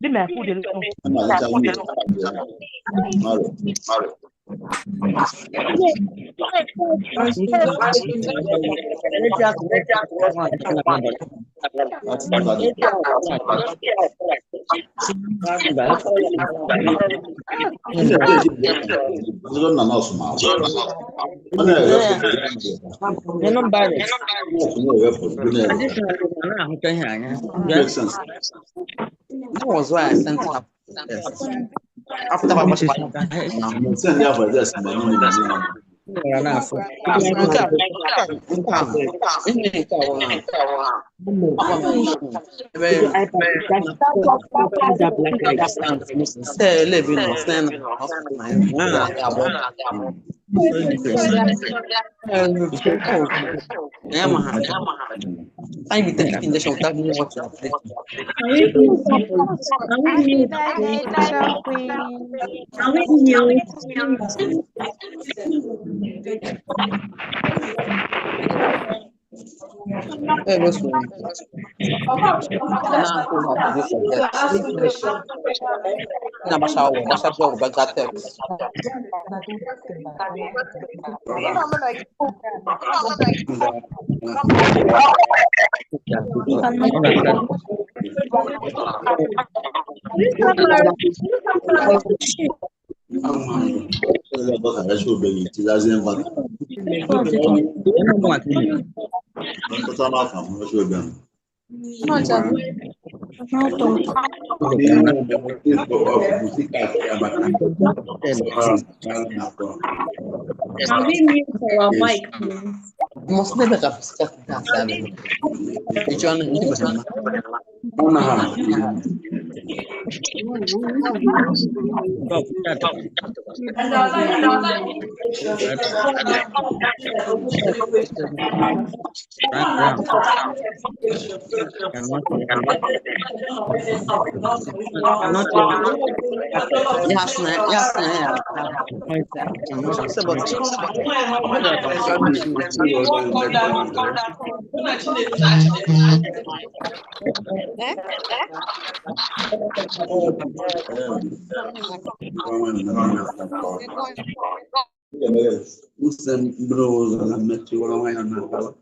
Di me food no. Ama acha ni maro. Ina pe ji de. Zo na na so ma. Ana ya ko. Não vale. No ya ko. Additionally, não tem aí. Make sense. That was why I sent it up. Yes. After my conversation, Send ya for this na ni ni. enough. Say, living or stand in hospital. So different. I be taking injection without knowing what you are taking. Can we mute please? Can we Happy mute birthday please? to the queen. Can we mute? Hey, what's going on? Now, who have to forget? Na baixa jogo, vai dar text. Ya ba ka so be ni ti la zen ba. Eu não vou aqui. Ko ta ma ka mo so be. Can we mute our mic please? Must never have started that salary. Each one is Muslim bros na mechi wala waya na kala.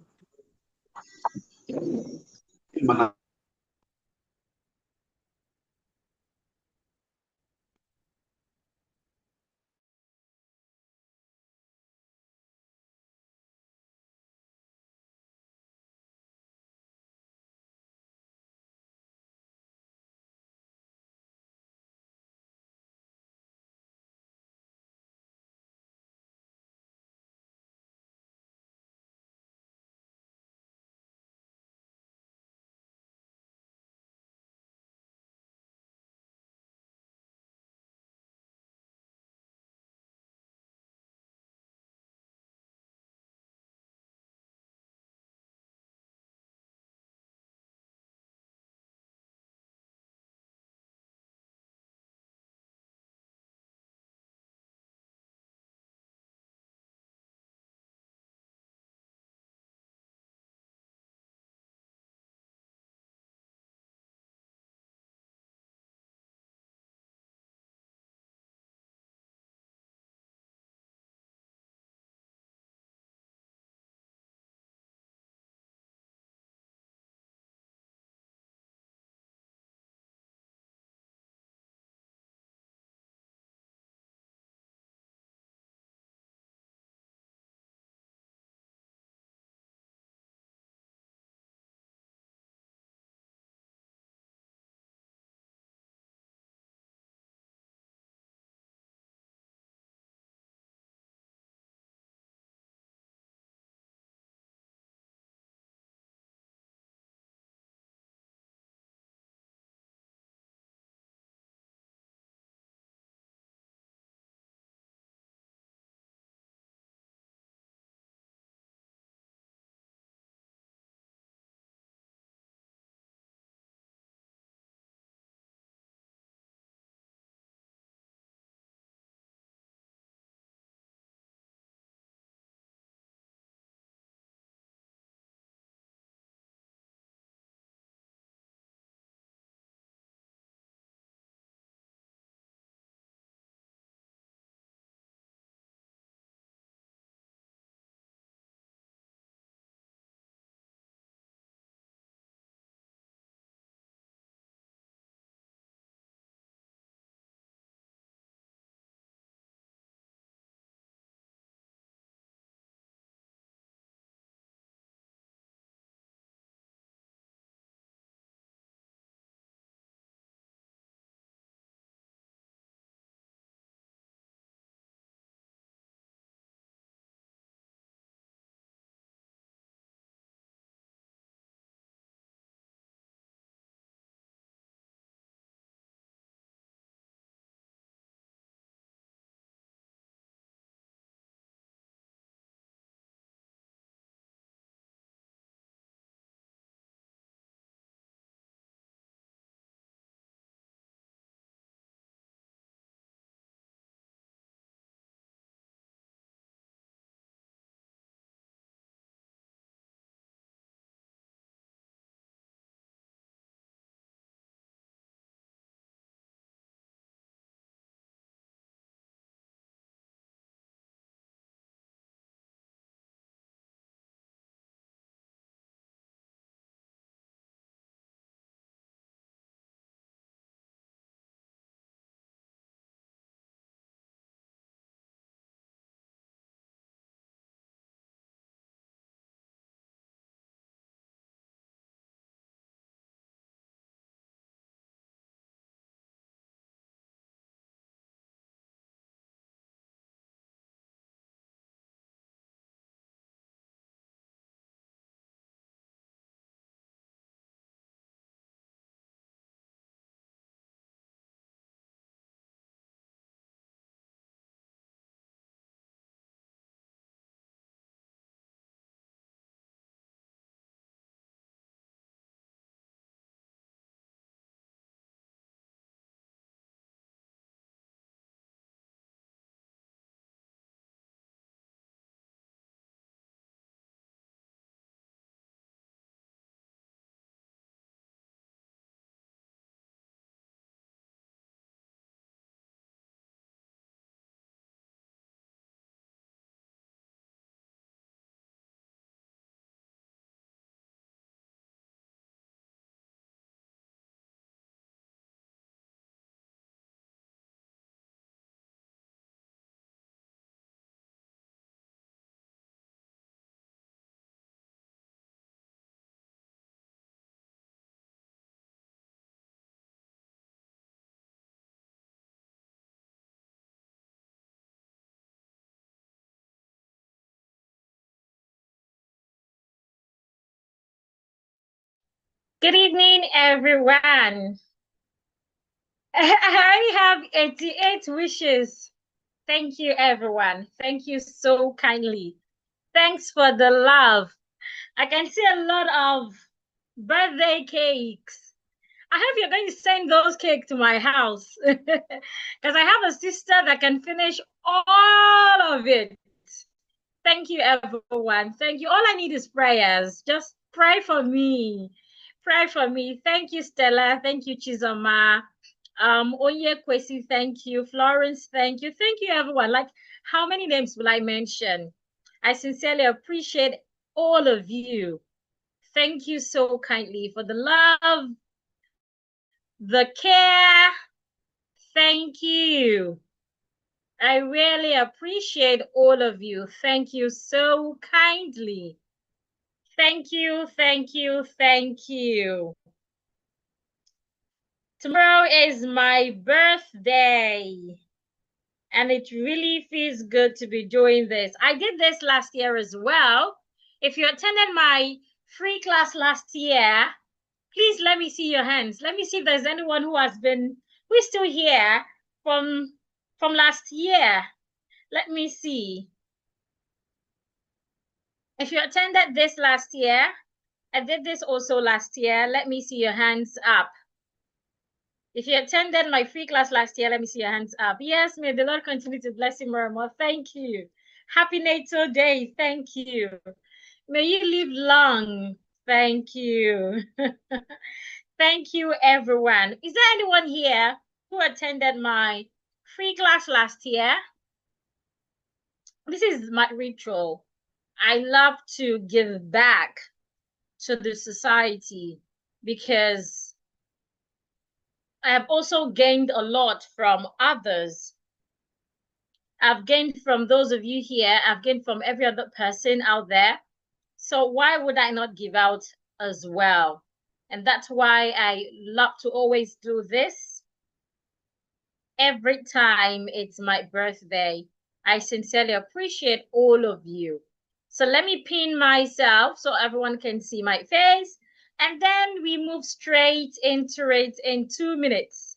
Good evening, everyone. I already have 88 wishes. Thank you, everyone. Thank you so kindly. Thanks for the love. I can see a lot of birthday cakes. I hope you're going to send those cakes to my house because I have a sister that can finish all of it. Thank you, everyone. Thank you. All I need is prayers. Just pray for me. Pray for me. Thank you, Stella. Thank you, Chizoma. Onye Kwesi, thank you. Florence, thank you. Thank you, everyone. Like, how many names will I mention? I sincerely appreciate all of you. Thank you so kindly for the love, the care. Thank you. I really appreciate all of you. Thank you so kindly. Thank you, thank you, thank you. Tomorrow is my birthday, and it really feels good to be doing this. I did this last year as well. If you attended my free class last year, please let me see your hands. Let me see if there's anyone who's still here from last year. Let me see. If you attended this last year, I did this also last year. Let me see your hands up. If you attended my free class last year, let me see your hands up. Yes, may the Lord continue to bless you more and more. Thank you. Happy Natal Day. Thank you. May you live long. Thank you. Thank you, everyone. Is there anyone here who attended my free class last year? This is my ritual. I love to give back to the society because I have also gained a lot from others. I've gained from those of you here. I've gained from every other person out there. So why would I not give out as well? And that's why I love to always do this every time it's my birthday. I sincerely appreciate all of you. So let me pin myself so everyone can see my face. And then we move straight into it in 2 minutes.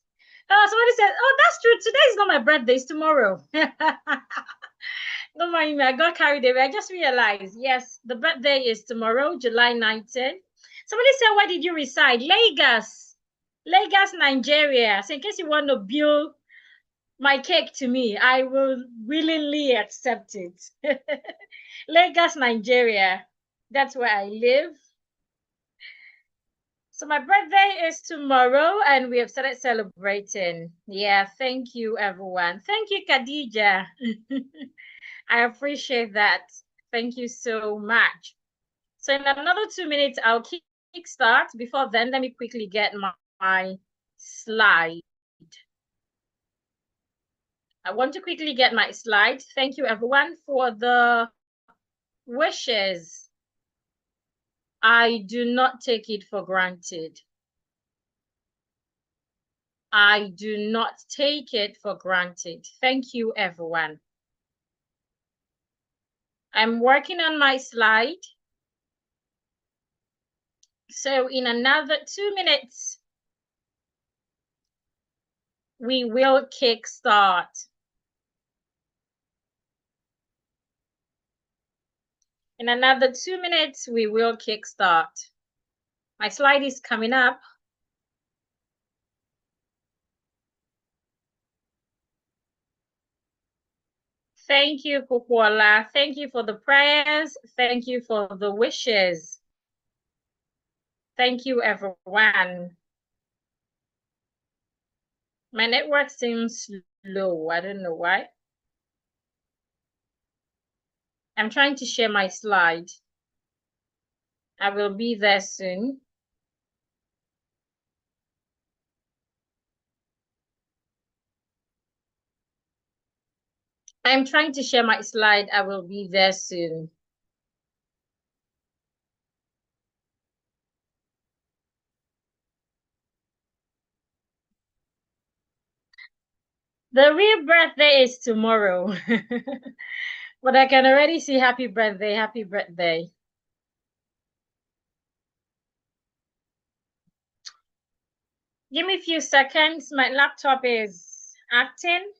Somebody said, oh, that's true. Today is not my birthday, it's tomorrow. Don't mind me, I got carried away. I just realized, yes, the birthday is tomorrow, July 19th. Somebody said, where did you reside? Lagos, Nigeria. So in case you want to bill my cake to me, I will willingly accept it. Lagos, Nigeria. That's where I live. So my birthday is tomorrow and we have started celebrating. Yeah, thank you, everyone. Thank you, Khadija. I appreciate that. Thank you so much. So in another 2 minutes, I'll kickstart. Before then, let me quickly get my slide. I want to quickly get my slide. Thank you, everyone, for the wishes. I do not take it for granted. I do not take it for granted. Thank you, everyone. I'm working on my slide. So in another 2 minutes, we will kickstart. In another 2 minutes, we will kickstart. My slide is coming up. Thank you, Kukwala. Thank you for the prayers. Thank you for the wishes. Thank you, everyone. My network seems slow. I don't know why. I'm trying to share my slide. I will be there soon. I'm trying to share my slide. I will be there soon. The real birthday is tomorrow. But I can already see happy birthday, happy birthday. Give me a few seconds. My laptop is acting.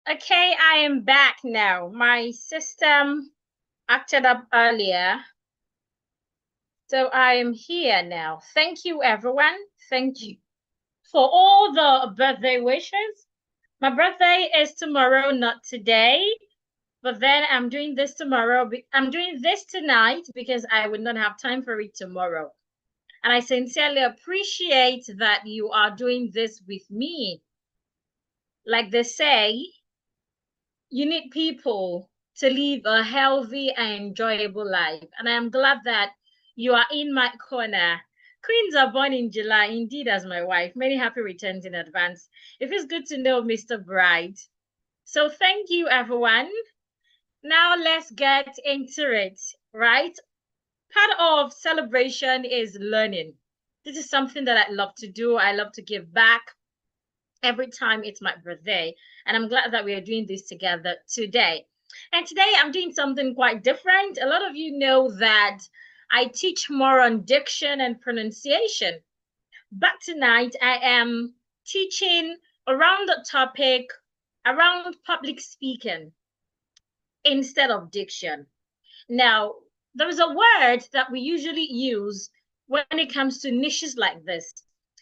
Okay, I am back now. My system acted up earlier. So I am here now. Thank you, everyone. Thank you for all the birthday wishes. My birthday is tomorrow, not today. But then I'm doing this tomorrow. I'm doing this tonight because I would not have time for it tomorrow. And I sincerely appreciate that you are doing this with me. Like they say, you need people to live a healthy and enjoyable life. And I am glad that you are in my corner. Queens are born in July, indeed, as my wife. Many happy returns in advance. It feels good to know Mr. Bright. So thank you, everyone. Now let's get into it, right? Part of celebration is learning. This is something that I love to do. I love to give back every time it's my birthday. And I'm glad that we are doing this together today. And today I'm doing something quite different. A lot of you know that I teach more on diction and pronunciation. But tonight I am teaching around the topic around public speaking instead of diction. Now, there's a word that we usually use when it comes to niches like this,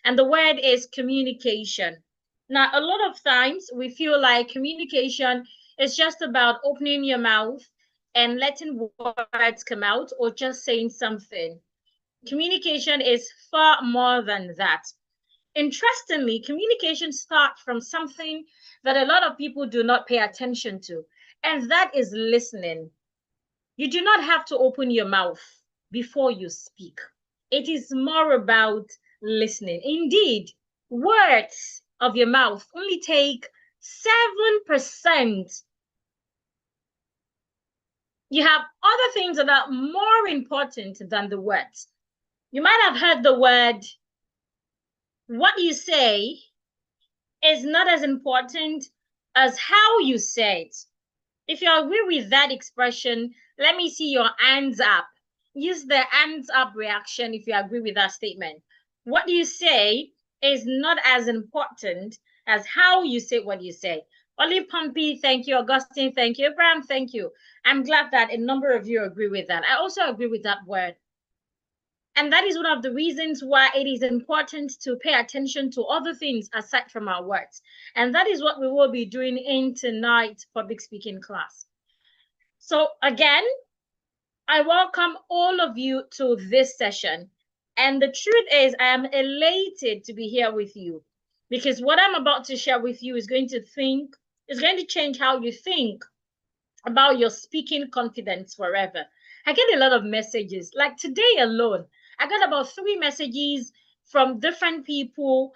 and the word is communication. Now, a lot of times we feel like communication is just about opening your mouth and letting words come out or just saying something. Communication is far more than that. Interestingly, communication starts from something that a lot of people do not pay attention to, and that is listening. You do not have to open your mouth before you speak. It is more about listening. Indeed, words of your mouth only take 7%. You have other things that are more important than the words. You might have heard the word, what you say is not as important as how you say it. If you agree with that expression, let me see your hands up. Use the hands up reaction if you agree with that statement. What you say is not as important as how you say what you say. Oli Pompey, thank you. Augustine, thank you. Abraham, thank you. I'm glad that a number of you agree with that. I also agree with that word. And that is one of the reasons why it is important to pay attention to other things aside from our words. And that is what we will be doing in tonight's public speaking class. So again, I welcome all of you to this session. And the truth is, I am elated to be here with you because what I'm about to share with you is going to change how you think about your speaking confidence forever. I get a lot of messages, like today alone, I got about 3 messages from different people.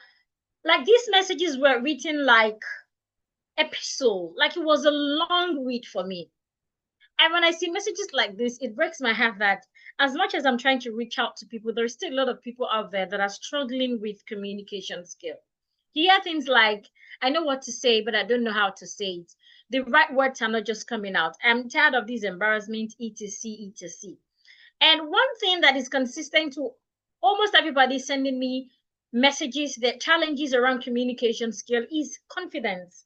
Like these messages were written like episode, like it was a long read for me. And when I see messages like this, it breaks my heart that as much as I'm trying to reach out to people, there's still a lot of people out there that are struggling with communication skill. You hear things like, I know what to say, but I don't know how to say it. The right words are not just coming out. I'm tired of this embarrassment, etc., etc. And one thing that is consistent to almost everybody sending me messages, that challenges around communication skill is confidence.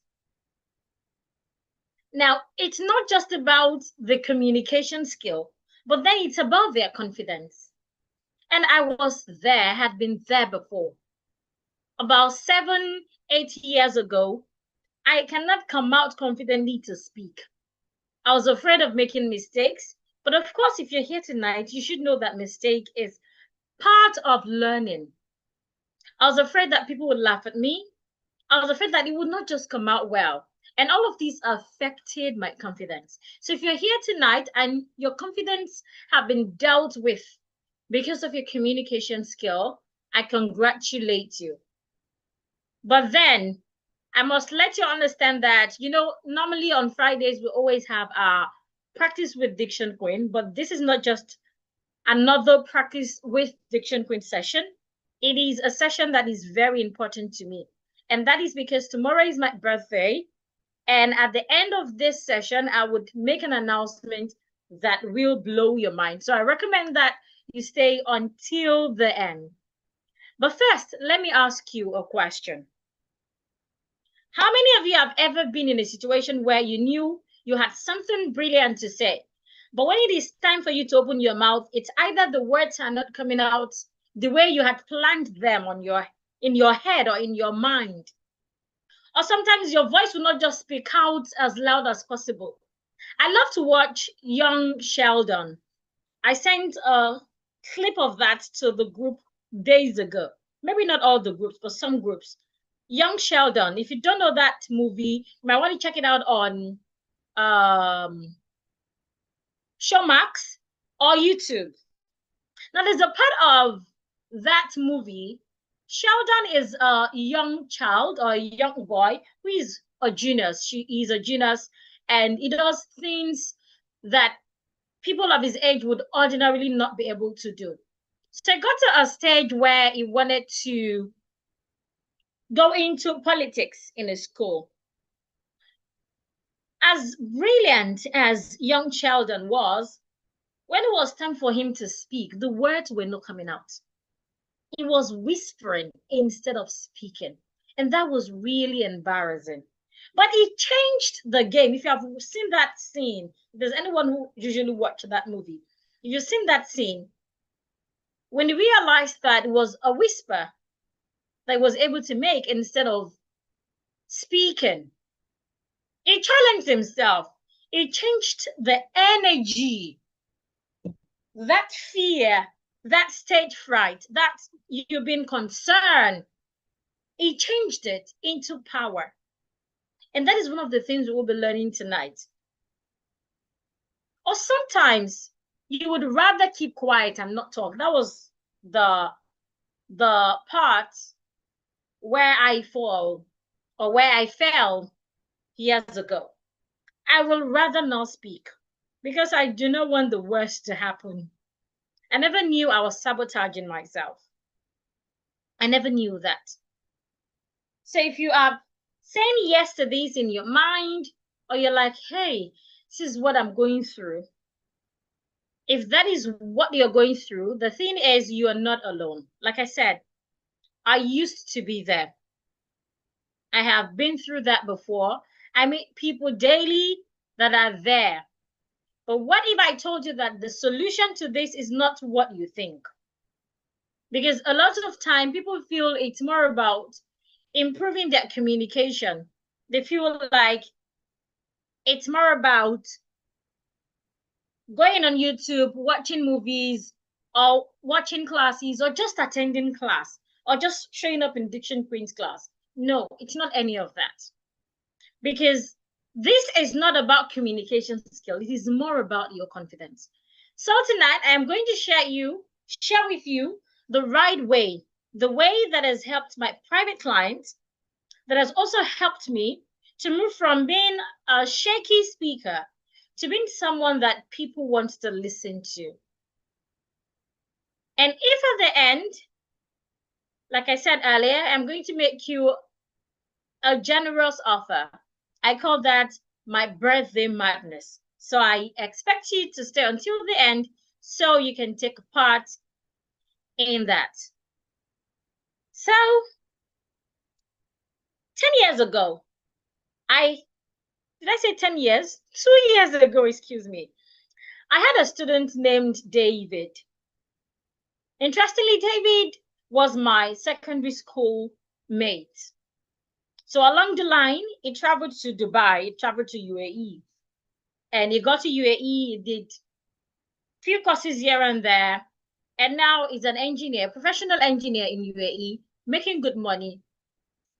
Now, it's not just about the communication skill, but then it's about their confidence. And I was there, had been there before. About 7, 8 years ago, I cannot come out confidently to speak. I was afraid of making mistakes. But of course, if you're here tonight, you should know that mistake is part of learning. I was afraid that people would laugh at me. I was afraid that it would not just come out well. And all of these affected my confidence. So if you're here tonight and your confidence have been dealt with because of your communication skill, I congratulate you. But then I must let you understand that, normally on Fridays, we always have our practice with Diction Queen, but this is not just another practice with Diction Queen session. It is a session that is very important to me. And that is because tomorrow is my birthday. And at the end of this session, I would make an announcement that will blow your mind. So I recommend that you stay until the end. But first, let me ask you a question. How many of you have ever been in a situation where you knew you had something brilliant to say, but when it is time for you to open your mouth, it's either the words are not coming out the way you had planned them in your head or in your mind, or sometimes your voice will not just speak out as loud as possible. I love to watch young Sheldon. I sent a clip of that to the group days ago. Maybe not all the groups, but some groups. Young Sheldon, if you don't know that movie, you might want to check it out on Showmax or YouTube. Now, there's a part of that movie. Sheldon is a young child or a young boy who is a genius. She is a genius, and he does things that people of his age would ordinarily not be able to do. So he got to a stage where he wanted to go into politics in his school. As brilliant as young Sheldon was, when it was time for him to speak, the words were not coming out. He was whispering instead of speaking. And that was really embarrassing. But he changed the game. If you have seen that scene, if there's anyone who usually watch that movie, if you've seen that scene, when he realized that it was a whisper that he was able to make instead of speaking, he challenged himself. He changed the energy, that fear, that stage fright, that you've been concerned. He changed it into power. And that is one of the things we'll be learning tonight. Or sometimes you would rather keep quiet and not talk. That was the part where I fall or where I fell years ago. I will rather not speak because I do not want the worst to happen. I never knew I was sabotaging myself. I never knew that. So if you are saying yes to this in your mind, or you're like, hey, this is what I'm going through. If that is what you're going through, the thing is you are not alone. Like I said, I used to be there. I have been through that before. I meet people daily that are there. But what if I told you that the solution to this is not what you think? Because a lot of time people feel it's more about improving their communication. They feel like it's more about going on YouTube, watching movies, or watching classes, or just attending class, or just showing up in Diction Queen's class. No, it's not any of that. Because this is not about communication skill. It is more about your confidence. So tonight, I am going to share with you the right way, the way that has helped my private clients, that has also helped me to move from being a shaky speaker to being someone that people want to listen to. And if at the end, like I said earlier, I'm going to make you a generous offer. I call that my birthday madness. So I expect you to stay until the end so you can take part in that. So 10 years ago, did I say 10 years? 2 years ago, excuse me. I had a student named David. Interestingly, David was my secondary school mate. So along the line, he traveled to Dubai, he traveled to UAE. And he got to UAE, he did a few courses here and there. And now he's an engineer, professional engineer in UAE, making good money.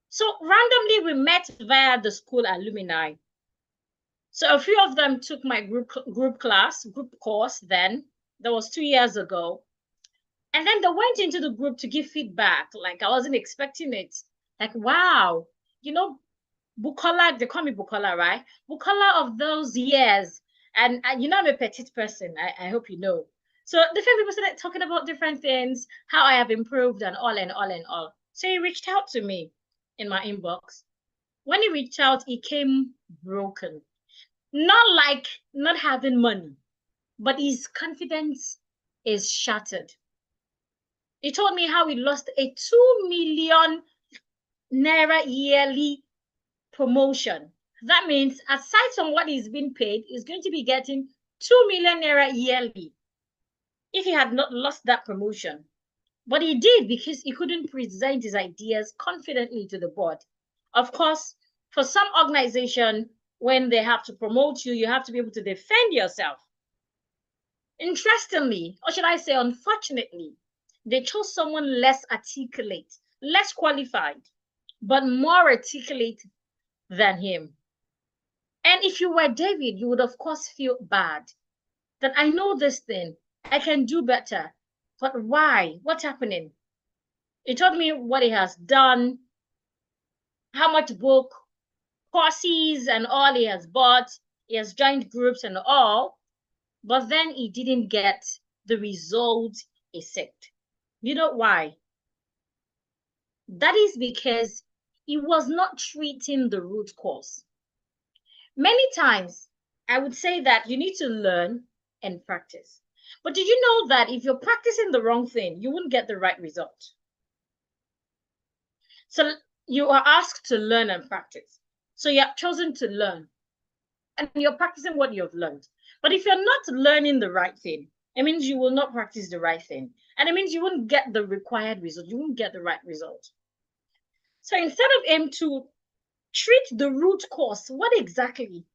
So randomly, we met via the school alumni. So a few of them took my group course then. That was 2 years ago. And then they went into the group to give feedback. Like, I wasn't expecting it. Like, wow, you know, Bukola, they call me Bukola, right? Bukola of those years. And you know, I'm a petite person. I hope you know. So different people started talking about different things, how I have improved and all and all and all. So he reached out to me in my inbox. When he reached out, he came broken. Not like not having money, but his confidence is shattered. He told me how he lost a 2 million naira yearly promotion. That means aside from what he's been paid, he's going to be getting 2 million naira yearly if he had not lost that promotion. But he did because he couldn't present his ideas confidently to the board. Of course, for some organization, when they have to promote you, you have to be able to defend yourself. Interestingly, or should I say unfortunately, they chose someone less articulate, less qualified, but more articulate than him. And if you were David, you would of course feel bad that I know this thing, I can do better. But why? What's happening? He told me what he has done, how much book, courses, and all he has bought. He has joined groups and all, but then he didn't get the result he sought. You know why? That is because he was not treating the root cause. Many times, I would say that you need to learn and practice. But did you know that if you're practicing the wrong thing, you won't get the right result? So you are asked to learn and practice. So you have chosen to learn and you're practicing what you've learned. But if you're not learning the right thing, it means you will not practice the right thing. And it means you won't get the required result. You won't get the right result. So instead of aim to treat the root cause, what exactly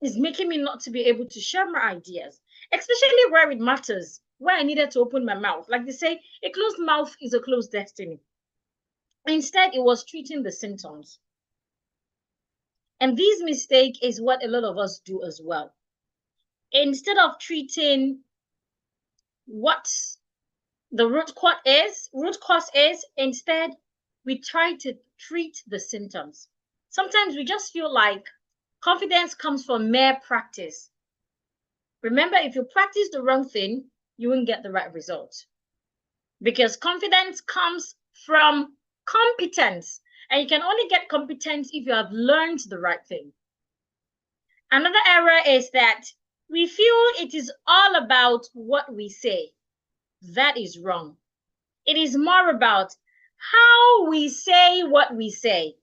is making me not to be able to share my ideas, especially where it matters, where I needed to open my mouth. Like they say, a closed mouth is a closed destiny. Instead, it was treating the symptoms. And this mistake is what a lot of us do as well. Instead of treating what the root cause is, instead, we try to treat the symptoms. Sometimes we just feel like confidence comes from mere practice. Remember, if you practice the wrong thing, you won't get the right result. Because confidence comes from competence. And you can only get competence if you have learned the right thing. Another error is that we feel it is all about what we say. That is wrong. It is more about how we say what we say.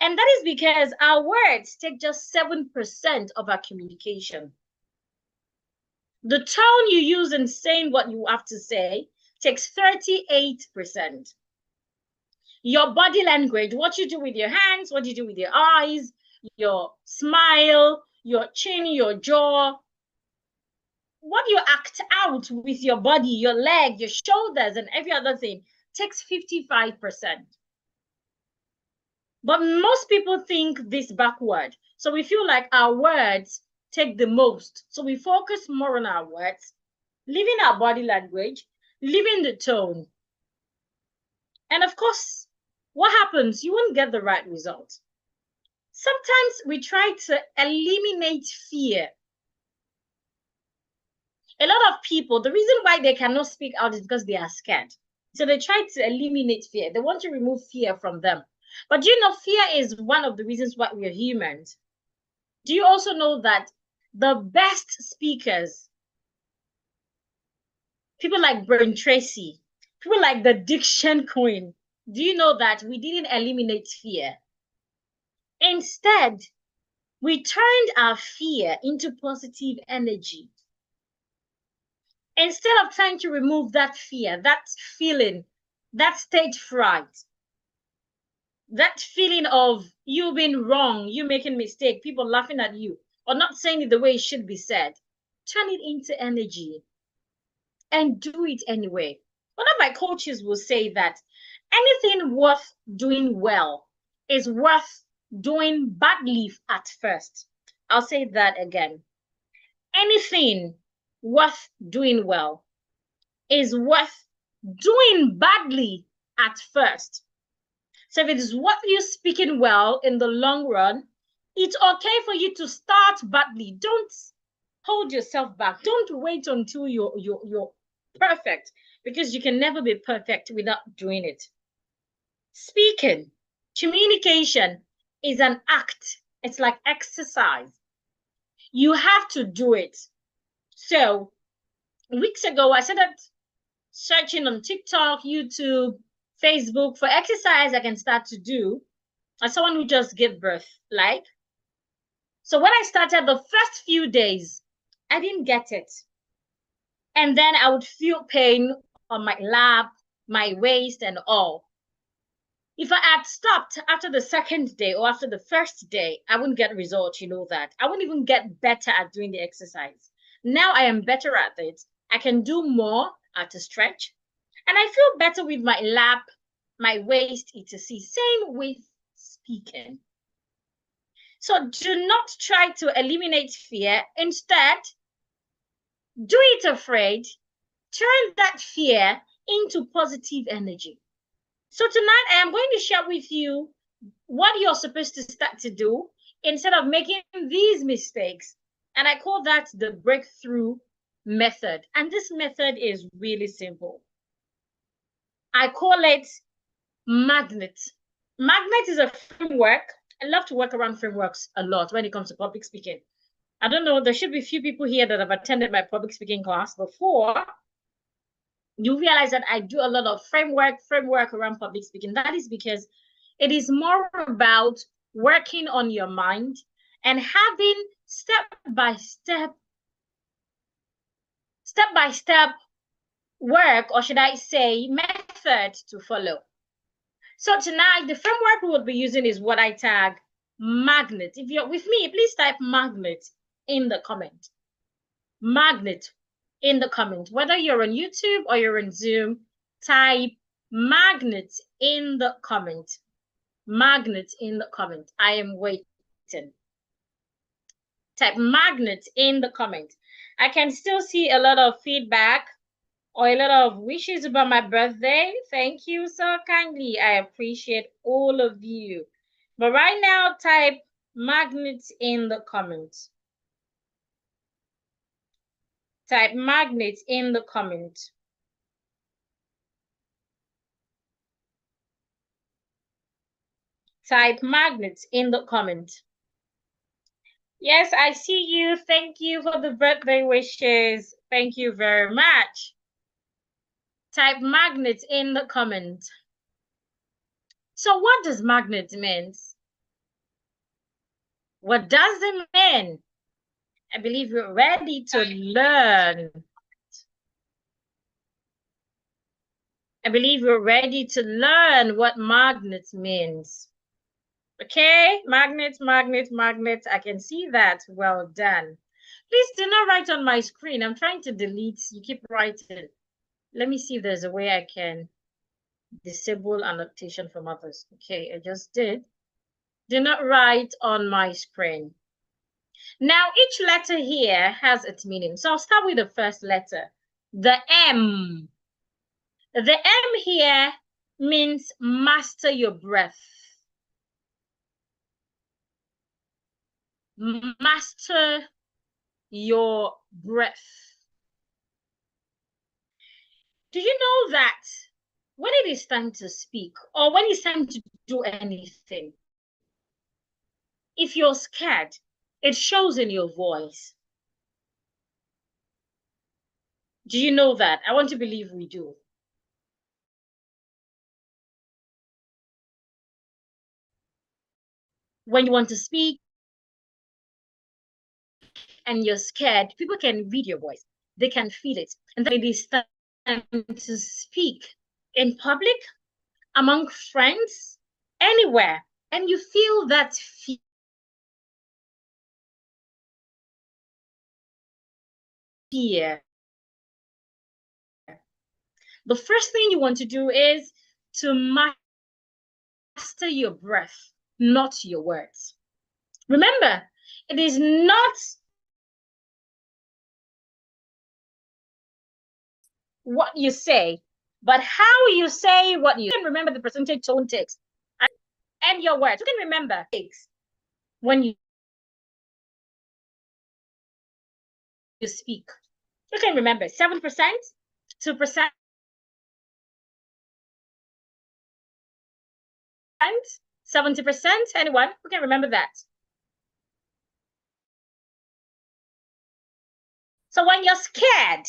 And that is because our words take just 7% of our communication. The tone you use in saying what you have to say takes 38%. Your body language, what you do with your hands, what you do with your eyes, your smile, your chin, your jaw, what you act out with your body, your leg, your shoulders, and every other thing takes 55%. But most people think this backward. So we feel like our words take the most. So we focus more on our words, leaving our body language, leaving the tone. And of course, what happens? You won't get the right result. Sometimes we try to eliminate fear. A lot of people, the reason why they cannot speak out is because they are scared. So they try to eliminate fear. They want to remove fear from them. But you know, fear is one of the reasons why we are humans. Do you also know that the best speakers, people like Brian Tracy, people like the Diction Queen, do you know that we didn't eliminate fear? Instead, we turned our fear into positive energy. Instead of trying to remove that fear, that feeling, that stage fright, that feeling of you being wrong, you making a mistake, people laughing at you, or not saying it the way it should be said, turn it into energy and do it anyway. One of my coaches will say that anything worth doing well is worth doing badly at first. I'll say that again. Anything worth doing well is worth doing badly at first. So if it is worth you speaking well in the long run, it's okay for you to start badly. Don't hold yourself back. Don't wait until you're perfect, because you can never be perfect without doing it. Speaking, communication is an act. It's like exercise. You have to do it. So weeks ago, I started searching on TikTok, YouTube, Facebook for exercise I can start to do as someone who just gave birth. So when I started the first few days, I didn't get it. And then I would feel pain on my lap, my waist, and all. If I had stopped after the second day or after the first day, I wouldn't get results, you know that. I wouldn't even get better at doing the exercise. Now I am better at it. I can do more at a stretch. And I feel better with my lap, my waist, etc. Same with speaking. So do not try to eliminate fear. Instead, do it afraid. Turn that fear into positive energy. So tonight I am going to share with you what you're supposed to start to do instead of making these mistakes. And I call that the breakthrough method. And this method is really simple. I call it magnet. Magnet is a framework. I love to work around frameworks a lot when it comes to public speaking. I don't know, there should be a few people here that have attended my public speaking class before. You realize that I do a lot of framework around public speaking. That is because it is more about working on your mind and having step-by-step work, or should I say method to follow. So tonight, the framework we will be using is what I tag magnet. If you're with me, please type magnet in the comment. Magnet in the comment. Whether you're on YouTube or you're on Zoom, type magnet in the comment. Magnet in the comment. I am waiting. Type magnet in the comment. I can still see a lot of feedback or a lot of wishes about my birthday. Thank you so kindly. I appreciate all of you. But right now, type magnet in the comments. Type magnet in the comment. Type magnet in the comment. Yes, I see you. Thank you for the birthday wishes. Thank you very much. Type magnet in the comment. So what does magnet mean? What does it mean? I believe you're ready to learn. I believe you're ready to learn what magnet means. Okay, magnet, magnet, magnet. I can see that. Well done. Please do not write on my screen. I'm trying to delete. You keep writing. Let me see if there's a way I can disable annotation from others. Okay, I just did. Do not write on my screen. Now, each letter here has its meaning. So I'll start with the first letter, the M. The M here means master your breath. Master your breath. Do you know that when it is time to speak or when it's time to do anything, if you're scared, it shows in your voice. Do you know that? I want to believe we do. When you want to speak and you're scared, people can read your voice. They can feel it. And then it is time to speak in public, among friends, anywhere. And you feel that fear. The first thing you want to do is to master your breath, not your words. Remember, it is not what you say, but how you say what you can. Remember the percentage tone takes and your words. You can remember when you speak. You can remember 7%, 2%, 70%. Anyone who can remember that? So when you're scared,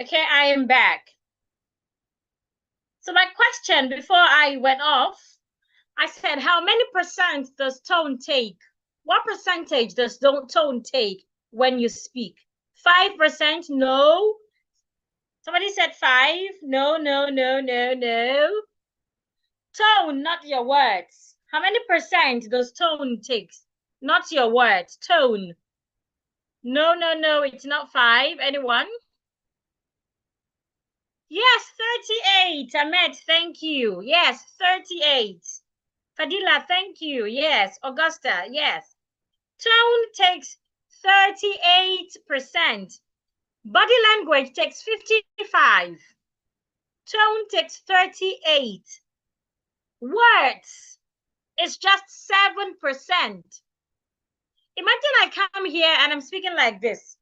Okay, I am back. So my question before I went off, I said, how many percent does tone take? What percentage does tone take when you speak? 5%? No. Somebody said 5. No, no, no, no, no. Tone, not your words. How many percent does tone take? Not your words. Tone. No, no, no, it's not 5. Anyone? Yes, 38. Ahmed, thank you. Yes, 38. Fadila, thank you. Yes. Augusta, yes. Tone takes 38%. Body language takes 55. Tone takes 38. Words is just 7%. Imagine I come here and I'm speaking like this.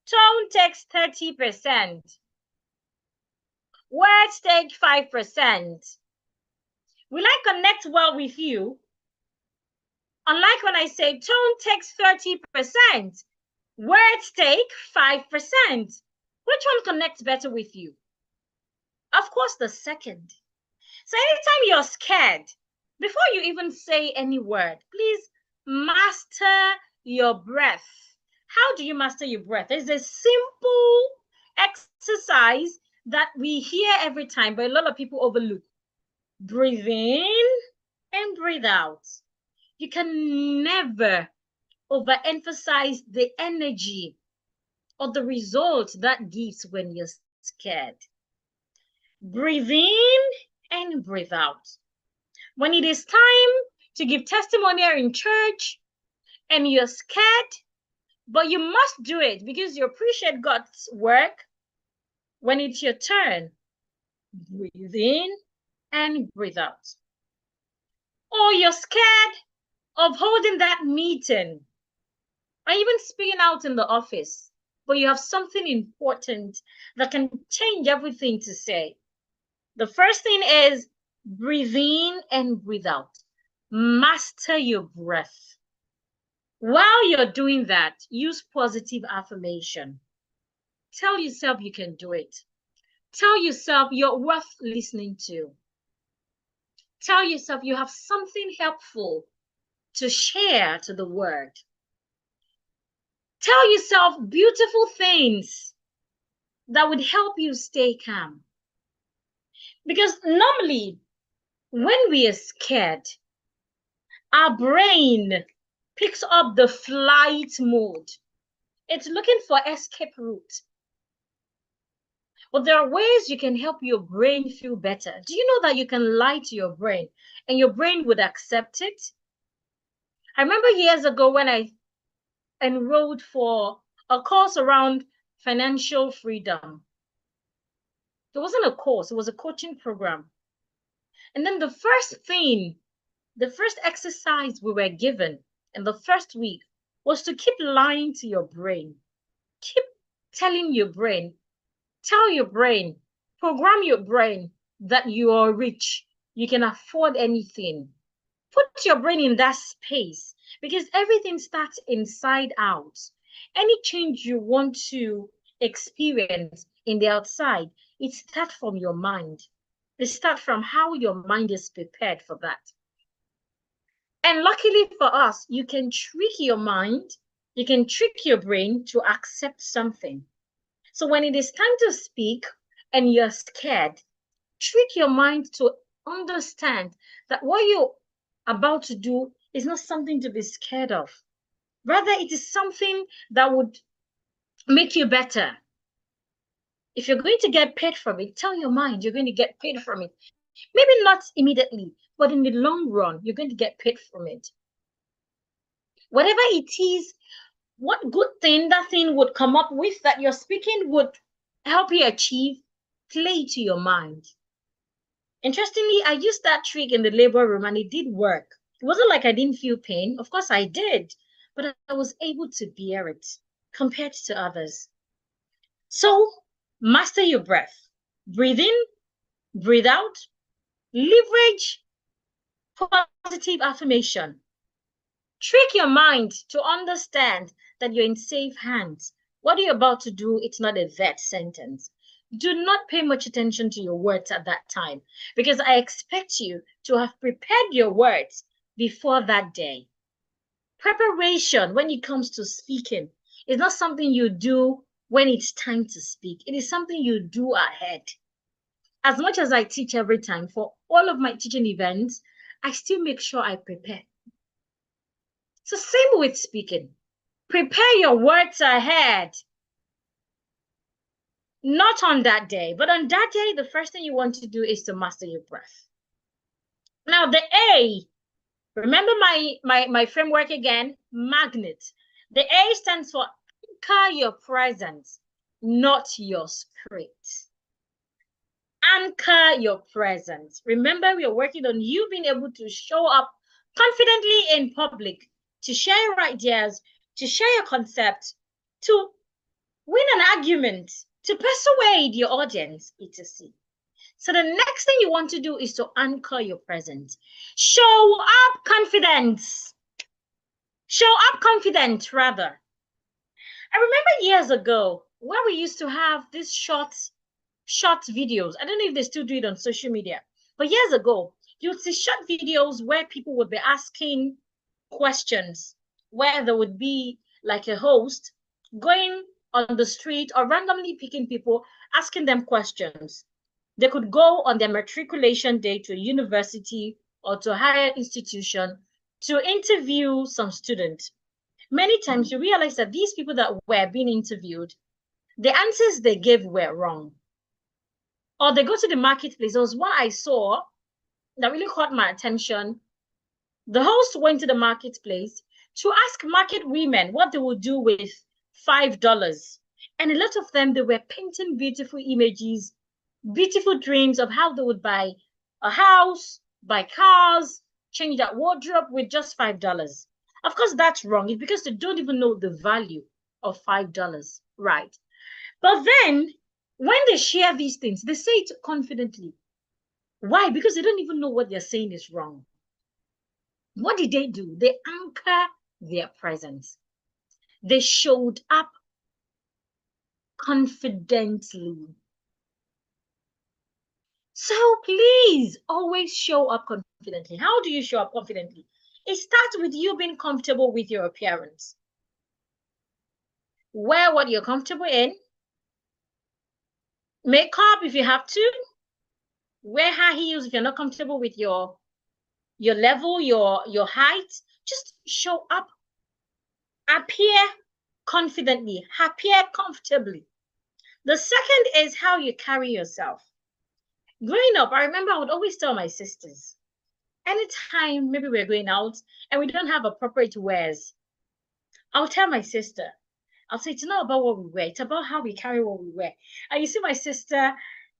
Tone takes 30%. Words take 5%. Will I connect well with you? Unlike when I say tone takes 30%, words take 5%. Which one connects better with you? Of course, the second. So anytime you're scared, before you even say any word, please master your breath. How do you master your breath? It's a simple exercise that we hear every time, but a lot of people overlook. Breathe in and breathe out. You can never overemphasize the energy or the result that gives when you're scared. Breathe in and breathe out. When it is time to give testimony in church and you're scared, but you must do it because you appreciate God's work, when it's your turn, breathe in and breathe out. Or you're scared of holding that meeting or even speaking out in the office, but you have something important that can change everything to say. The first thing is breathe in and breathe out. Master your breath. While you're doing that, use positive affirmation. Tell yourself you can do it. Tell yourself you're worth listening to. Tell yourself you have something helpful to share to the world. Tell yourself beautiful things that would help you stay calm. Because normally, when we are scared, our brain picks up the flight mode. It's looking for escape route. But there are ways you can help your brain feel better. Do you know that you can lie to your brain and your brain would accept it? I remember years ago when I enrolled for a course around financial freedom. It wasn't a course, it was a coaching program. And then the first exercise we were given in the first week was to keep lying to your brain. Keep telling your brain, tell your brain, program your brain that you are rich, you can afford anything. Put your brain in that space because everything starts inside out. Any change you want to experience in the outside, it starts from your mind. It starts from how your mind is prepared for that. And luckily for us, you can trick your mind, you can trick your brain to accept something. So when it is time to speak and you're scared, trick your mind to understand that what you're about to do is not something to be scared of. Rather, it is something that would make you better. If you're going to get paid from it, tell your mind you're going to get paid from it. Maybe not immediately, but in the long run, you're going to get paid from it. Whatever it is, what good thing that thing would come up with that your speaking would help you achieve, play to your mind. Interestingly, I used that trick in the labor room and it did work. It wasn't like I didn't feel pain. Of course I did, but I was able to bear it compared to others. So master your breath. Breathe in, breathe out, leverage positive affirmation. Trick your mind to understand that you're in safe hands. What you're about to do, it's not a vet sentence. do not pay much attention to your words at that time, because I expect you to have prepared your words before that day. Preparation when it comes to speaking is not something you do when it's time to speak. It is something you do ahead. As much as I teach every time, for all of my teaching events, I still make sure I prepare. So same with speaking. Prepare your words ahead. Not on that day, but on that day, the first thing you want to do is to master your breath. Now, the A, remember my framework again, magnet. The A stands for anchor your presence, not your script. Anchor your presence. Remember, we are working on you being able to show up confidently in public, to share your ideas, to share your concept, to win an argument, to persuade your audience, etc. So the next thing you want to do is to anchor your presence. Show up confidence. Show up confident, rather. I remember years ago where we used to have these short videos. I don't know if they still do it on social media, but years ago, you'd see short videos where people would be asking questions, where there would be like a host going on the street or randomly picking people, asking them questions. They could go on their matriculation day to a university or to a higher institution to interview some student. Many times you realize that these people that were being interviewed, the answers they gave were wrong. Or they go to the marketplace. There was one I saw that really caught my attention. The host went to the marketplace to ask market women what they would do with $5. And a lot of them, they were painting beautiful images, beautiful dreams of how they would buy a house, buy cars, change that wardrobe with just $5. Of course, that's wrong. It's because they don't even know the value of $5, right? But then, when they share these things, they say it confidently. Why? Because they don't even know what they're saying is wrong. What did they do? They anchor their presence. They showed up confidently. So please always show up confidently. How do you show up confidently? It starts with you being comfortable with your appearance. Wear what you're comfortable in. Makeup if you have to. Wear high heels if you're not comfortable with your level, your height. Just show up. Appear confidently. Appear comfortably. The second is how you carry yourself. Growing up, I remember I would always tell my sisters, anytime maybe we're going out and we don't have appropriate wears, I'll tell my sister, I'll say, it's not about what we wear, it's about how we carry what we wear. And you see my sister,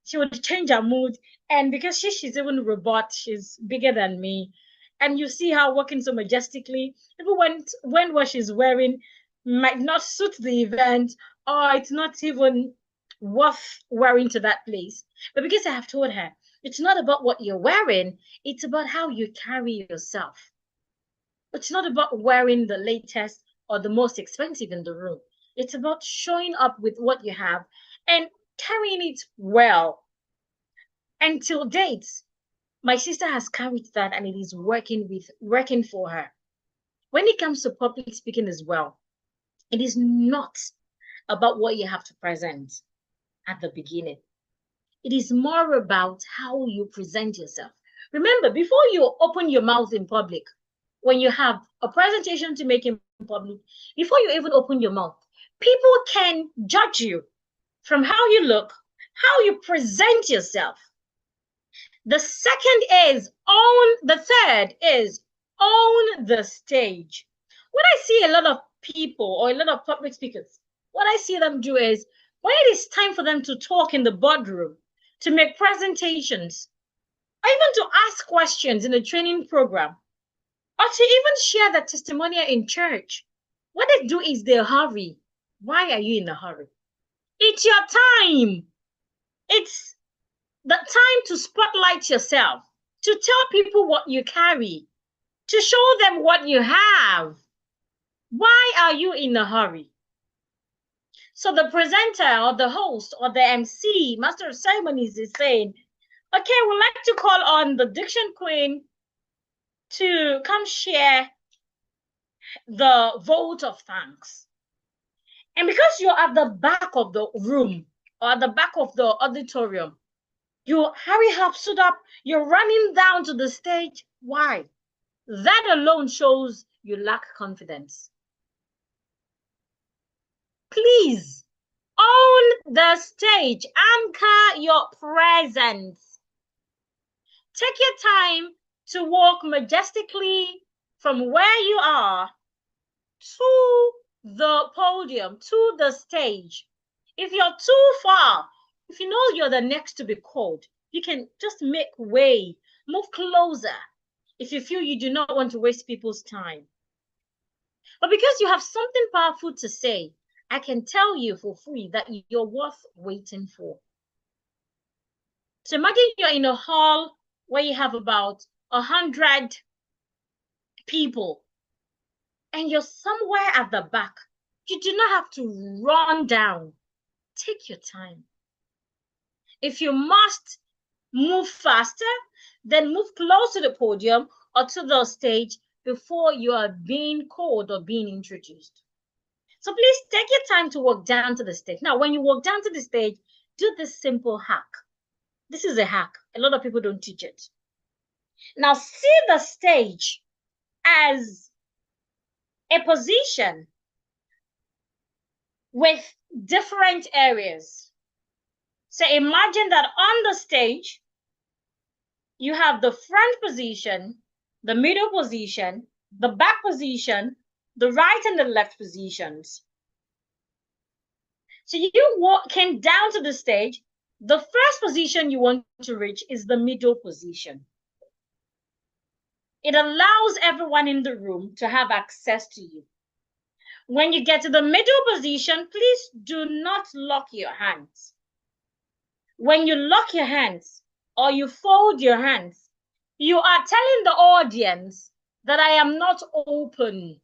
she would change her mood. And because she's even robot, she's bigger than me. And you see her walking so majestically, even when what she's wearing might not suit the event, or it's not even worth wearing to that place. But because I have told her, it's not about what you're wearing, it's about how you carry yourself. It's not about wearing the latest or the most expensive in the room. It's about showing up with what you have and carrying it well. Until date, my sister has carried that and it is working for her. When it comes to public speaking as well, it is not about what you have to present at the beginning. It is more about how you present yourself. Remember, before you open your mouth in public, when you have a presentation to make in public, before you even open your mouth, people can judge you from how you look, how you present yourself. The third is own the stage. When I see a lot of people or a lot of public speakers, what I see them do is when it is time for them to talk in the boardroom, to make presentations, or even to ask questions in a training program, or to even share their testimonial in church, what they do is they hurry. Why are you in a hurry? It's your time. It's the time to spotlight yourself, to tell people what you carry, to show them what you have. Why are you in a hurry? So the presenter or the host or the MC, master of ceremonies, is saying, okay, we'd like to call on the Diction Queen to come share the vote of thanks. And because you're at the back of the room or at the back of the auditorium, you hurry up, stood up, you're running down to the stage. Why? That alone shows you lack confidence. Please own the stage, anchor your presence. Take your time to walk majestically from where you are to the podium, to the stage. If you're too far, if you know you're the next to be called, you can just make way, move closer if you feel you do not want to waste people's time. But because you have something powerful to say, I can tell you for free that you're worth waiting for. So imagine you're in a hall where you have about 100 people and you're somewhere at the back. You do not have to run down. Take your time. If you must move faster, then move close to the podium or to the stage before you are being called or being introduced. So please take your time to walk down to the stage. Now, when you walk down to the stage, do this simple hack. This is a hack. A lot of people don't teach it. Now, see the stage as a position with different areas. So imagine that on the stage, you have the front position, the middle position, the back position, the right and the left positions. So you walking down to the stage, the first position you want to reach is the middle position. It allows everyone in the room to have access to you. When you get to the middle position, please do not lock your hands. When you lock your hands or you fold your hands, you are telling the audience that I am not open.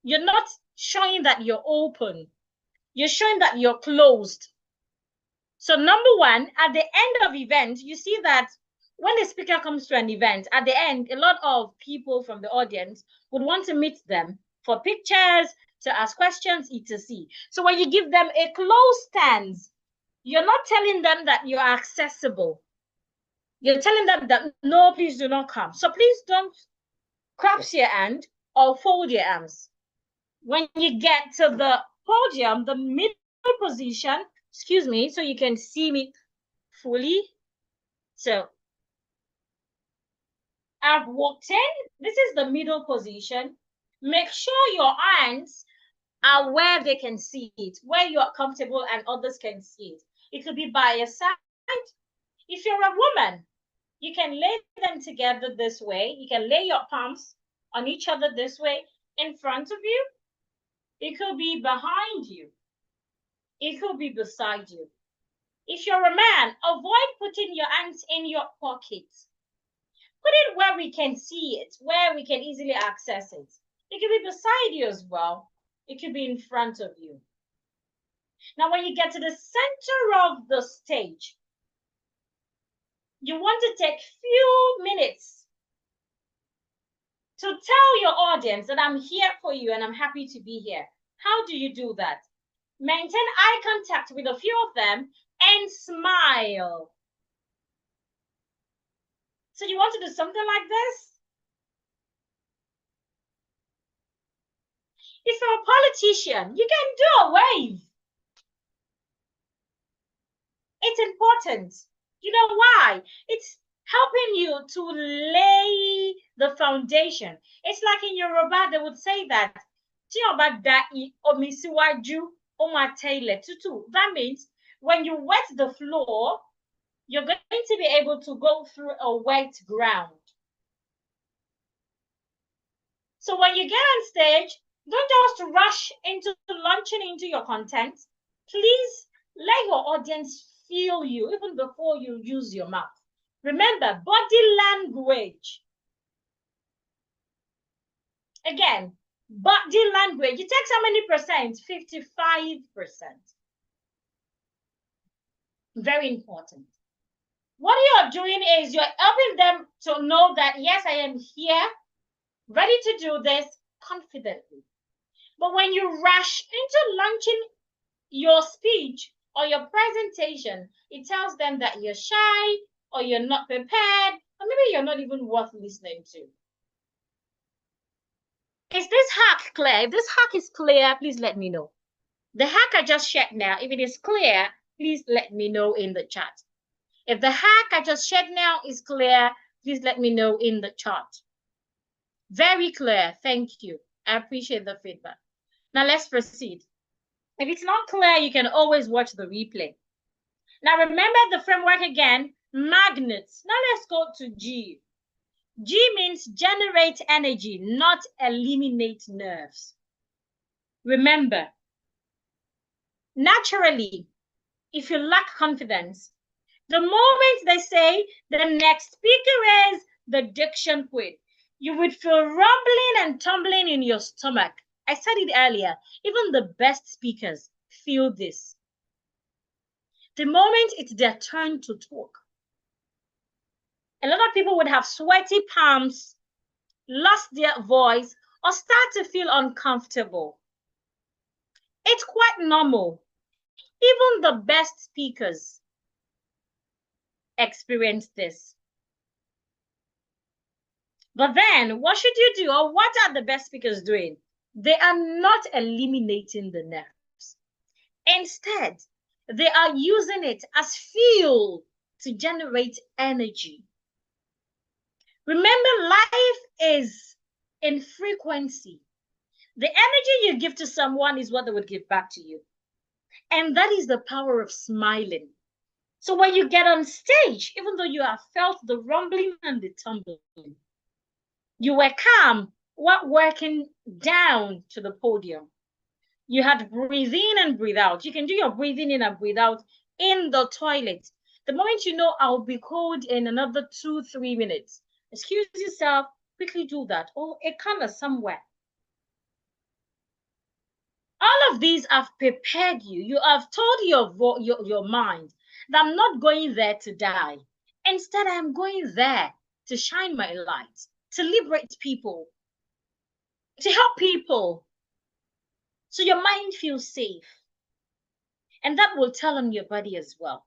You're not showing that you're open. You're showing that you're closed. So number one, at the end of event, you see that when the speaker comes to an event, at the end, a lot of people from the audience would want to meet them for pictures, to ask questions, etc. So when you give them a closed stance, you're not telling them that you're accessible. You're telling them that, no, please do not come. So please don't collapse your hand or fold your arms. When you get to the podium, the middle position, excuse me, so you can see me fully. So I've walked in. This is the middle position. Make sure your hands are where they can see it, where you are comfortable and others can see it. It could be by your side. If you're a woman, you can lay them together this way. You can lay your palms on each other this way in front of you. It could be behind you. It could be beside you. If you're a man, avoid putting your hands in your pockets. Put it where we can see it, where we can easily access it. It could be beside you as well. It could be in front of you. Now, when you get to the center of the stage, you want to take few minutes to tell your audience that I'm here for you and I'm happy to be here. How do you do that? Maintain eye contact with a few of them and smile. So you want to do something like this? If you're a politician, you can do a wave. It's important. You know why? It's helping you to lay the foundation. It's like in Yoruba, they would say that that means when you wet the floor, you're going to be able to go through a wet ground. So when you get on stage, don't just rush into launching into your content. Please let your audience feel you even before you use your mouth. Remember, body language. Again, Body language, it takes how many percent? 55%. Very important. What you're doing is you're helping them to know that, yes, I am here, ready to do this confidently. But when you rush into launching your speech or your presentation, it tells them that you're shy or you're not prepared, or maybe you're not even worth listening to. Is this hack clear? If this hack is clear, please let me know. The hack I just shared now, if it is clear, please let me know in the chat. If the hack I just shared now is clear, please let me know in the chat. Very clear. Thank you. I appreciate the feedback. Now let's proceed. If it's not clear, you can always watch the replay. Now remember the framework again, magnets. Now let's go to G. G means generate energy, not eliminate nerves. Remember, naturally, if you lack confidence, the moment they say the next speaker is the diction queen, you would feel rumbling and tumbling in your stomach. I said it earlier, even the best speakers feel this. The moment it's their turn to talk, a lot of people would have sweaty palms, lost their voice, or start to feel uncomfortable. It's quite normal. Even the best speakers experience this. But then, what should you do, or what are the best speakers doing? They are not eliminating the nerves. Instead, they are using it as fuel to generate energy. Remember, life is in frequency. The energy you give to someone is what they would give back to you. And that is the power of smiling. So when you get on stage, even though you have felt the rumbling and the tumbling, you were calm while working down to the podium. You had breathe in and breathe out. You can do your breathing in and breathe out in the toilet. The moment you know I'll be cold in another 2-3 minutes, excuse yourself, quickly do that. Or a color somewhere. All of these have prepared you. You have told your mind that I'm not going there to die. Instead, I'm going there to shine my light, to liberate people, to help people. So your mind feels safe. And that will tell on your body as well.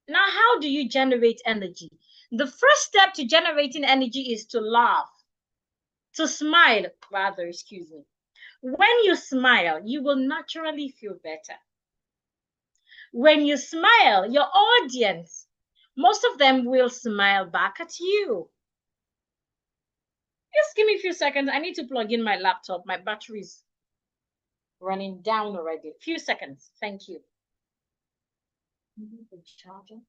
Now, how do you generate energy? The first step to generating energy is to laugh, to smile, rather, excuse me. When you smile, you will naturally feel better. When you smile, your audience, most of them will smile back at you. Just give me a few seconds. I need to plug in my laptop. My battery's running down already. A few seconds. Thank you. The charger.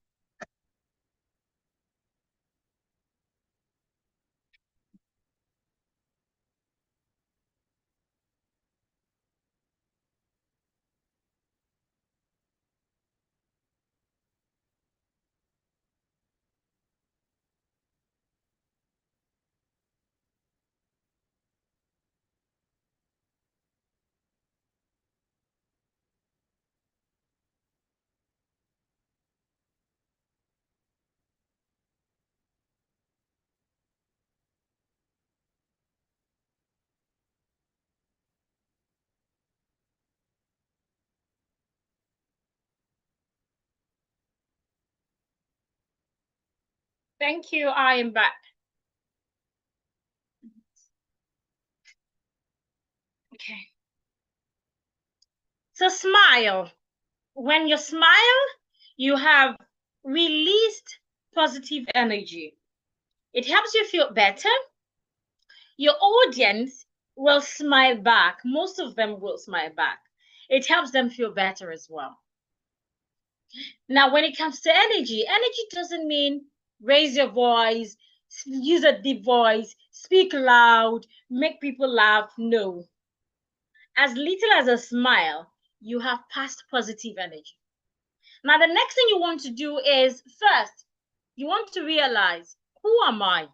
Thank you. I am back. Okay. So smile. When you smile, you have released positive energy. It helps you feel better. Your audience will smile back. Most of them will smile back. It helps them feel better as well. Now, when it comes to energy, energy doesn't mean raise your voice, use a deep voice, speak loud, make people laugh. No. As little as a smile, you have passed positive energy. Now, the next thing you want to do is, first, you want to realize, who am I?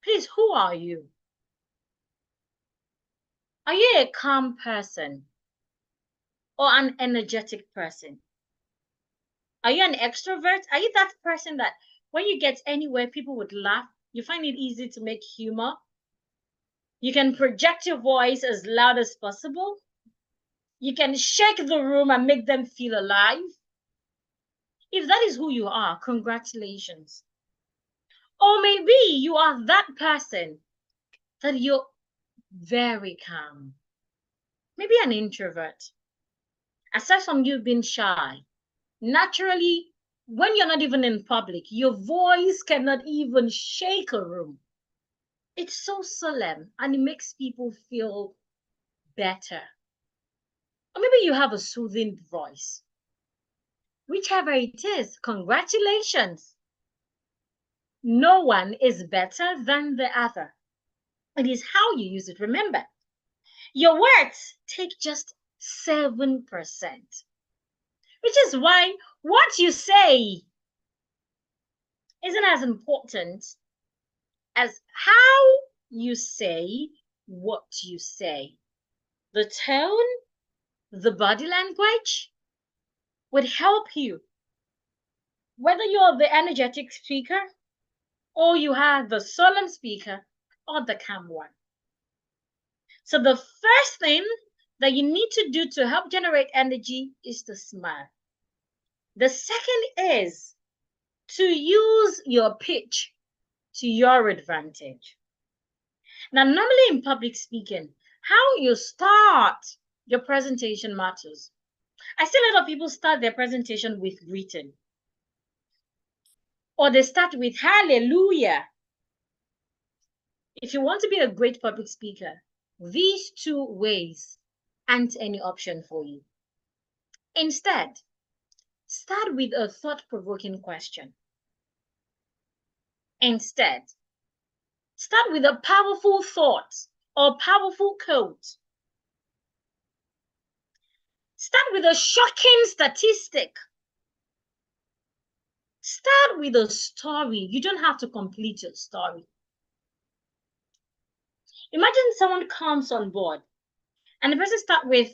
Please, who are you? Are you a calm person or an energetic person? Are you an extrovert? Are you that person that when you get anywhere, people would laugh? You find it easy to make humor? You can project your voice as loud as possible? You can shake the room and make them feel alive? If that is who you are, congratulations. Or maybe you are that person that you're very calm. Maybe an introvert. Aside from you being shy, naturally, when you're not even in public, your voice cannot even shake a room. It's so solemn and it makes people feel better. Or maybe you have a soothing voice. Whichever it is, congratulations. No one is better than the other. It is how you use it. Remember, your words take just 7%, which is why what you say isn't as important as how you say what you say. The tone, the body language would help you. Whether you're the energetic speaker or you have the solemn speaker or the calm one. So the first thing that you need to do to help generate energy is to smile. The second is to use your pitch to your advantage. Now, normally in public speaking, how you start your presentation matters. I see a lot of people start their presentation with greeting, or they start with hallelujah. If you want to be a great public speaker, these two ways aren't any option for you. Instead, start with a thought-provoking question. Instead, start with a powerful thought or powerful quote. Start with a shocking statistic. Start with a story. You don't have to complete your story. Imagine someone comes on board and the person starts with,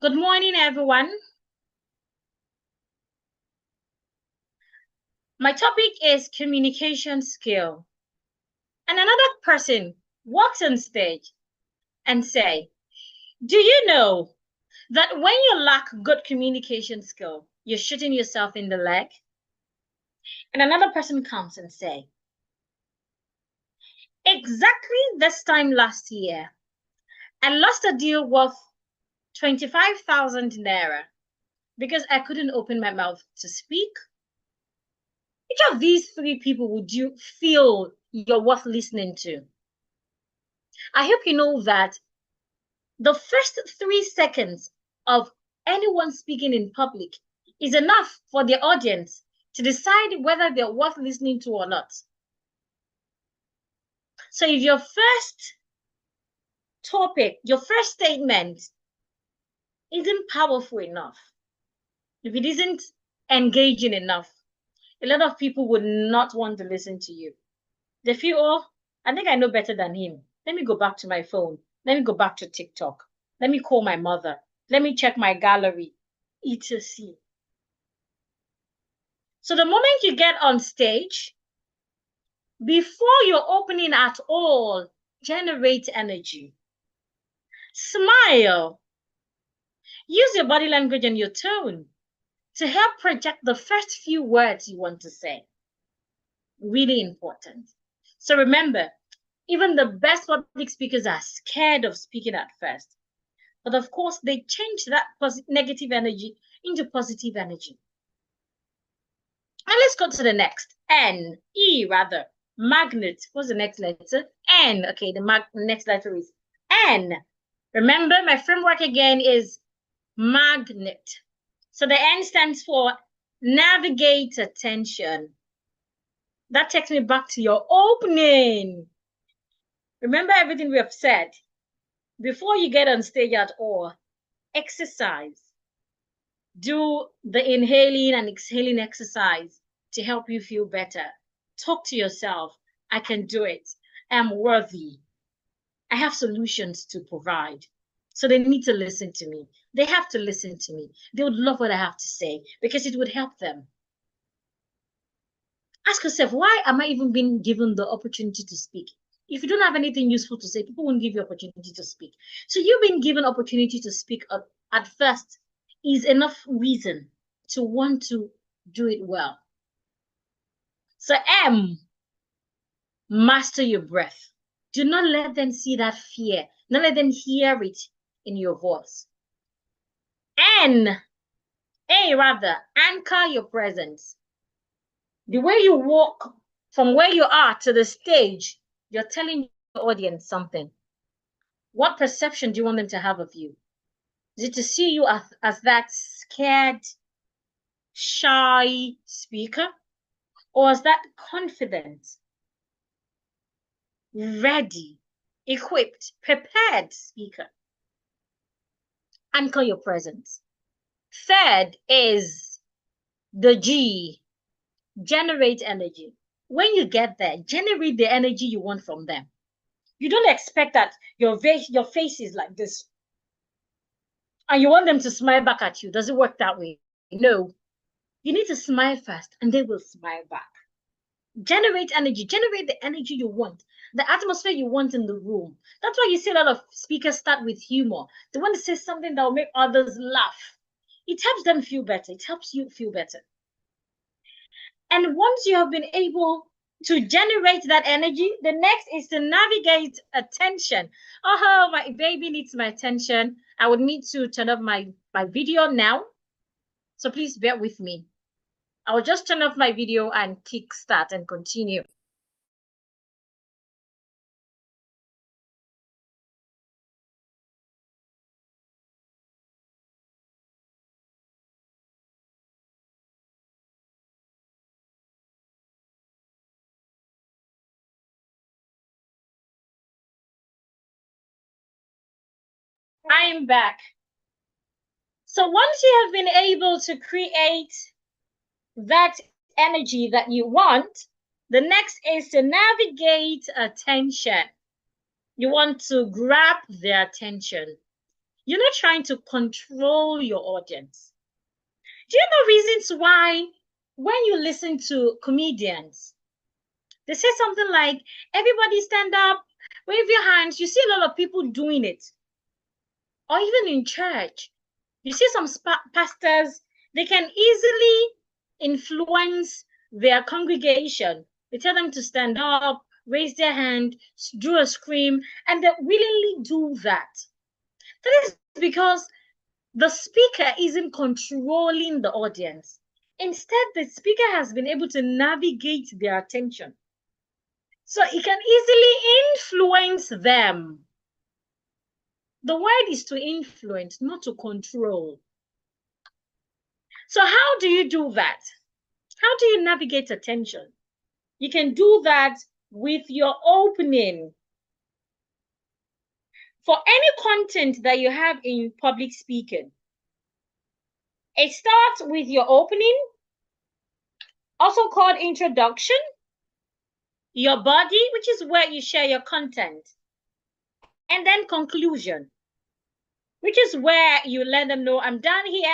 "Good morning, everyone. My topic is communication skill." And another person walks on stage and say, "Do you know that when you lack good communication skill, you're shooting yourself in the leg?" And another person comes and say, "Exactly this time last year, I lost a deal worth 25,000 naira because I couldn't open my mouth to speak." Which of these three people would you feel you're worth listening to? I hope you know that the first 3 seconds of anyone speaking in public is enough for the audience to decide whether they're worth listening to or not. So if your first topic, your first statement isn't powerful enough, if it isn't engaging enough, a lot of people would not want to listen to you. They feel, "Oh, I think I know better than him. Let me go back to my phone. Let me go back to TikTok. Let me call my mother. Let me check my gallery," etc. So the moment you get on stage, before you're opening at all, generate energy. Smile. Use your body language and your tone to help project the first few words you want to say. Really important. So remember, even the best public speakers are scared of speaking at first. But of course, they change that negative energy into positive energy. And let's go to the next. Rather. Magnet. What's the next letter? N. Okay, the next letter is N. Remember, my framework again is magnet. So the N stands for navigate attention. That takes me back to your opening. Remember everything we have said. Before you get on stage at all, exercise. Do the inhaling and exhaling exercise to help you feel better. Talk to yourself. I can do it. I'm worthy. I have solutions to provide. So they need to listen to me. They have to listen to me. They would love what I have to say because it would help them. Ask yourself, why am I even being given the opportunity to speak? If you don't have anything useful to say, people won't give you opportunity to speak. So you being given opportunity to speak at first is enough reason to want to do it well. So master your breath. Do not let them see that fear. Not let them hear it in your voice. Anchor your presence. The way you walk from where you are to the stage, you're telling your audience something. What perception do you want them to have of you? Is it to see you as that scared, shy speaker? Or as that confident, ready, equipped, prepared speaker? Anchor your presence. Third is the G, generate energy. When you get there, generate the energy you want from them. You don't expect that your face is like this and you want them to smile back at you. Does it work that way? No. You need to smile first and they will smile back. Generate energy. Generate the energy you want, the atmosphere you want in the room. That's why you see a lot of speakers start with humor. They want to say something that will make others laugh. It helps them feel better. It helps you feel better. And once you have been able to generate that energy, the next is to navigate attention. Oh, my baby needs my attention. I would need to turn off my video now. So please bear with me. I will just turn off my video and kick start and continue. I am back. So once you have been able to create that energy that you want, the next is to navigate attention. You want to grab their attention. You're not trying to control your audience. Do you know reasons why when you listen to comedians, they say something like, everybody stand up, wave your hands. You see a lot of people doing it. Or even in church, you see some pastors, they can easily influence their congregation. They tell them to stand up, raise their hand, do a scream, and they willingly do that. That is because the speaker isn't controlling the audience. Instead, the speaker has been able to navigate their attention. So he can easily influence them. The word is to influence, not to control. So how do you do that? How do you navigate attention? You can do that with your opening. For any content that you have in public speaking, it starts with your opening, also called introduction, your body, which is where you share your content, and then conclusion, which is where you let them know, I'm done here.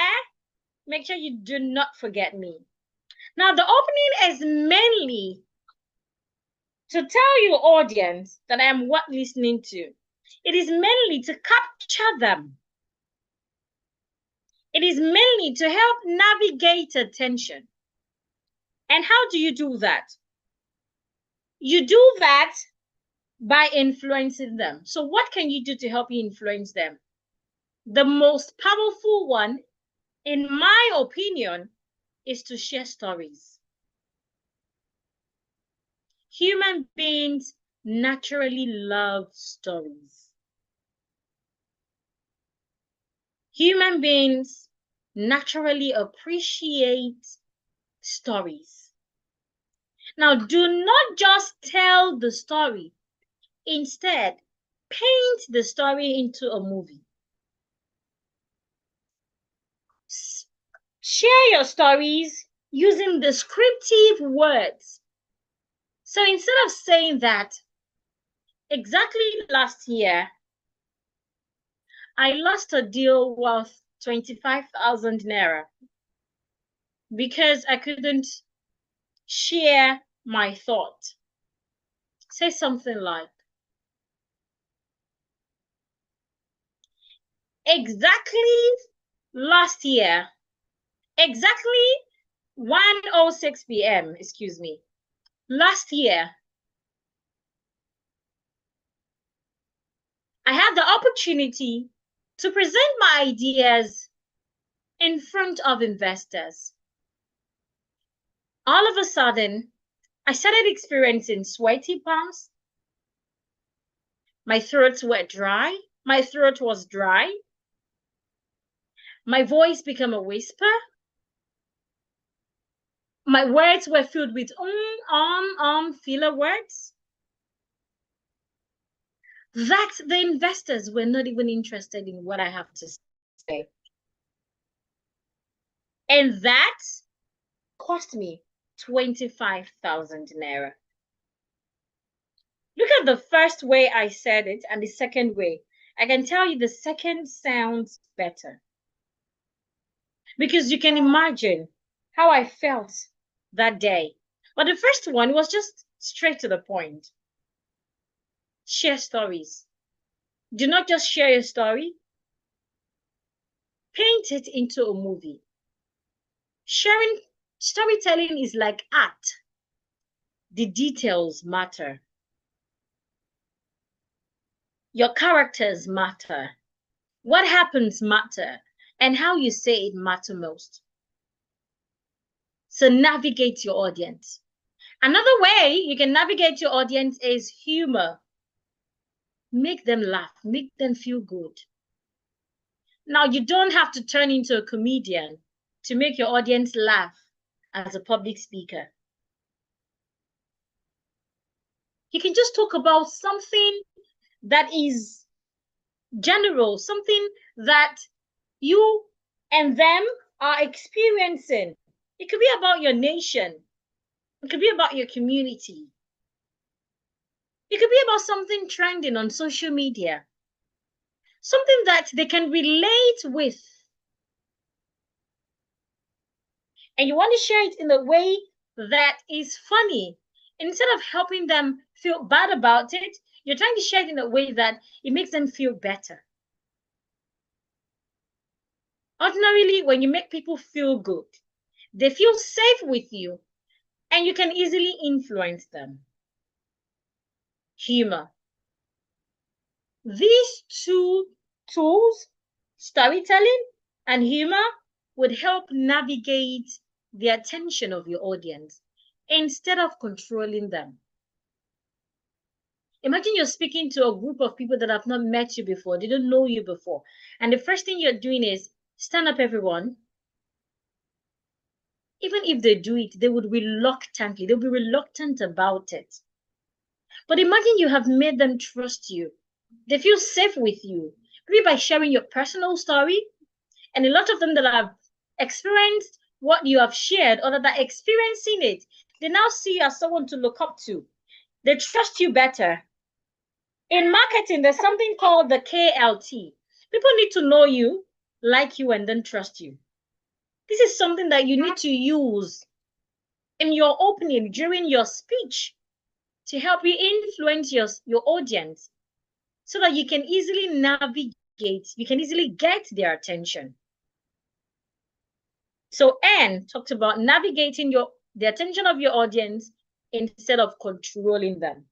Make sure you do not forget me. Now, the opening is mainly to tell your audience that I am worth listening to. It is mainly to capture them. It is mainly to help navigate attention. And how do you do that? You do that by influencing them. So what can you do to help you influence them? The most powerful one, in my opinion, is to share stories. Human beings naturally love stories. Human beings naturally appreciate stories. Now, do not just tell the story. Instead, paint the story into a movie. Share your stories using descriptive words. So instead of saying that, exactly last year, I lost a deal worth 25,000 naira because I couldn't share my thought. Say something like, exactly last year, exactly 1:06 p.m., excuse me, last year, I had the opportunity to present my ideas in front of investors. All of a sudden, I started experiencing sweaty palms. My throat were dry. My throat was dry. My voice became a whisper. My words were filled with filler words. That the investors were not even interested in what I have to say. And that cost me 25,000 naira. Look at the first way I said it and the second way. I can tell you the second sounds better. Because you can imagine how I felt that day. But the first one was just straight to the point. Share stories. Do not just share your story. Paint it into a movie. Storytelling is like art. The details matter. Your characters matter. What happens matter. And how you say it matter most. So navigate your audience. Another way you can navigate your audience is humor. Make them laugh, make them feel good. Now, you don't have to turn into a comedian to make your audience laugh as a public speaker. You can just talk about something that is general, something that you and them are experiencing. It could be about your nation. It could be about your community. It could be about something trending on social media. Something that they can relate with. And you want to share it in a way that is funny. Instead of helping them feel bad about it, you're trying to share it in a way that it makes them feel better. Ordinarily, when you make people feel good, they feel safe with you, and you can easily influence them. Humor. These two tools, storytelling and humor, would help navigate the attention of your audience instead of controlling them. Imagine you're speaking to a group of people that have not met you before, they don't know you before, and the first thing you're doing is, stand up, everyone. Even if they do it, they'll be reluctant about it. But imagine you have made them trust you. They feel safe with you, maybe by sharing your personal story. And a lot of them that have experienced what you have shared or that are experiencing it, they now see you as someone to look up to. They trust you better. In marketing, there's something called the KLT. People need to know you, like you, and then trust you. This is something that you need to use in your opening, during your speech, to help you influence your audience so that you can easily navigate, you can easily get their attention. So Anne talked about navigating the attention of your audience instead of controlling them.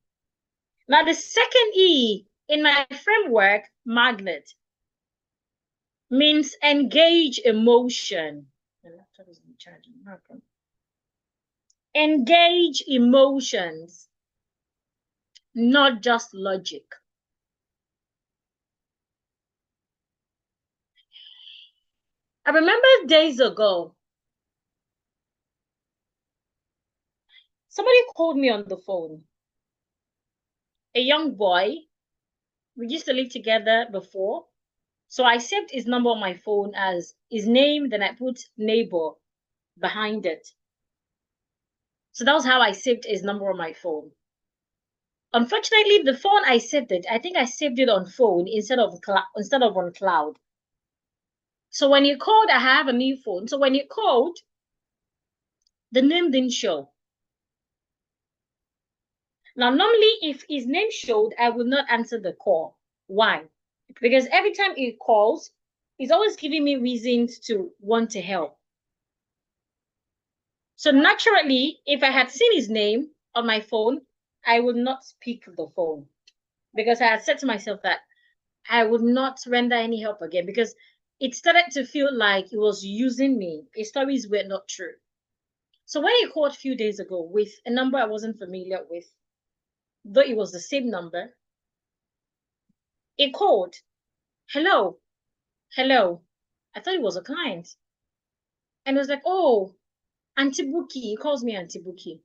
Now, the second E in my framework, magnet, means engage emotion. The laptop is charging. Okay. Engage emotions, not just logic. I remember days ago, somebody called me on the phone. A young boy. We used to live together before. So I saved his number on my phone as his name, then I put neighbor behind it. So that was how I saved his number on my phone. Unfortunately, the phone I saved it, I think I saved it on phone instead of on cloud. So when you called, I have a new phone. So when you called, the name didn't show. Now, normally, if his name showed, I would not answer the call. Why? Because every time he calls, he's always giving me reasons to want to help. So naturally, if I had seen his name on my phone, I would not pick the phone, because I had said to myself that I would not render any help again, because it started to feel like he was using me. His stories were not true. So when he called a few days ago with a number I wasn't familiar with, though it was the same number, he called, hello, hello. I thought it was a client. And it was like, oh, Auntie Buki. He calls me Auntie Buki.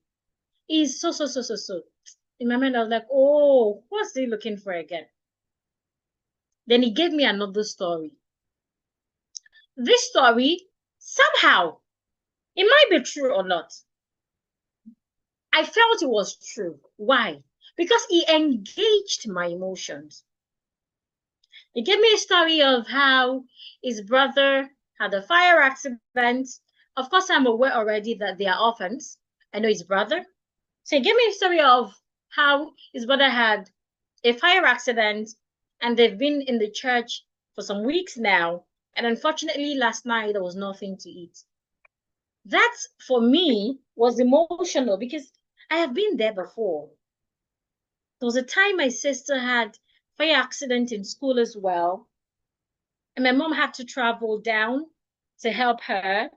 He's so. In my mind, I was like, oh, what's he looking for again? Then he gave me another story. This story, somehow, it might be true or not. I felt it was true. Why? Because he engaged my emotions. He gave me a story of how his brother had a fire accident. Of course, I'm aware already that they are orphans. I know his brother. So he gave me a story of how his brother had a fire accident and they've been in the church for some weeks now. And unfortunately, last night there was nothing to eat. That, for me, was emotional because I have been there before. There was a time my sister had fire accident in school as well. And my mom had to travel down to help her.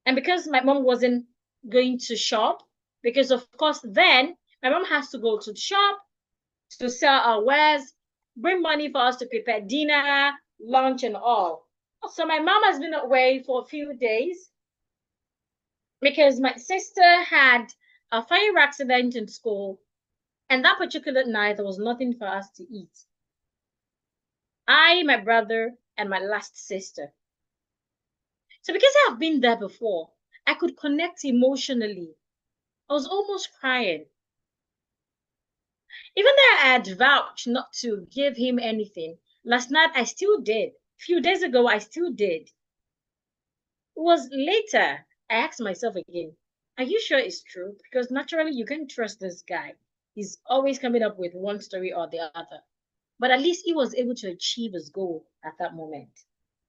And because my mom wasn't going to shop, because of course then my mom has to go to the shop to sell our wares, bring money for us to prepare dinner, lunch, and all. So my mom has been away for a few days because my sister had a fire accident in school, and that particular night there was nothing for us to eat. I, my brother, and my last sister. So because I have been there before, I could connect emotionally. I was almost crying. Even though I had vowed not to give him anything, last night I still did. A few days ago, I still did. It was later, I asked myself again, are you sure it's true? Because naturally, you can't trust this guy. He's always coming up with one story or the other. But at least he was able to achieve his goal at that moment.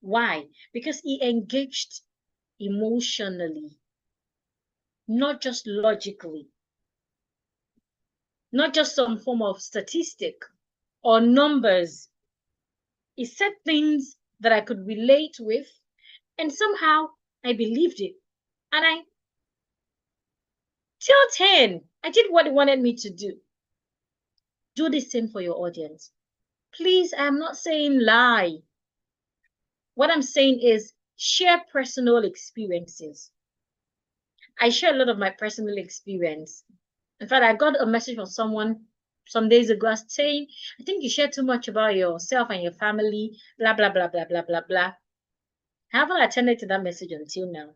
Why? Because he engaged emotionally, not just logically, not just some form of statistic or numbers. He said things that I could relate with, and somehow I believed it. And till 10, I did what he wanted me to do. Do the same for your audience. Please, I'm not saying lie. What I'm saying is share personal experiences. I share a lot of my personal experience. In fact, I got a message from someone some days ago saying, I think you share too much about yourself and your family, blah, blah, blah, blah, blah, blah, blah. I haven't attended to that message until now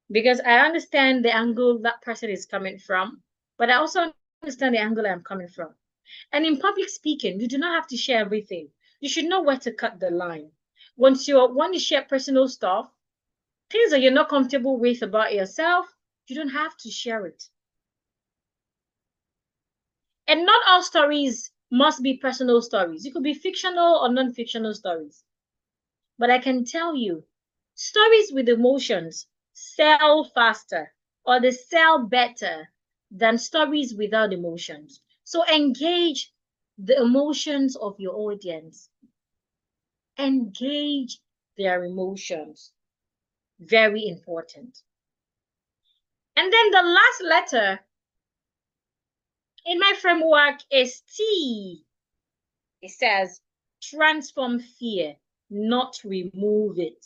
because I understand the angle that person is coming from, but I also understand the angle I'm coming from. And in public speaking, you do not have to share everything. You should know where to cut the line. Once you want to share personal stuff, things that you're not comfortable with about yourself, you don't have to share it. And not all stories must be personal stories. It could be fictional or non-fictional stories. But I can tell you, stories with emotions sell faster or they sell better than stories without emotions. So engage the emotions of your audience. Engage their emotions. Very important. And then the last letter in my framework is T. It says, transform fear, not remove it.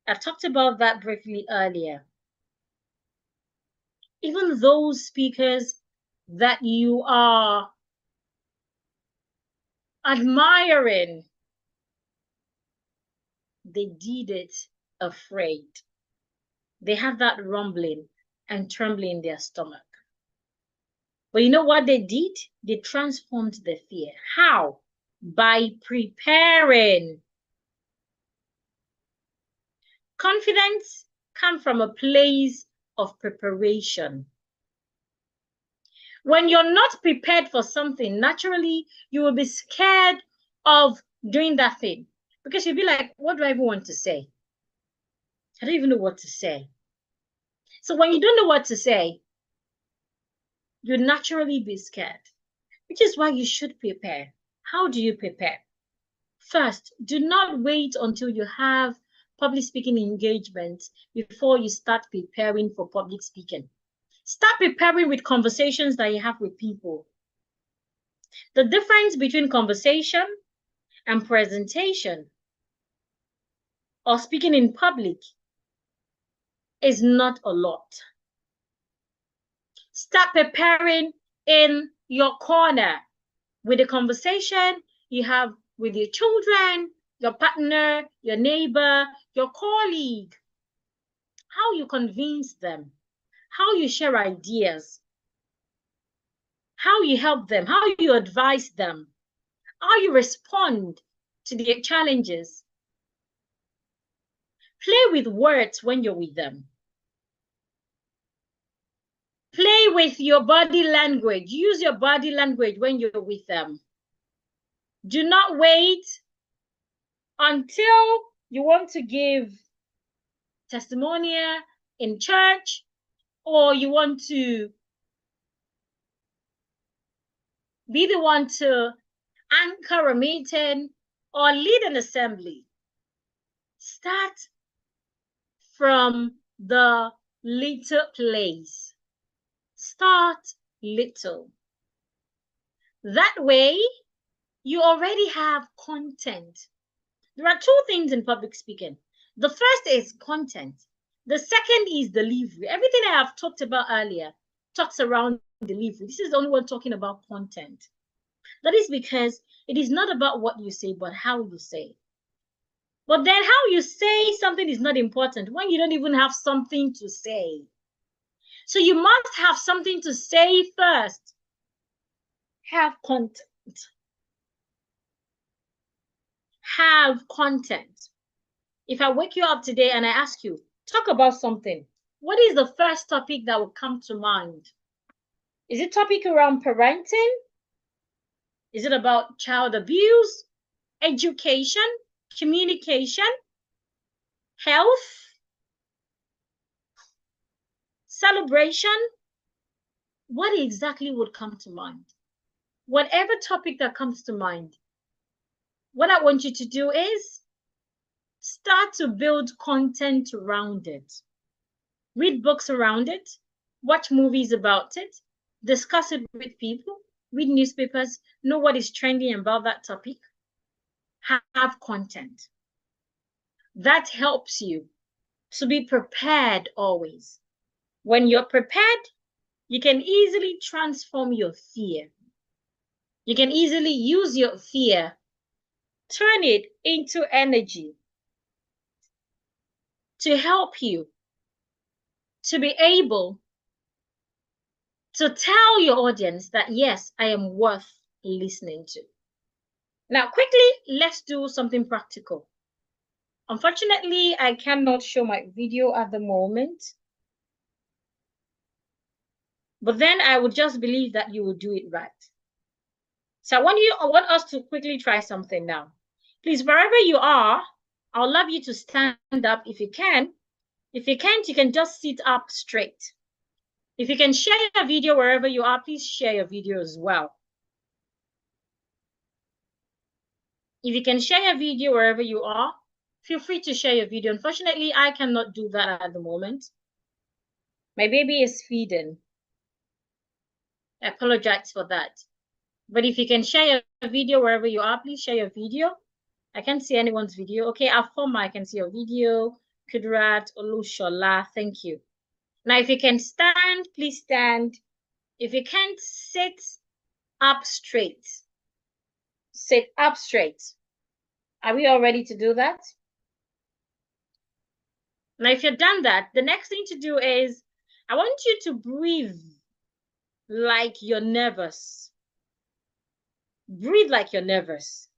I talked about that briefly earlier. Even those speakers that you are admiring, they did it afraid. They have that rumbling and trembling in their stomach. But you know what they did? They transformed the fear. How? By preparing. Confidence comes from a place of preparation. When you're not prepared for something, naturally, you will be scared of doing that thing. Because you'll be like, what do I even want to say? I don't even know what to say. So when you don't know what to say, you'll naturally be scared, which is why you should prepare. How do you prepare? First, do not wait until you have public speaking engagements before you start preparing for public speaking. Start preparing with conversations that you have with people. The difference between conversation and presentation or speaking in public is not a lot. Start preparing in your corner with the conversation you have with your children, your partner, your neighbor, your colleague. How you convince them, how you share ideas, how you help them, how you advise them, how you respond to their challenges. Play with words when you're with them. Play with your body language. Use your body language when you're with them. Do not wait until you want to give testimonial in church, or you want to be the one to anchor a meeting or lead an assembly. Start from the little place. Start little. That way, you already have content. There are two things in public speaking. The first is content. The second is delivery. Everything I have talked about earlier talks around delivery. This is the only one talking about content. That is because it is not about what you say, but how you say. But then how you say something is not important when you don't even have something to say. So you must have something to say first. Have content. Have content. If I wake you up today and I ask you, talk about something, what is the first topic that will come to mind? Is it topic around parenting? Is it about child abuse, education, communication, health, celebration? What exactly would come to mind? Whatever topic that comes to mind, what I want you to do is start to build content around it. Read books around it, watch movies about it, discuss it with people, read newspapers, know what is trending about that topic. Have content. That helps you to be prepared always. When you're prepared, you can easily transform your fear. You can easily use your fear, turn it into energy to help you to be able to tell your audience that, yes, I am worth listening to. Now, quickly, let's do something practical. Unfortunately, I cannot show my video at the moment. But then I would just believe that you will do it right. So I want us to quickly try something now. Please, wherever you are, I would love you to stand up if you can. If you can't, you can just sit up straight. If you can share your video wherever you are, please share your video as well. If you can share your video wherever you are, feel free to share your video. Unfortunately, I cannot do that at the moment. My baby is feeding. I apologize for that. But if you can share your video wherever you are, please share your video. I can't see anyone's video. Okay, Afoma, I can see your video. Kudrat, Olushola, thank you. Now, if you can stand, please stand. If you can't, sit up straight. Sit up straight. Are we all ready to do that? Now, if you've done that, the next thing to do is, I want you to breathe like you're nervous. Breathe like you're nervous.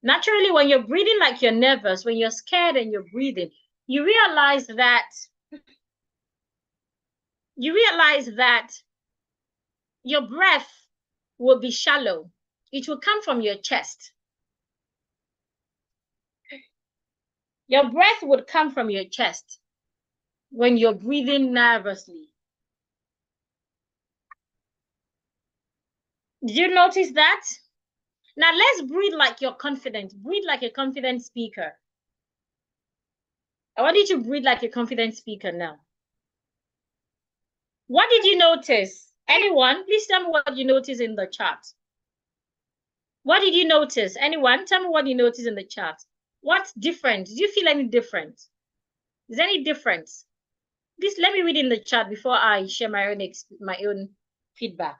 Naturally, when you're breathing like you're nervous, when you're scared and you're breathing, you realize that your breath will be shallow. It will come from your chest. Your breath would come from your chest when you're breathing nervously. Did you notice that? Now let's breathe like you're confident. Breathe like a confident speaker. I want you to breathe like a confident speaker now. What did you notice? Anyone? Please tell me what you noticed in the chat. What did you notice? Anyone? Tell me what you noticed in the chat. What's different? Did you feel any different? Is there any difference? Please let me read in the chat before I share my own feedback.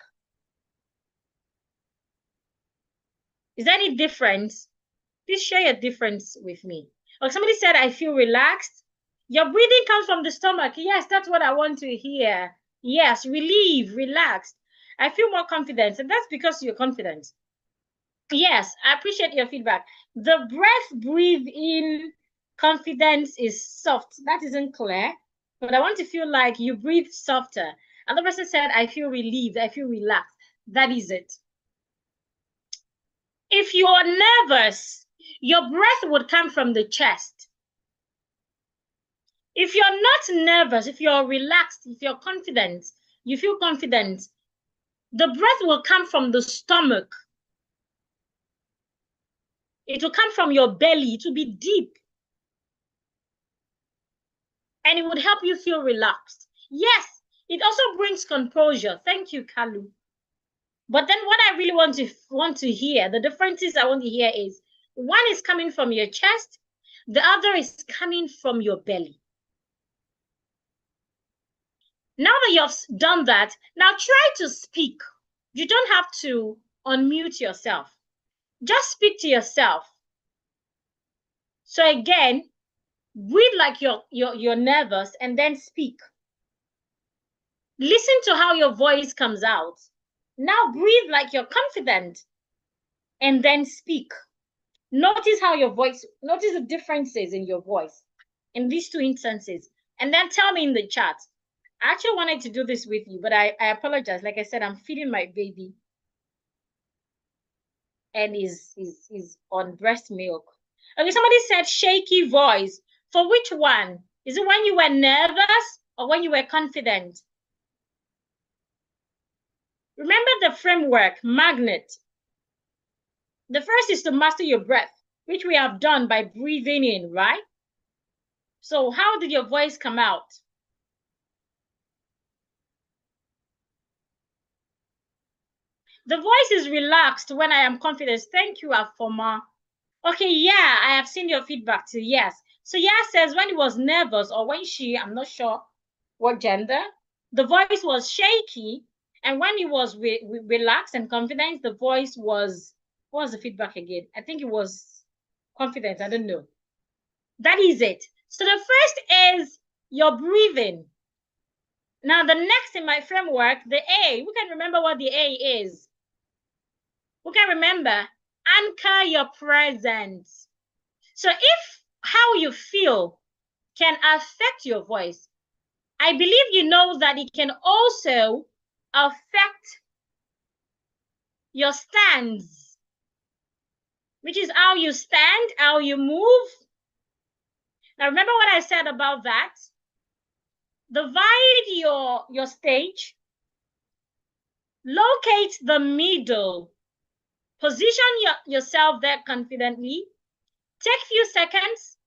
Is there any difference? Please share your difference with me. Or somebody said, I feel relaxed. Your breathing comes from the stomach. Yes, that's what I want to hear. Yes, relieved, relaxed. I feel more confident, and that's because you're confident. Yes, I appreciate your feedback. The breath breathe in confidence is soft. That isn't clear, but I want to feel like you breathe softer. Another person said, I feel relieved, I feel relaxed. That is it. If you are nervous, your breath would come from the chest. If you're not nervous, if you're relaxed, if you're confident, you feel confident, the breath will come from the stomach. It will come from your belly. It will be deep. And it would help you feel relaxed. Yes, it also brings composure. Thank you, Kalu. But then what I really want to hear, the differences I want to hear is, one is coming from your chest, the other is coming from your belly. Now that you've done that, now try to speak. You don't have to unmute yourself. Just speak to yourself. So again, breathe like you're nervous and then speak. Listen to how your voice comes out. Now breathe like you're confident and then speak. Notice how your voice, notice the differences in your voice in these two instances. And then tell me in the chat. I actually wanted to do this with you, but I apologize. Like I said, I'm feeding my baby and is on breast milk. Okay, somebody said shaky voice. For which one? Is it when you were nervous or when you were confident? Remember the framework, magnet. The first is to master your breath, which we have done by breathing in, right? So how did your voice come out? The voice is relaxed when I am confident. Thank you, Afoma. Okay, yeah, I have seen your feedback too, yes. So yeah says when he was nervous or when she, I'm not sure what gender, the voice was shaky. And when he was relaxed and confident, the voice was, what was the feedback again? I think it was confident, I don't know. That is it. So the first is your breathing. Now the next in my framework, the A, who can remember what the A is? Who can remember? Anchor your presence. So if how you feel can affect your voice, I believe you know that it can also affect your stance, which is how you stand, how you move. Now remember what I said about that? Divide your stage, locate the middle, position yourself there confidently, take a few seconds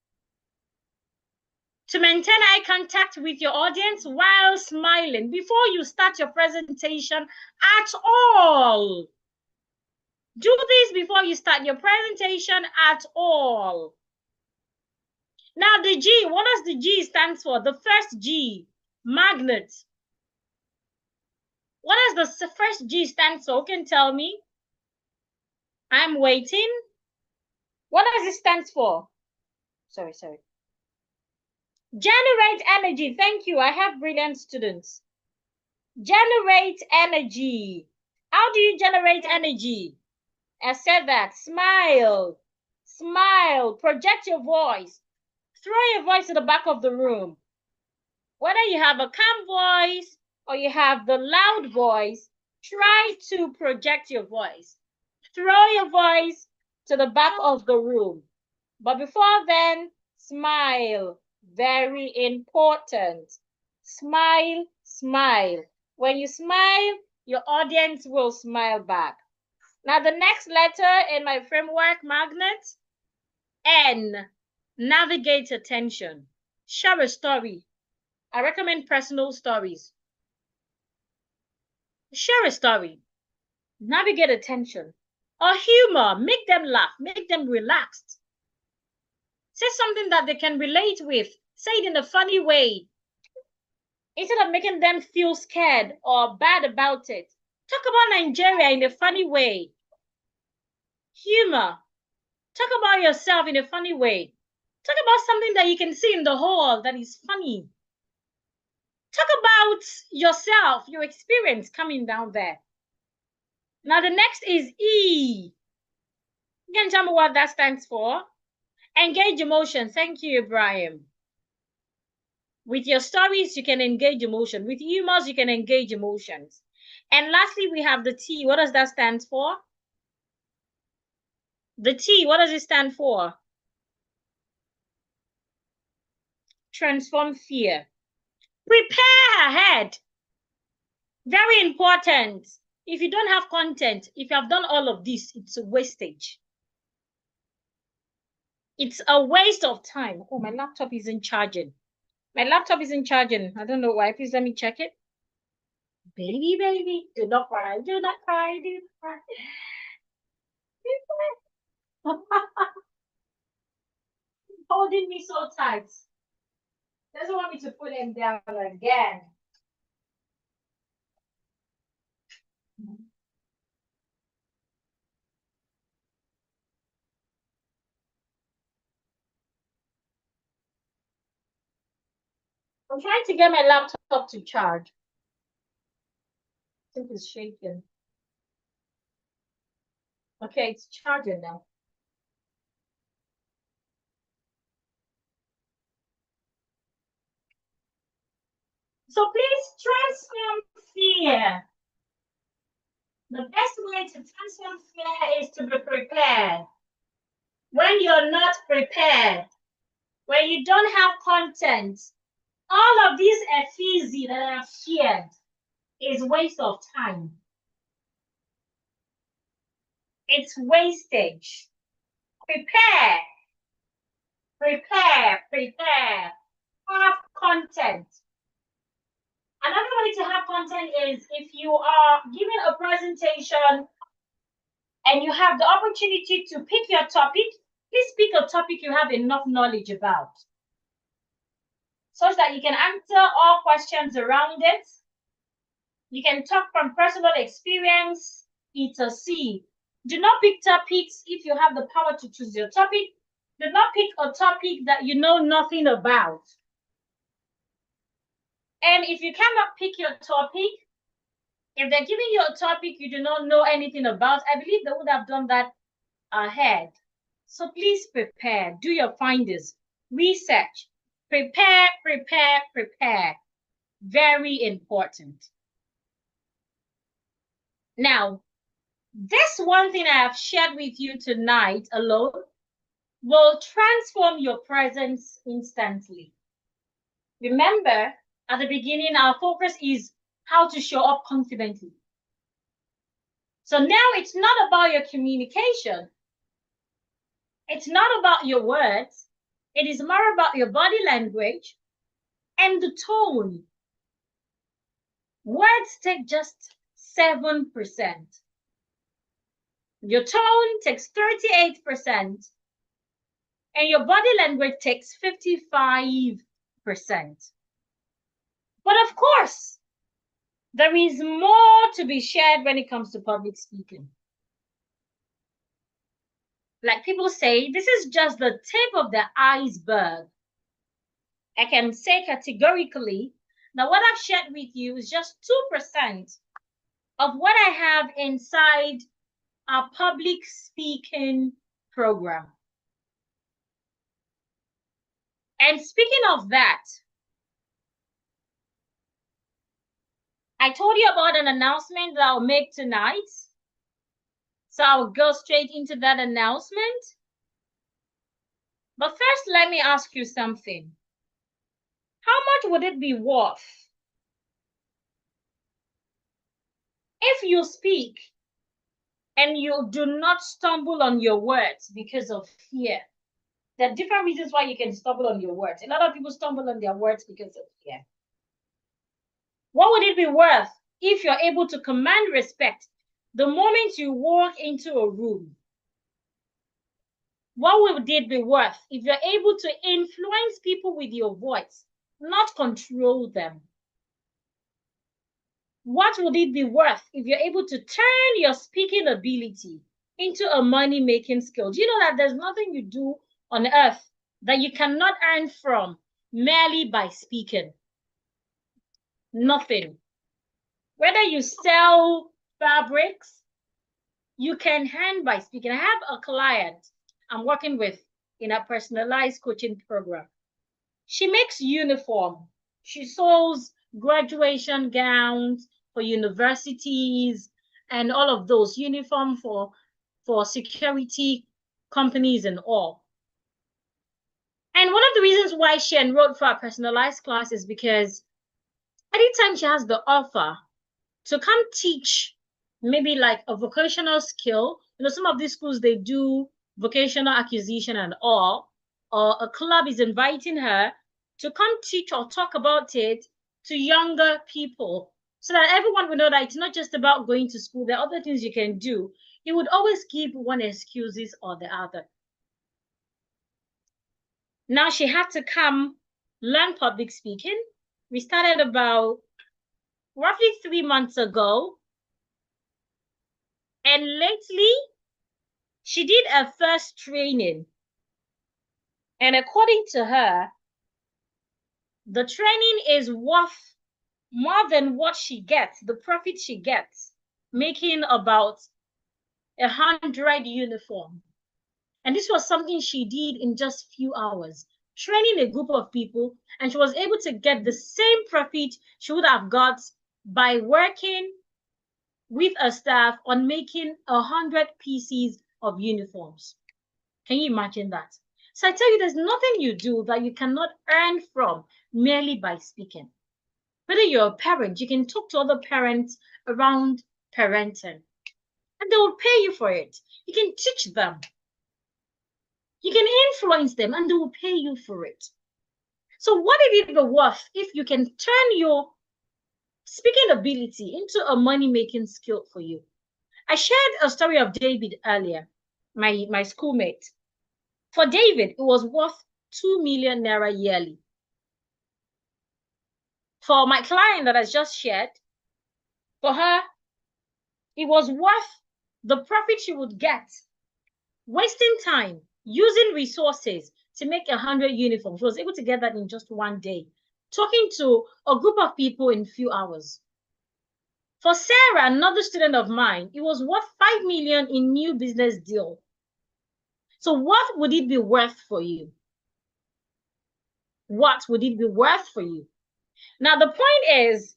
to maintain eye contact with your audience while smiling before you start your presentation at all. Do this before you start your presentation at all. Now the G, what does the G stand for? The first G, magnet. What does the first G stand for? Who can tell me? I'm waiting. What does it stand for? Sorry. Generate energy. Thank you. I have brilliant students. Generate energy. How do you generate energy? I said that. Smile. Smile. Project your voice. Throw your voice to the back of the room. Whether you have a calm voice or you have the loud voice, try to project your voice. Throw your voice to the back of the room. But before then, smile. Very important. Smile, smile. When you smile, your audience will smile back. Now, the next letter in my framework magnet, N. Navigate attention. Share a story. I recommend personal stories. Share a story. Navigate attention. Or humor. Make them laugh. Make them relaxed. Say something that they can relate with. Say it in a funny way. Instead of making them feel scared or bad about it. Talk about Nigeria in a funny way. Humor. Talk about yourself in a funny way. Talk about something that you can see in the hall that is funny. Talk about yourself, your experience coming down there. Now the next is E. You can tell me what that stands for? Engage emotion. Thank you, Ibrahim. With your stories, you can engage emotion. With humors, you can engage emotions. And lastly, we have the T. What does that stand for? The T, what does it stand for? Transform fear. Prepare ahead. Very important. If you don't have content, if you have done all of this, it's a wastage. It's a waste of time. Oh, my laptop isn't charging. My laptop isn't charging. I don't know why. Please let me check it. Baby, baby, do not cry. Do not cry. Do not cry. Holding me so tight. Doesn't want me to put him down again. I'm trying to get my laptop to charge. I think it's shaking. Okay, it's charging now. So please transform fear. The best way to transform fear is to be prepared. When you're not prepared, when you don't have content, all of these effigy that I have shared is waste of time. It's wastage. Prepare. Prepare. Prepare. Have content. Another way to have content is if you are giving a presentation and you have the opportunity to pick your topic, please pick a topic you have enough knowledge about, such that you can answer all questions around it. You can talk from personal experience, etc. Do not pick topics if you have the power to choose your topic. Do not pick a topic that you know nothing about. And if you cannot pick your topic, if they're giving you a topic you do not know anything about, I believe they would have done that ahead. So please prepare, do your findings, research, prepare, prepare, prepare. Very important. Now, this one thing I have shared with you tonight alone will transform your presence instantly. Remember, at the beginning, our focus is how to show up confidently. So now it's not about your communication. It's not about your words. It is more about your body language and the tone. Words take just 7%. Your tone takes 38%. And your body language takes 55%. But of course, there is more to be shared when it comes to public speaking. Like people say, this is just the tip of the iceberg. I can say categorically Now, what I've shared with you is just 2% of what I have inside our public speaking program. And speaking of that, I told you about an announcement that I'll make tonight. So I'll go straight into that announcement. But first, let me ask you something. How much would it be worth if you speak and you do not stumble on your words because of fear? There are different reasons why you can stumble on your words. A lot of people stumble on their words because of fear. What would it be worth if you're able to command respect the moment you walk into a room? What would it be worth if you're able to influence people with your voice, not control them? What would it be worth if you're able to turn your speaking ability into a money-making skill? Do you know that there's nothing you do on earth that you cannot earn from merely by speaking? Nothing. Whether you sell fabrics, you can earn by speaking. I have a client I'm working with in a personalized coaching program. She makes uniform. She sews graduation gowns for universities and all of those, uniform for security companies and all. And one of the reasons why she enrolled for a personalized class is because anytime she has the offer to come teach maybe like a vocational skill, some of these schools, they do vocational acquisition and all, or a club is inviting her to come teach or talk about it to younger people so that everyone will know that it's not just about going to school. There are other things you can do. You would always give one excuses or the other. Now she had to come learn public speaking. We started about roughly 3 months ago. And lately, she did her first training. And according to her, the training is worth more than what she gets, the profit she gets, making about 100 uniforms. And this was something she did in just a few hours, training a group of people, and she was able to get the same profit she would have got by working with a staff on making 100 pieces of uniforms. Can you imagine that? So I tell you, there's nothing you do that you cannot earn from merely by speaking. Whether you're a parent, you can talk to other parents around parenting, and they will pay you for it. You can teach them. You can influence them, and they will pay you for it. So what if it be worth if you can turn your speaking ability into a money-making skill for you? I shared a story of David earlier, my schoolmate. For David, it was worth 2 million naira yearly. For my client that I just shared, for her, it was worth the profit she would get, wasting time, using resources to make 100 uniforms. She was able to get that in just one day, talking to a group of people in a few hours. For Sarah, another student of mine, it was worth 5 million in new business deal. So what would it be worth for you? What would it be worth for you? Now, the point is,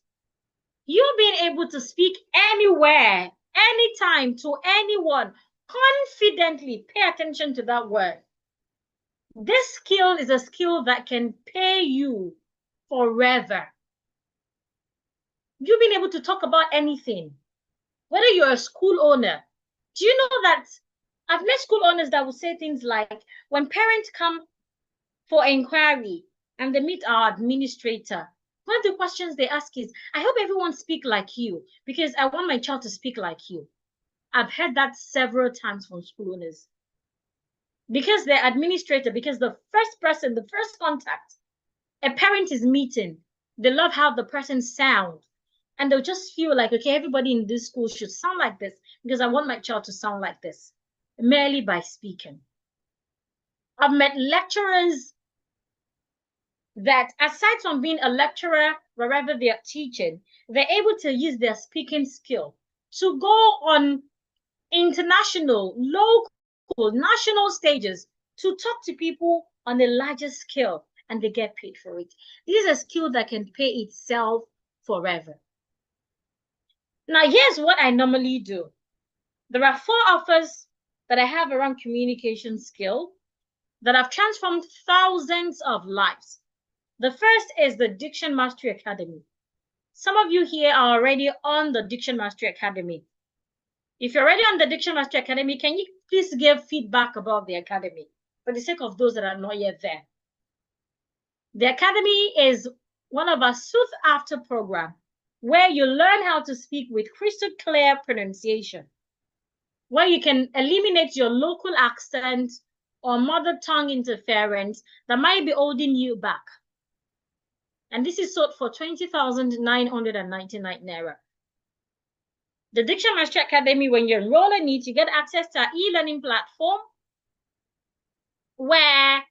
you being able to speak anywhere, anytime, to anyone, confidently, pay attention to that word. This skill is a skill that can pay you forever. You've been able to talk about anything, whether you're a school owner. Do you know that I've met school owners that will say things like, when parents come for inquiry and they meet our administrator, one of the questions they ask is, I hope everyone speak like you because I want my child to speak like you. I've heard that several times from school owners. Because the administrator, because the first person, the first contact a parent is meeting, they love how the person sounds. And they'll just feel like, okay, everybody in this school should sound like this because I want my child to sound like this, merely by speaking. I've met lecturers that aside from being a lecturer wherever they are teaching, they're able to use their speaking skill to go on international, local, national stages to talk to people on a larger scale, and they get paid for it. This is a skill that can pay itself forever. Now, here's what I normally do. There are 4 offers that I have around communication skill that have transformed thousands of lives. The first is the Diction Mastery Academy. Some of you here are already on the Diction Mastery Academy. If you're already on the Diction Mastery Academy, can you please give feedback about the Academy for the sake of those that are not yet there? The Academy is one of our sought-after programs where you learn how to speak with crystal clear pronunciation, where you can eliminate your local accent or mother tongue interference that might be holding you back. And this is sold for 20,999 Naira. The Diction Mastery Academy, when you enroll in it, you get access to our e-learning platform where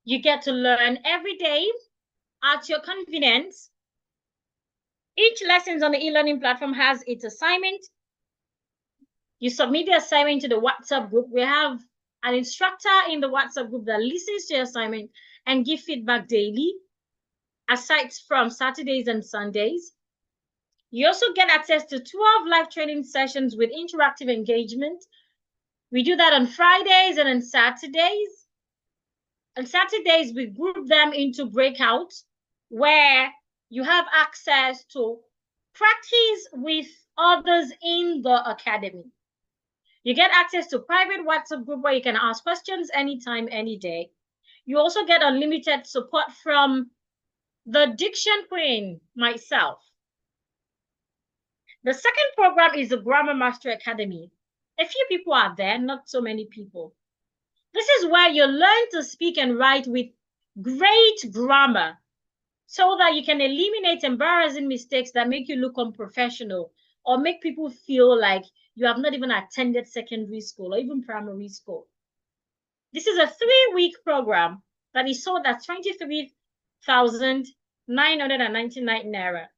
you get to learn every day at your convenience. Each lesson on the e-learning platform has its assignment. You submit the assignment to the WhatsApp group. We have an instructor in the WhatsApp group that listens to your assignment and give feedback daily, aside from Saturdays and Sundays. You also get access to 12 live training sessions with interactive engagement. We do that on Fridays and on Saturdays. On Saturdays, we group them into breakouts where you have access to practice with others in the academy. You get access to private WhatsApp group where you can ask questions anytime, any day. You also get unlimited support from the Diction Queen, myself. The second program is the Grammar Master Academy. A few people are there, not so many people. This is where you learn to speak and write with great grammar so that you can eliminate embarrassing mistakes that make you look unprofessional or make people feel like you have not even attended secondary school or even primary school. This is a 3-week program that is sold at 23,999 Naira.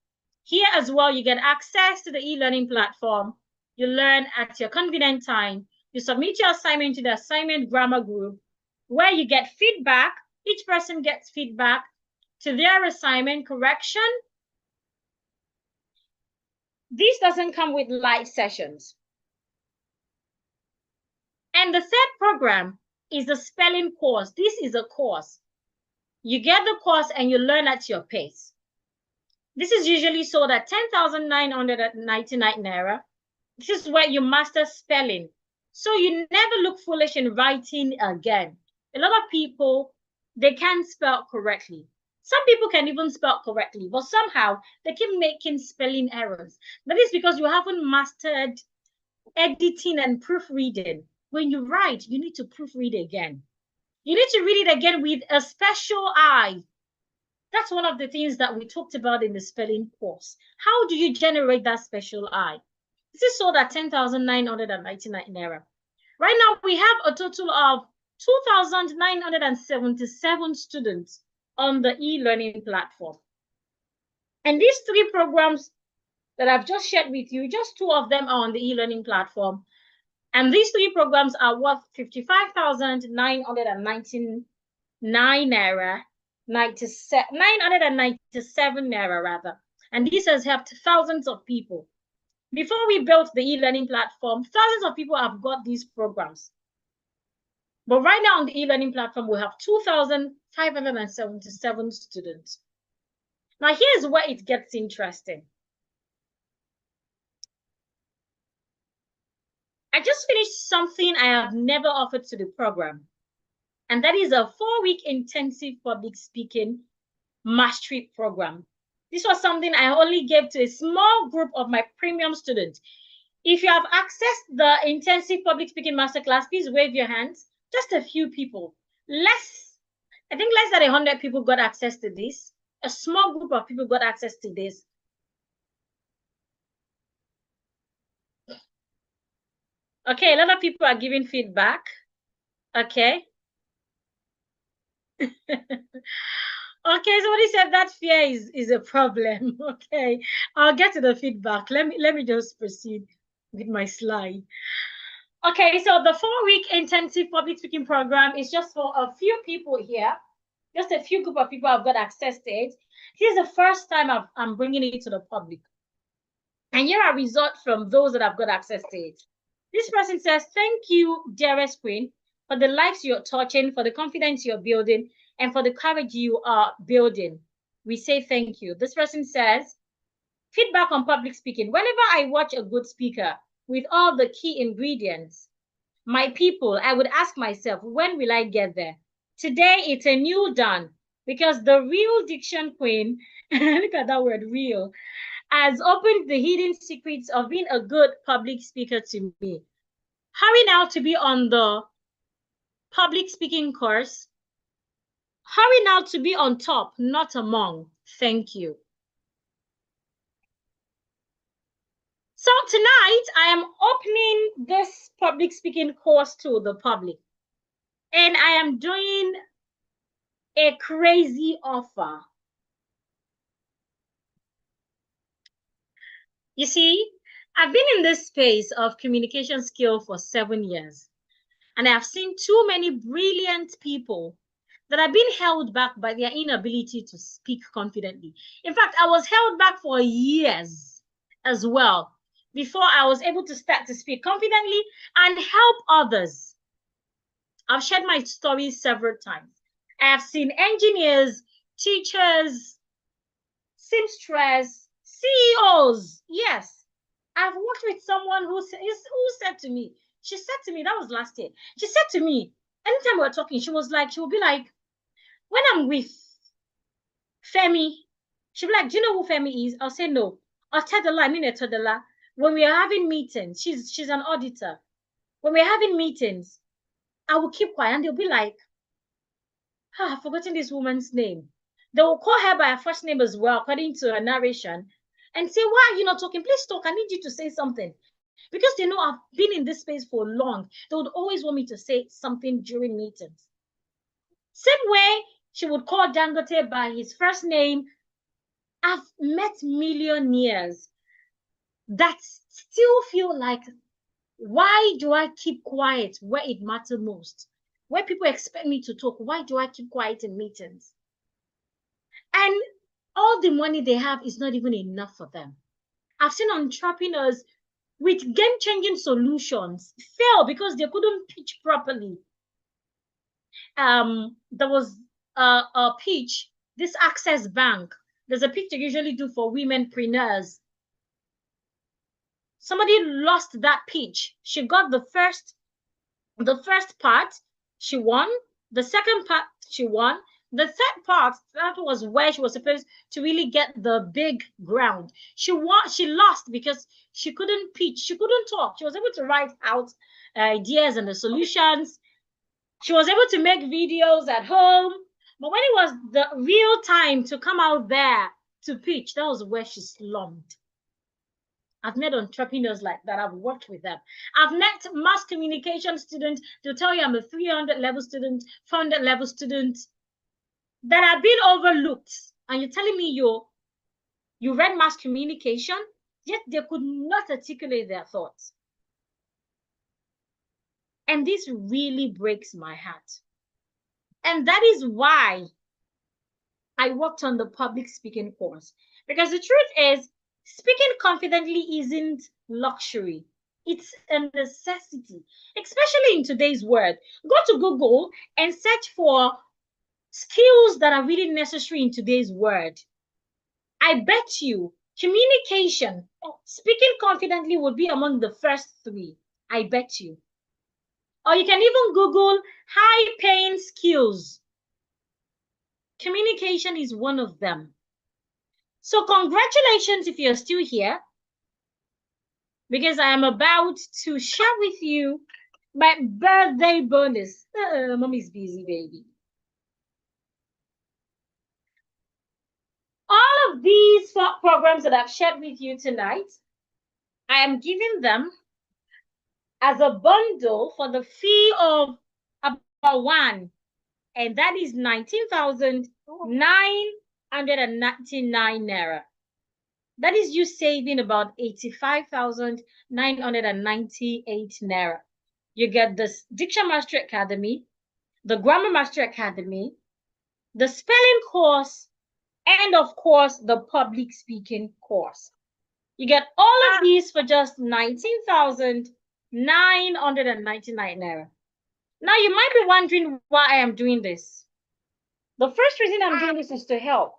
Here as well, you get access to the e-learning platform. You learn at your convenient time. You submit your assignment to the assignment grammar group where you get feedback. Each person gets feedback to their assignment correction. This doesn't come with live sessions. And the third program is the spelling course. This is a course. You get the course and you learn at your pace. This is usually sold at 10,999 Naira. This is where you master spelling. So you never look foolish in writing again. A lot of people, they can't spell correctly. Some people can even spell correctly, but somehow they keep making spelling errors. That is because you haven't mastered editing and proofreading. When you write, you need to proofread again. You need to read it again with a special eye. That's one of the things that we talked about in the spelling course. How do you generate that special eye? This is sold at 10,999 Naira. Right now, we have a total of 2,977 students on the e-learning platform. And these 3 programs that I've just shared with you, just 2 of them are on the e-learning platform. And these 3 programs are worth 55,999 Naira. 997 Naira rather. And this has helped thousands of people. Before we built the e-learning platform, thousands of people have got these programs. But right now on the e-learning platform, we have 2,577 students. Now here's where it gets interesting. I just finished something I have never offered to the program. And that is a 4-week intensive public speaking mastery program. This was something I only gave to a small group of my premium students. If you have accessed the intensive public speaking masterclass, please wave your hands. Just a few people. I think less than 100 people got access to this. A small group of people got access to this. Okay, a lot of people are giving feedback. Okay. Okay, somebody said that fear is a problem. Okay, I'll get to the feedback. Let me just proceed with my slide. Okay, so the 4-week intensive public speaking program is just for a few people here, just a few group of people have got access to it. This is the first time I'm bringing it to the public. And here are results from those that have got access to it. This person says, thank you, dearest Queen, for the lives you're touching, for the confidence you're building, and for the courage you are building. We say thank you. This person says, feedback on public speaking. Whenever I watch a good speaker with all the key ingredients, my people, I would ask myself, when will I get there? Today, it's a new dawn because the real Diction Queen, look at that word, real, has opened the hidden secrets of being a good public speaker to me. Hurry now to be on the public speaking course. Hurry now to be on top, not among. Thank you. So tonight, I am opening this public speaking course to the public. And I am doing a crazy offer. You see, I've been in this space of communication skill for 7 years, and I've seen too many brilliant people that have been held back by their inability to speak confidently. In fact, I was held back for years as well before I was able to start to speak confidently and help others. I've shared my story several times. I have seen engineers, teachers, seamstress, CEOs. Yes, I've worked with someone who said to me, she said to me, that was last year. She said to me, anytime we were talking, she would be like, when I'm with Femi, she'll be like, do you know who Femi is? I'll say no. Or Tadala, I mean a Tadala. When we are having meetings, she's an auditor. When we're having meetings, I will keep quiet and they'll be like, I've forgotten this woman's name. They will call her by her first name as well, according to her narration, and say, why are you not talking? Please talk. I need you to say something. Because they know I've been in this space for long. They would always want me to say something during meetings. Same way she would call Dangote by his first name. I've met millionaires that still feel like, why do I keep quiet where it matters most? Where people expect me to talk, why do I keep quiet in meetings? And all the money they have is not even enough for them. I've seen entrepreneurs with game-changing solutions fail because they couldn't pitch properly. There was a pitch, this Access Bank. There's a pitch they usually do for womenpreneurs. Somebody lost that pitch. She got the first part, she won. The second part, she won. The third part, that was where she was supposed to really get the big ground. She lost because she couldn't pitch. She couldn't talk. She was able to write out ideas and the solutions. She was able to make videos at home. But when it was the real time to come out there to pitch, that was where she slumped. I've met entrepreneurs like that. I've worked with them. I've met mass communication students. They'll tell you I'm a 300 level student, 400 level student that have been overlooked. And you're telling me you read mass communication, yet they could not articulate their thoughts. And this really breaks my heart. And that is why I worked on the public speaking course. Because the truth is, speaking confidently isn't luxury. It's a necessity, especially in today's world. Go to Google and search for skills that are really necessary in today's world. I bet you communication, speaking confidently would be among the first 3. I bet you. Or you can even Google high-paying skills. Communication is one of them. So congratulations if you're still here, because I am about to share with you my birthday bonus. Mommy's busy, baby. All of these 4 programs that I've shared with you tonight, I am giving them as a bundle for the fee of about $1. and that is 19,999 naira. That is you saving about 85,998 naira. You get the Diction Mastery Academy, the Grammar Mastery Academy, the spelling course, and of course, the public speaking course. You get all of these for just 19,999 naira. Now, you might be wondering why I am doing this. The first reason I'm doing this is to help.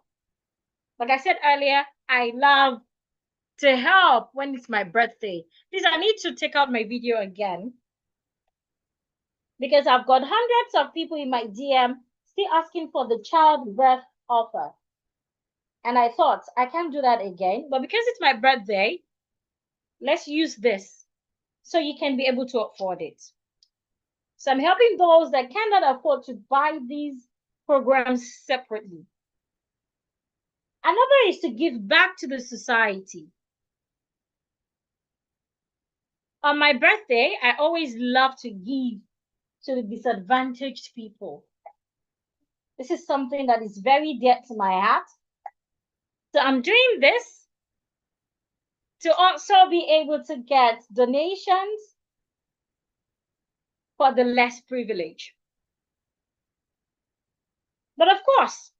Like I said earlier, I love to help when it's my birthday. Please, I need to take out my video again because I've got hundreds of people in my DM still asking for the childbirth offer. And I thought I can't do that again, but because it's my birthday, let's use this so you can be able to afford it. So I'm helping those that cannot afford to buy these programs separately. Another is to give back to the society. On my birthday, I always love to give to the disadvantaged people. This is something that is very dear to my heart. So I'm doing this to also be able to get donations for the less privileged. But of course,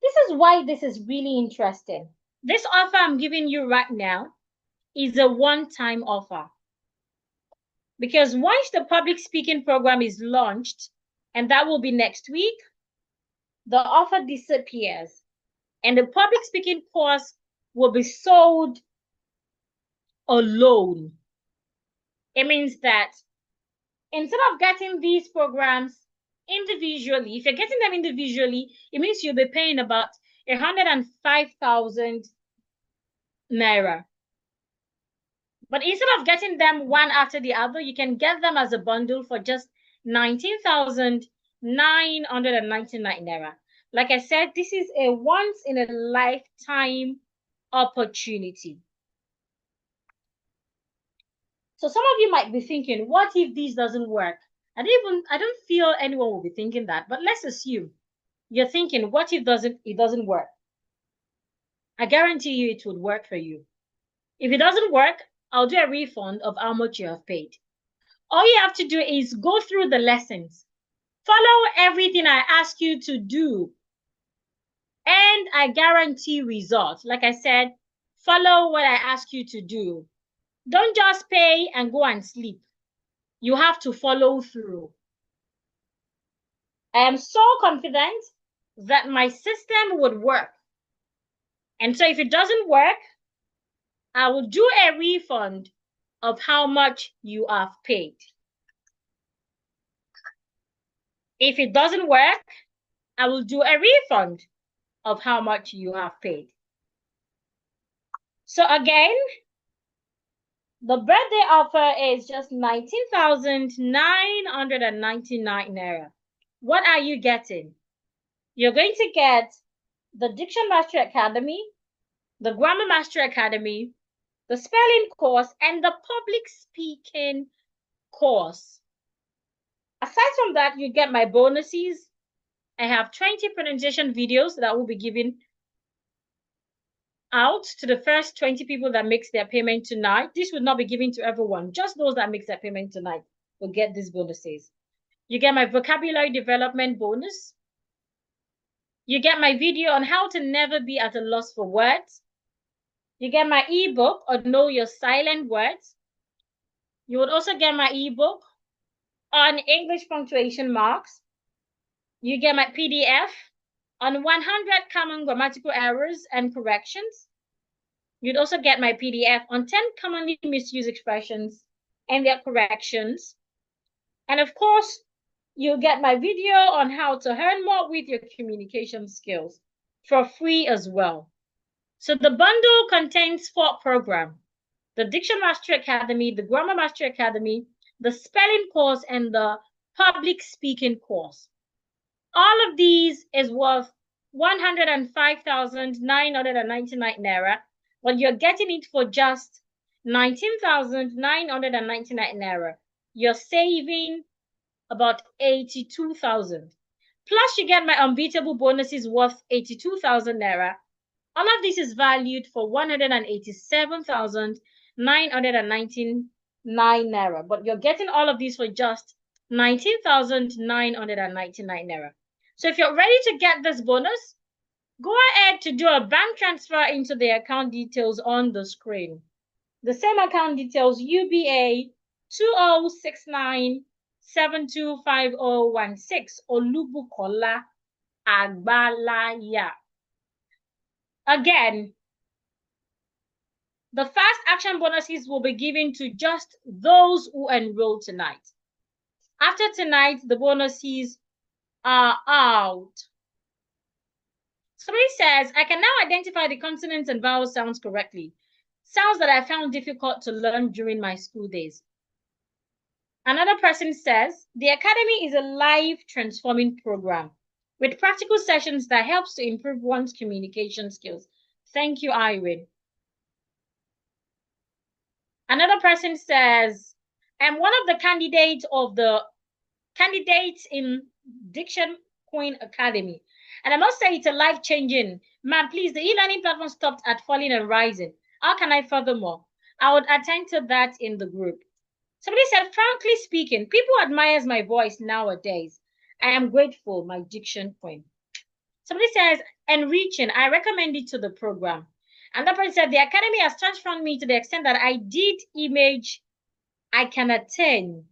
this is why this is really interesting. This offer I'm giving you right now is a one-time offer. Because once the public speaking program is launched, and that will be next week, the offer disappears. And the public speaking course will be sold alone. It means that instead of getting these programs individually, if you're getting them individually, it means you'll be paying about 105,000 naira. But instead of getting them one after the other, you can get them as a bundle for just 19,999 naira. Like I said, this is a once in a lifetime opportunity. So some of you might be thinking, what if this doesn't work? I don't feel anyone will be thinking that, but let's assume you're thinking, what if it doesn't work? I guarantee you it would work for you. If it doesn't work, I'll do a refund of how much you have paid. All you have to do is go through the lessons, follow everything I ask you to do, and I guarantee results. Like I said, follow what I ask you to do. Don't just pay and go and sleep. You have to follow through. I am so confident that my system would work. And so if it doesn't work, I will do a refund of how much you have paid. If it doesn't work, I will do a refund of how much you have paid. So again, the birthday offer is just 19,999 naira. What are you getting? You're going to get the Diction Mastery Academy, the Grammar Mastery Academy, the spelling course, and the public speaking course. Aside from that, you get my bonuses. I have 20 pronunciation videos that I will be giving out to the first 20 people that makes their payment tonight. This will not be given to everyone. Just those that makes their payment tonight will get these bonuses. You get my vocabulary development bonus. You get my video on how to never be at a loss for words. You get my ebook on Know Your Silent Words. You would also get my ebook on English punctuation marks. You get my PDF on 100 common grammatical errors and corrections. You'd also get my PDF on 10 commonly misused expressions and their corrections. And of course, you'll get my video on how to earn more with your communication skills for free as well. So the bundle contains 4 programs: the Diction Mastery Academy, the Grammar Mastery Academy, the spelling course, and the public speaking course. All of these is worth 105,999 naira, but you're getting it for just 19,999 naira. You're saving about 82,000. Plus, you get my unbeatable bonuses worth 82,000 naira. All of this is valued for 187,999 naira. But you're getting all of these for just 19,999 naira. So if you're ready to get this bonus, go ahead to do a bank transfer into the account details on the screen. The same account details, UBA 2069725016 Olubukola Agbalaya. Again, the fast action bonuses will be given to just those who enroll tonight. After tonight, the bonuses are out. Somebody says, I can now identify the consonants and vowel sounds correctly. Sounds that I found difficult to learn during my school days. Another person says, the Academy is a life transforming program with practical sessions that helps to improve one's communication skills. Thank you, Irene. Another person says, I'm one of the candidates in Diction Queen Academy. And I must say it's a life-changing. Man, please, the e-learning platform stopped at falling and rising. How can I furthermore? I would attend to that in the group. Somebody said, frankly speaking, people admire my voice nowadays. I am grateful, my Diction Queen. Somebody says, enriching, I recommend it to the program. Another person said, the Academy has transformed me to the extent that I did image I can attend.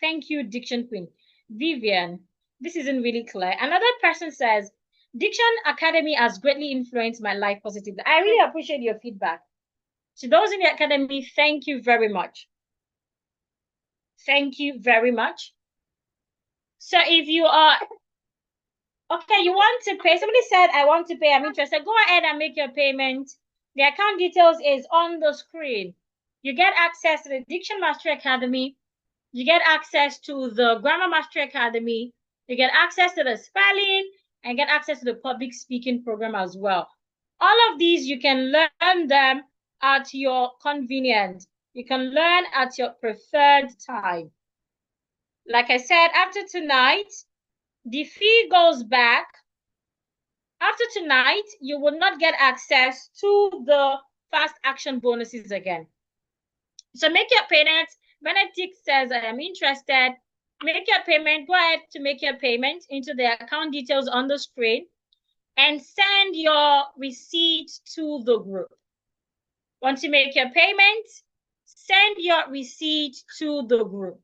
Thank you, Diction Queen. Vivian, this isn't really clear. Another person says, Diction Academy has greatly influenced my life positively. I really appreciate your feedback. To those in the Academy, thank you very much. Thank you very much. So if you are, okay, you want to pay, somebody said, I want to pay, I'm interested, go ahead and make your payment. The account details is on the screen. You get access to the Diction Mastery Academy. You get access to the Grammar Mastery Academy. You get access to the spelling and get access to the public speaking program as well. All of these, you can learn them at your convenience. You can learn at your preferred time. Like I said, after tonight, the fee goes back. After tonight, you will not get access to the fast action bonuses again. So make your payment. Benedict says, I am interested. Make your payment. Go ahead to make your payment into the account details on the screen and send your receipt to the group. Once you make your payment, send your receipt to the group.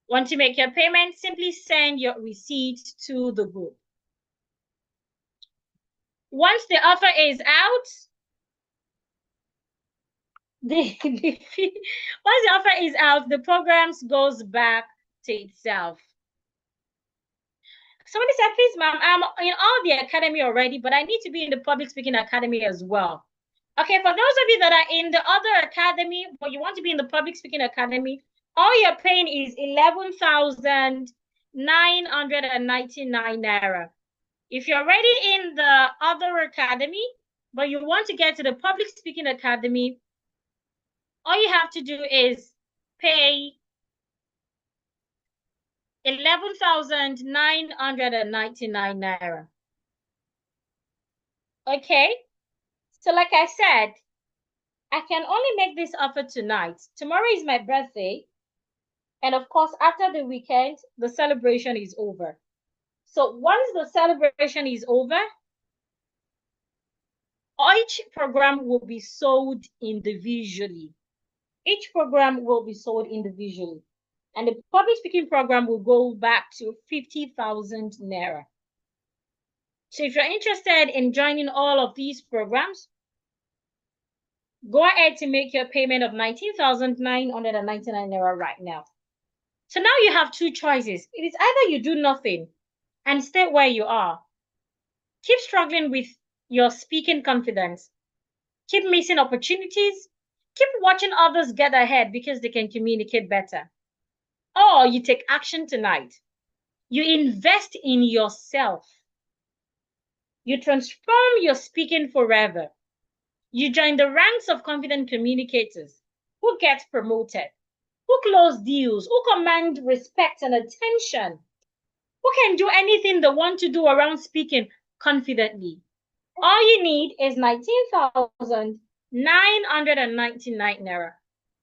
Once you make your payment, simply send your receipt to the group. Once the offer is out, once the offer is out, the programs goes back to itself. Somebody said, please, ma'am, I'm in all the academy already, but I need to be in the public speaking academy as well. Okay, for those of you that are in the other academy, but you want to be in the public speaking academy, all you're paying is 11,999 naira. If you're already in the other academy, but you want to get to the public speaking academy, all you have to do is pay 11,999 naira. Okay, so like I said, I can only make this offer tonight. Tomorrow is my birthday. And of course, after the weekend, the celebration is over. So once the celebration is over, each program will be sold individually. Each program will be sold individually. And the public speaking program will go back to 50,000 naira. So if you're interested in joining all of these programs, go ahead to make your payment of 19,999 naira right now. So now you have two choices. It is either you do nothing and stay where you are, keep struggling with your speaking confidence, keep missing opportunities, keep watching others get ahead because they can communicate better. Or you take action tonight. You invest in yourself. You transform your speaking forever. You join the ranks of confident communicators who get promoted, who close deals, who command respect and attention, who can do anything they want to do around speaking confidently. All you need is 19,999 naira.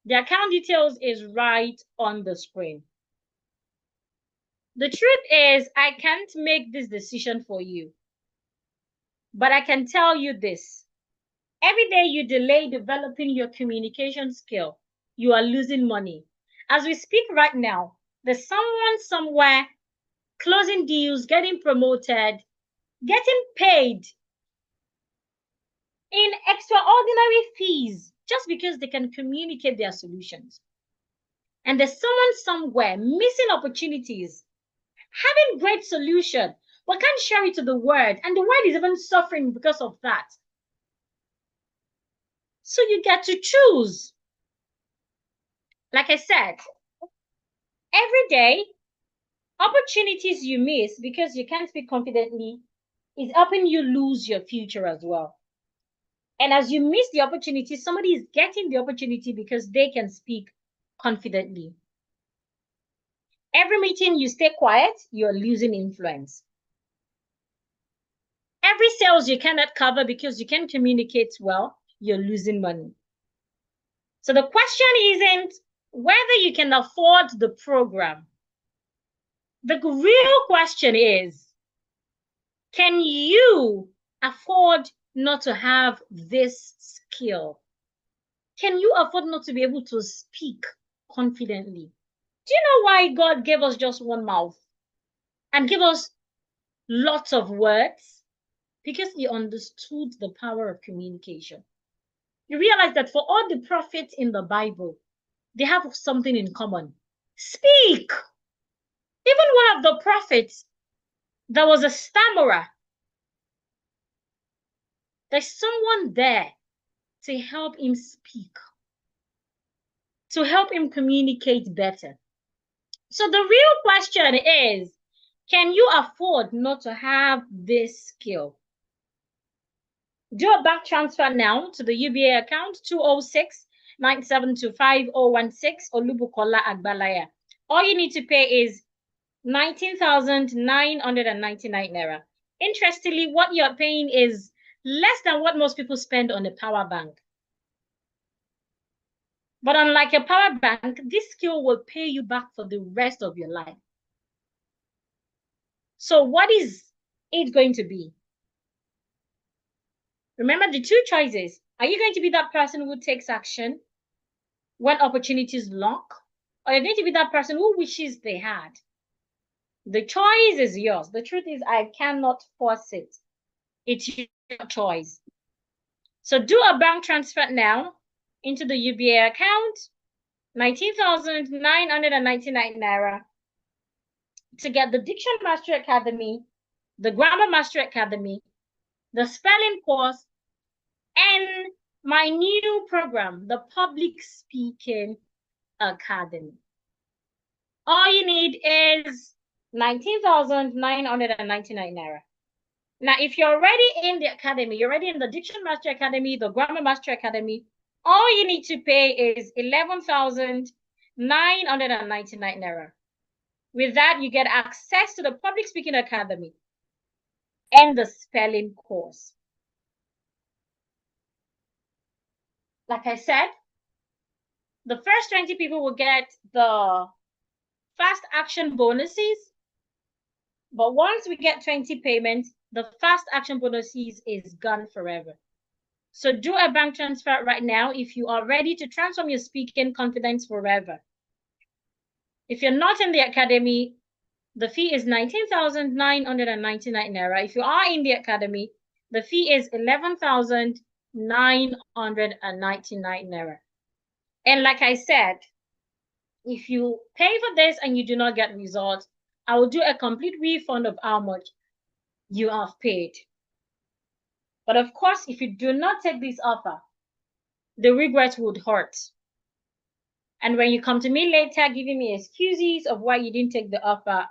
The account details is right on the screen. The truth is, I can't make this decision for you. But I can tell you this. Every day you delay developing your communication skill, you are losing money. As we speak right now, there's someone somewhere closing deals, getting promoted, getting paid in extraordinary fees just because they can communicate their solutions. And there's someone somewhere missing opportunities, having great solution, but can't share it to the world. And the world is even suffering because of that. So you get to choose. Like I said, every day, opportunities you miss because you can't speak confidently is helping you lose your future as well. And as you miss the opportunity, somebody is getting the opportunity because they can speak confidently. Every meeting you stay quiet, you're losing influence. Every sales you cannot cover because you can't communicate well, you're losing money. So the question isn't whether you can afford the program. The real question is, can you afford not to have this skill? Can you afford not to be able to speak confidently? Do you know why God gave us just one mouth and gave us lots of words? Because he understood the power of communication. You realize that for all the prophets in the Bible, they have something in common. Speak. Even one of the prophets that was a stammerer, there's someone there to help him speak, to help him communicate better. So the real question is, can you afford not to have this skill? Do a bank transfer now to the UBA account 206-9725-016 Olubukola Agbalaya. All you need to pay is 19,999 naira. Interestingly, what you're paying is less than what most people spend on a power bank. But unlike a power bank, this skill will pay you back for the rest of your life. So what is it going to be? Remember the two choices. Are you going to be that person who takes action when opportunities knock? Or you're going to be that person who wishes they had? The choice is yours. The truth is, I cannot force it. It's your choice. So do a bank transfer now into the UBA account, 19,999 naira, to get the Diction Master Academy, the Grammar Master Academy, the spelling course, and my new program, the Public Speaking Academy. All you need is 19,999 naira. Now, if you're already in the academy, you're already in the Diction Master Academy, the Grammar Master Academy, all you need to pay is 11,999 naira. With that, you get access to the Public Speaking Academy and the spelling course. Like I said, the first 20 people will get the fast action bonuses. But once we get 20 payments, the fast action bonuses is gone forever. So do a bank transfer right now if you are ready to transform your speaking confidence forever. If you're not in the academy, the fee is 19,999 naira. If you are in the academy, the fee is 11,999 naira. And like I said, if you pay for this and you do not get results, I will do a complete refund of how much you have paid. But of course, if you do not take this offer, the regret would hurt. And when you come to me later giving me excuses of why you didn't take the offer,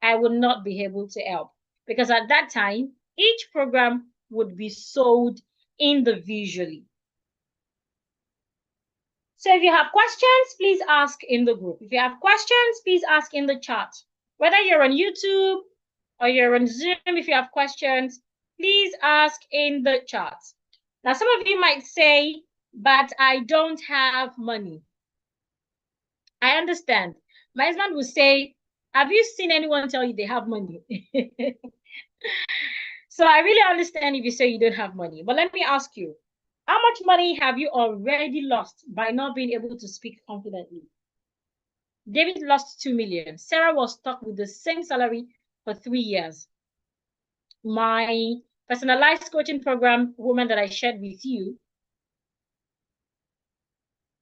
I will not be able to help. Because at that time, each program would be sold individually. So if you have questions, please ask in the group. If you have questions, please ask in the chat. Whether you're on YouTube or you're on Zoom, if you have questions, please ask in the chat. Now, some of you might say, but I don't have money. I understand. My husband will say, have you seen anyone tell you they have money? So I really understand if you say you don't have money. But let me ask you, how much money have you already lost by not being able to speak confidently? David lost 2 million. Sarah was stuck with the same salary for 3 years. My personalized coaching program woman that I shared with you,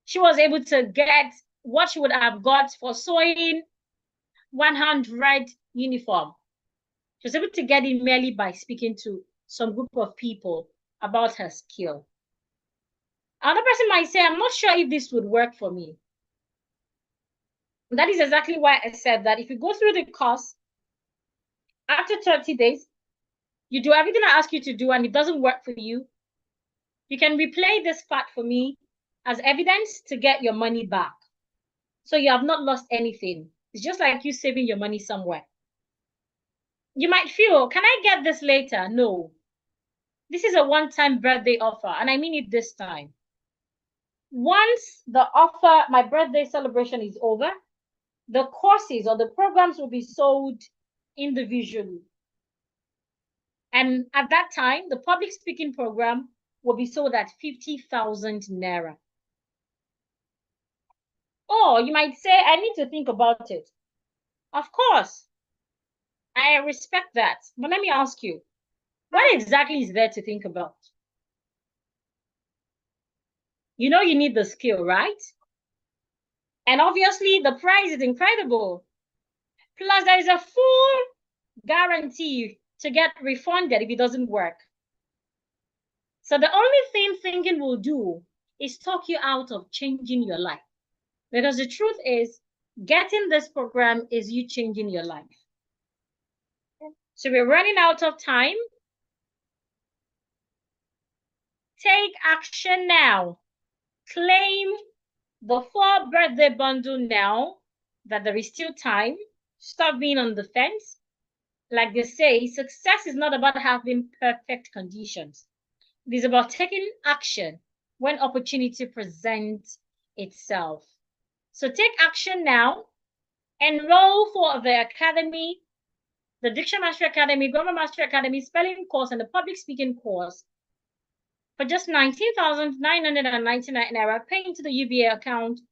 she was able to get what she would have got for sewing 100 uniform. She was able to get it merely by speaking to some group of people about her skill. Another person might say, I'm not sure if this would work for me. That is exactly why I said that if you go through the course, after 30 days, you do everything I ask you to do and it doesn't work for you, you can replay this part for me as evidence to get your money back. So you have not lost anything. It's just like you saving your money somewhere. You might feel, can I get this later? No. This is a one-time birthday offer, and I mean it this time. Once the offer, my birthday celebration is over, the courses or the programs will be sold individually. And at that time, the public speaking program will be sold at 50,000 Naira. Oh, you might say, I need to think about it. Of course, I respect that. But let me ask you, what exactly is there to think about? You know you need the skill, right? And obviously, the price is incredible. Plus, there is a full guarantee to get refunded if it doesn't work. So the only thing thinking will do is talk you out of changing your life. Because the truth is, getting this program is you changing your life. So we're running out of time. Take action now. Claim the 4 birthday bundle now that there is still time. Stop being on the fence. Like they say, success is not about having perfect conditions. It is about taking action when opportunity presents itself. So take action now. Enroll for the academy, the Diction Mastery Academy, Grammar Mastery Academy, spelling course, and the public speaking course for just 19,999 Naira, paying to the UBA account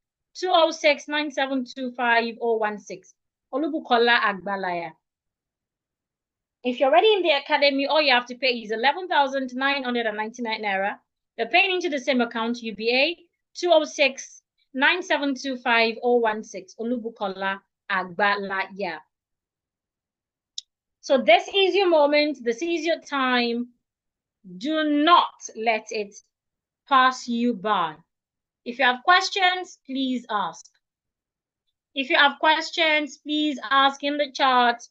206-9725-016. Olubukola Agbalaya. If you're already in the academy, all you have to pay is 11,999 Naira. You're paying into the same account, UBA 206-9725-016. Olubukola Agbalaya. So this is your moment. This is your time. Do not let it pass you by. If you have questions, please ask. If you have questions, please ask in the chat.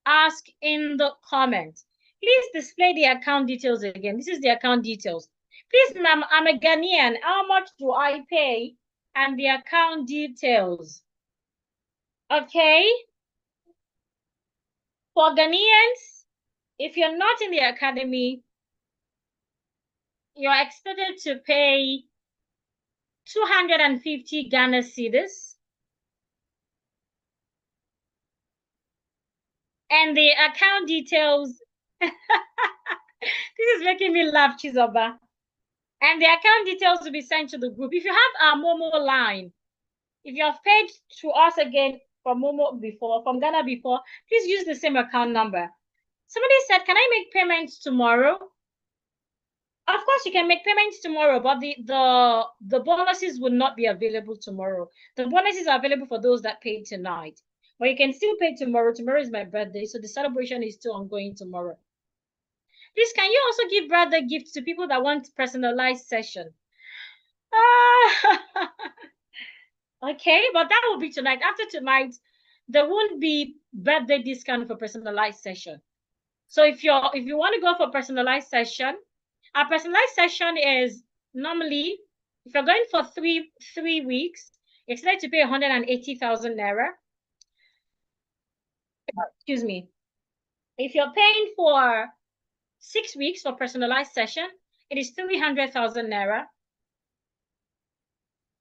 Ask in the comments. Please display the account details again. This is the account details. Please, ma'am, I'm a Ghanaian. How much do I pay? And the account details. Okay? For Ghanaians, if you're not in the academy, you're expected to pay 250 Ghana cedis. And the account details, this is making me laugh, Chizoba. And the account details will be sent to the group. If you have our Momo line, if you have paid to us again from Momo before, from Ghana before, please use the same account number. Somebody said, can I make payments tomorrow? Of course, you can make payments tomorrow, but the bonuses will not be available tomorrow. The bonuses are available for those that paid tonight. But you can still pay tomorrow. Tomorrow is my birthday, so the celebration is still ongoing tomorrow. Please, can you also give birthday gifts to people that want personalized session? Okay, but that will be tonight. After tonight, there won't be birthday discount for personalized session. So if you want to go for personalized session, our personalized session is normally If you're going for three weeks, you're expected to pay 180,000 naira. Excuse me. If you're paying for 6 weeks for personalized session, it is 300,000 naira.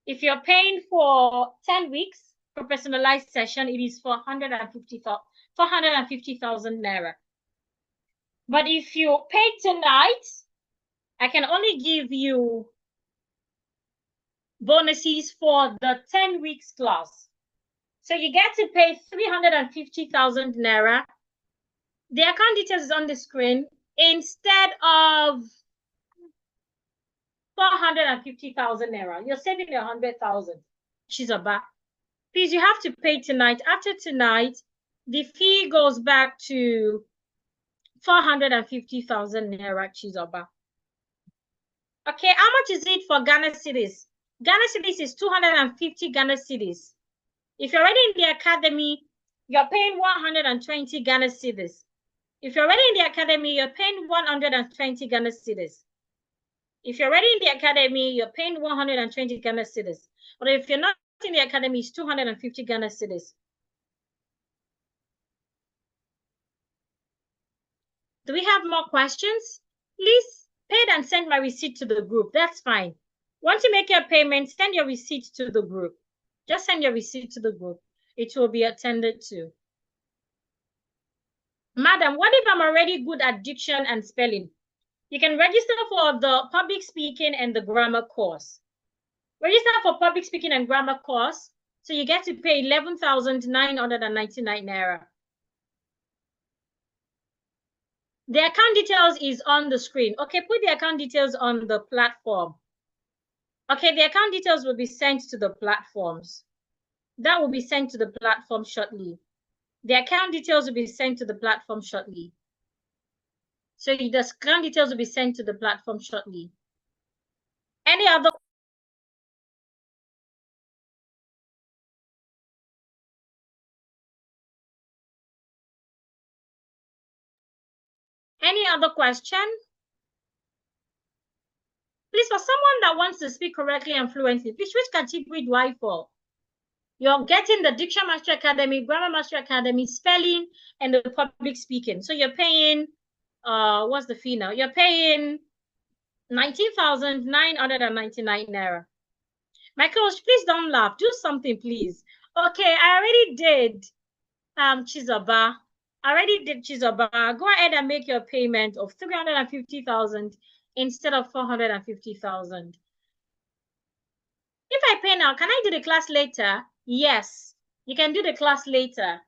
If you're paying for 10 weeks for personalized session, it is 450,000 naira. But if you pay tonight, I can only give you bonuses for the 10 weeks class. So you get to pay 350,000 naira. The account details is on the screen instead of 450,000 naira. You're saving 100,000. Chizoba. Please, you have to pay tonight. After tonight, the fee goes back to 450,000 naira, Chizoba. Okay, how much is it for Ghana cedis? Ghana cedis is 250 Ghana cedis. If you're already in the academy, you're paying 120 Ghana cedis. If you're already in the academy, you're paying 120 Ghana cedis. If you're already in the academy, you're paying 120 Ghana cedis. But if you're not in the academy, it's 250 Ghana cedis. Do we have more questions? Please pay and send my receipt to the group. That's fine. Once you make your payment, send your receipt to the group. Just send your receipt to the group. It will be attended to. Madam, what if I'm already good at diction and spelling? You can register for the public speaking and the grammar course. Register for public speaking and grammar course, so you get to pay 11,999 naira. The account details is on the screen. Okay, put the account details on the platform. Okay, the account details will be sent to the platforms. That will be sent to the platform shortly. The account details will be sent to the platform shortly. So the account details will be sent to the platform shortly. Any other question? Please, for someone that wants to speak correctly and fluently, please, which category do I fall? You're getting the Diction Master Academy, Grammar Master Academy, spelling, and the public speaking. So you're paying, what's the fee now? You're paying 19,999 naira. My coach, please don't laugh. Do something, please. Okay, I already did Chizoba. I already did Chizoba. Go ahead and make your payment of 350,000 instead of 450,000. If I pay now, can I do the class later? Yes, you can do the class later.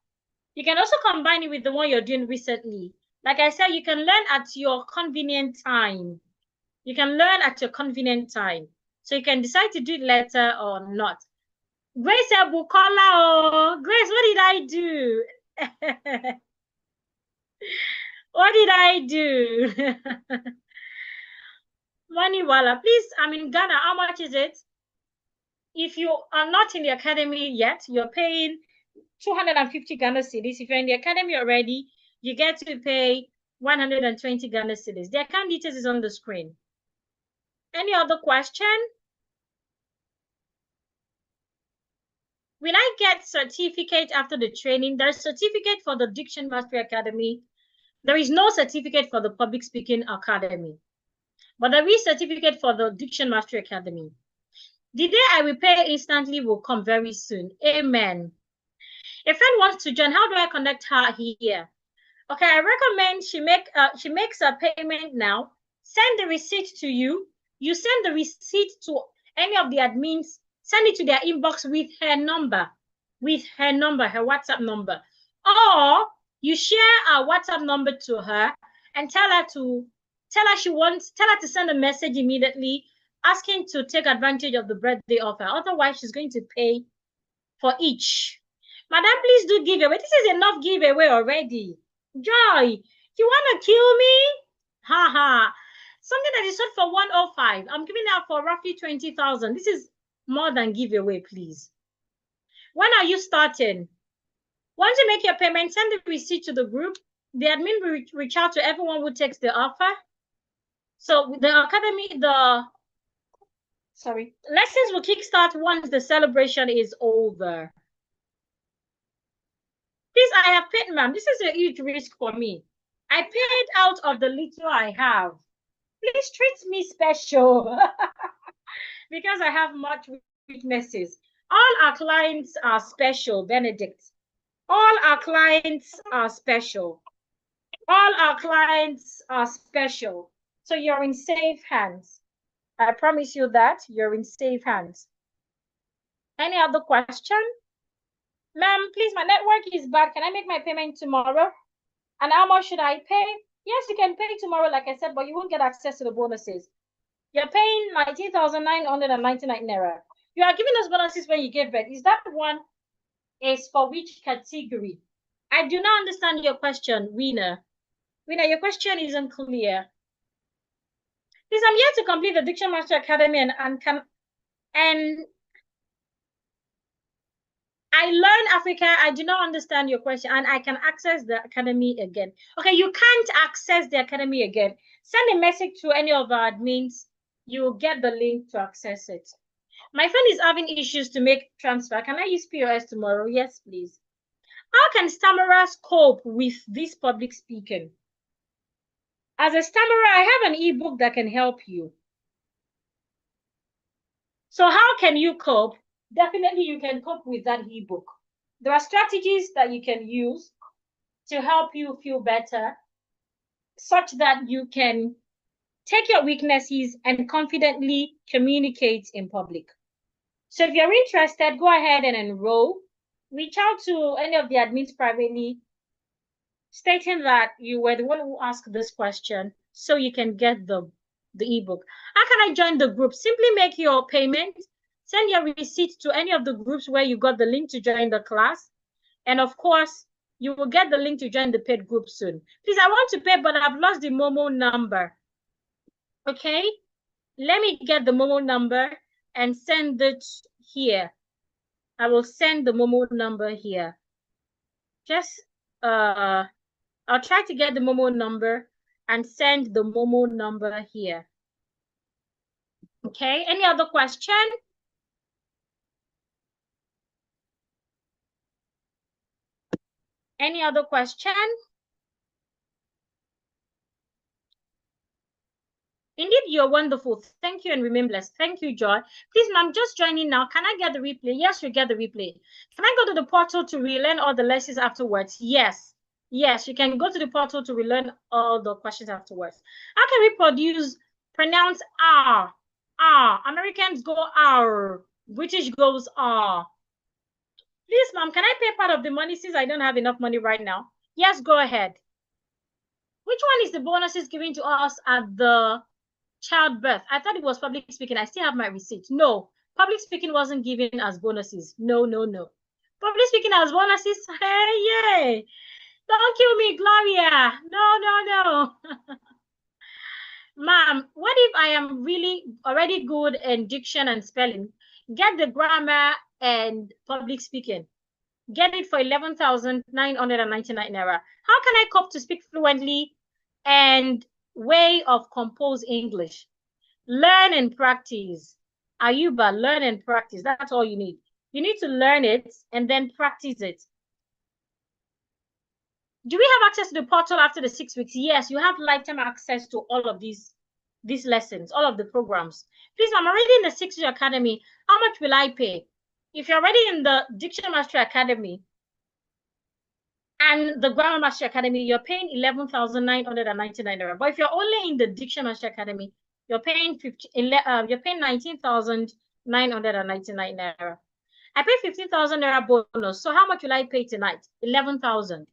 You can also combine it with the one you're doing recently. Like I said, you can learn at your convenient time. You can learn at your convenient time. So you can decide to do it later or not. Grace Bukola, oh, Grace, what did I do? What did I do? Maniwala, please, I'm in Ghana. How much is it? If you are not in the academy yet, you're paying 250 Ghana cedis. If you're in the academy already, you get to pay 120 Ghana cedis. The account details is on the screen. Any other question? Will I get certificate after the training? There's certificate for the Diction Mastery Academy. There is no certificate for the Public Speaking Academy. But there is certificate for the Diction Mastery Academy. The day I will pay instantly will come very soon. Amen. A friend wants to join. How do I connect her here? Okay, I recommend she makes a payment now. Send the receipt to you. You send the receipt to any of the admins. Send it to their inbox with her number, her WhatsApp number. Or you share our WhatsApp number to her and tell her to send a message immediately asking to take advantage of the birthday offer. Otherwise, she's going to pay for each. Madam, please do giveaway. This is enough giveaway already. Joy, you want to kill me? Ha. Something that is sold for 105. I'm giving out for roughly 20,000. This is more than giveaway, please. When are you starting? Once you make your payment, send the receipt to the group. The admin will reach out to everyone who takes the offer. So the academy, Sorry. Lessons will kickstart once the celebration is over. Please, I have paid, ma'am. This is a huge risk for me. I paid out of the little I have. Please treat me special because I have much weaknesses. All our clients are special, Benedict. All our clients are special. All our clients are special. So you're in safe hands. I promise you that you're in safe hands. Any other question? Ma'am, please, my network is bad. Can I make my payment tomorrow? And how much should I pay? Yes, you can pay tomorrow, like I said, but you won't get access to the bonuses. You're paying 19,999 naira. You are giving us bonuses when you give birth. Is that one is for which category? I do not understand your question, Wiener. Wiener, your question isn't clear. Please, I'm here to complete the Diction Master Academy and I learn Africa. I do not understand your question, and I can access the academy again. Okay, you can't access the academy again. Send a message to any of our admins. You will get the link to access it. My friend is having issues to make transfer. Can I use POS tomorrow? Yes, please. How can stammerers cope with this public speaking? As a stammerer, I have an ebook that can help you. So how can you cope? Definitely you can cope with that ebook. There are strategies that you can use to help you feel better, such that you can take your weaknesses and confidently communicate in public. So if you're interested, go ahead and enroll. Reach out to any of the admins privately, stating that you were the one who asked this question, so you can get the ebook. How can I join the group? Simply make your payment, send your receipt to any of the groups where you got the link to join the class. And of course, you will get the link to join the paid group soon. Please, I want to pay, but I've lost the Momo number. Okay, let me get the Momo number and send it here. I will send the Momo number here. Just, I'll try to get the Momo number and send the Momo number here. Okay, any other question? Any other question? Indeed, you're wonderful. Thank you and remain blessed. Thank you, Joy. Please, ma'am, just joining now. Can I get the replay? Yes, you get the replay. Can I go to the portal to relearn all the lessons afterwards? Yes. Yes, you can go to the portal to relearn all the questions afterwards. How can we pronounce R? R. Americans go R. British goes R. Please, ma'am, can I pay part of the money since I don't have enough money right now? Yes, go ahead. Which one is the bonuses given to us at the childbirth? I thought it was public speaking. I still have my receipt. No, public speaking wasn't given as bonuses. No, no, no. Public speaking as bonuses. Hey, yay. Don't kill me, Gloria. No, no, no. Ma'am, what if I am really already good in diction and spelling? Get the grammar and public speaking. Get it for 11,999 naira. How can I cope to speak fluently and way of compose English? Learn and practice. Ayuba, learn and practice. That's all you need. You need to learn it and then practice it. Do we have access to the portal after the 6 weeks? Yes, you have lifetime access to all of these lessons, all of the programs. Please, I'm already in the 6-week academy. How much will I pay? If you're already in the Diction Master Academy and the Grammar Master Academy, you're paying 11,999 naira. But if you're only in the Diction Master Academy, you're paying 19,999 naira. I paid 15,000 naira bonus. So how much will I pay tonight? 11,000.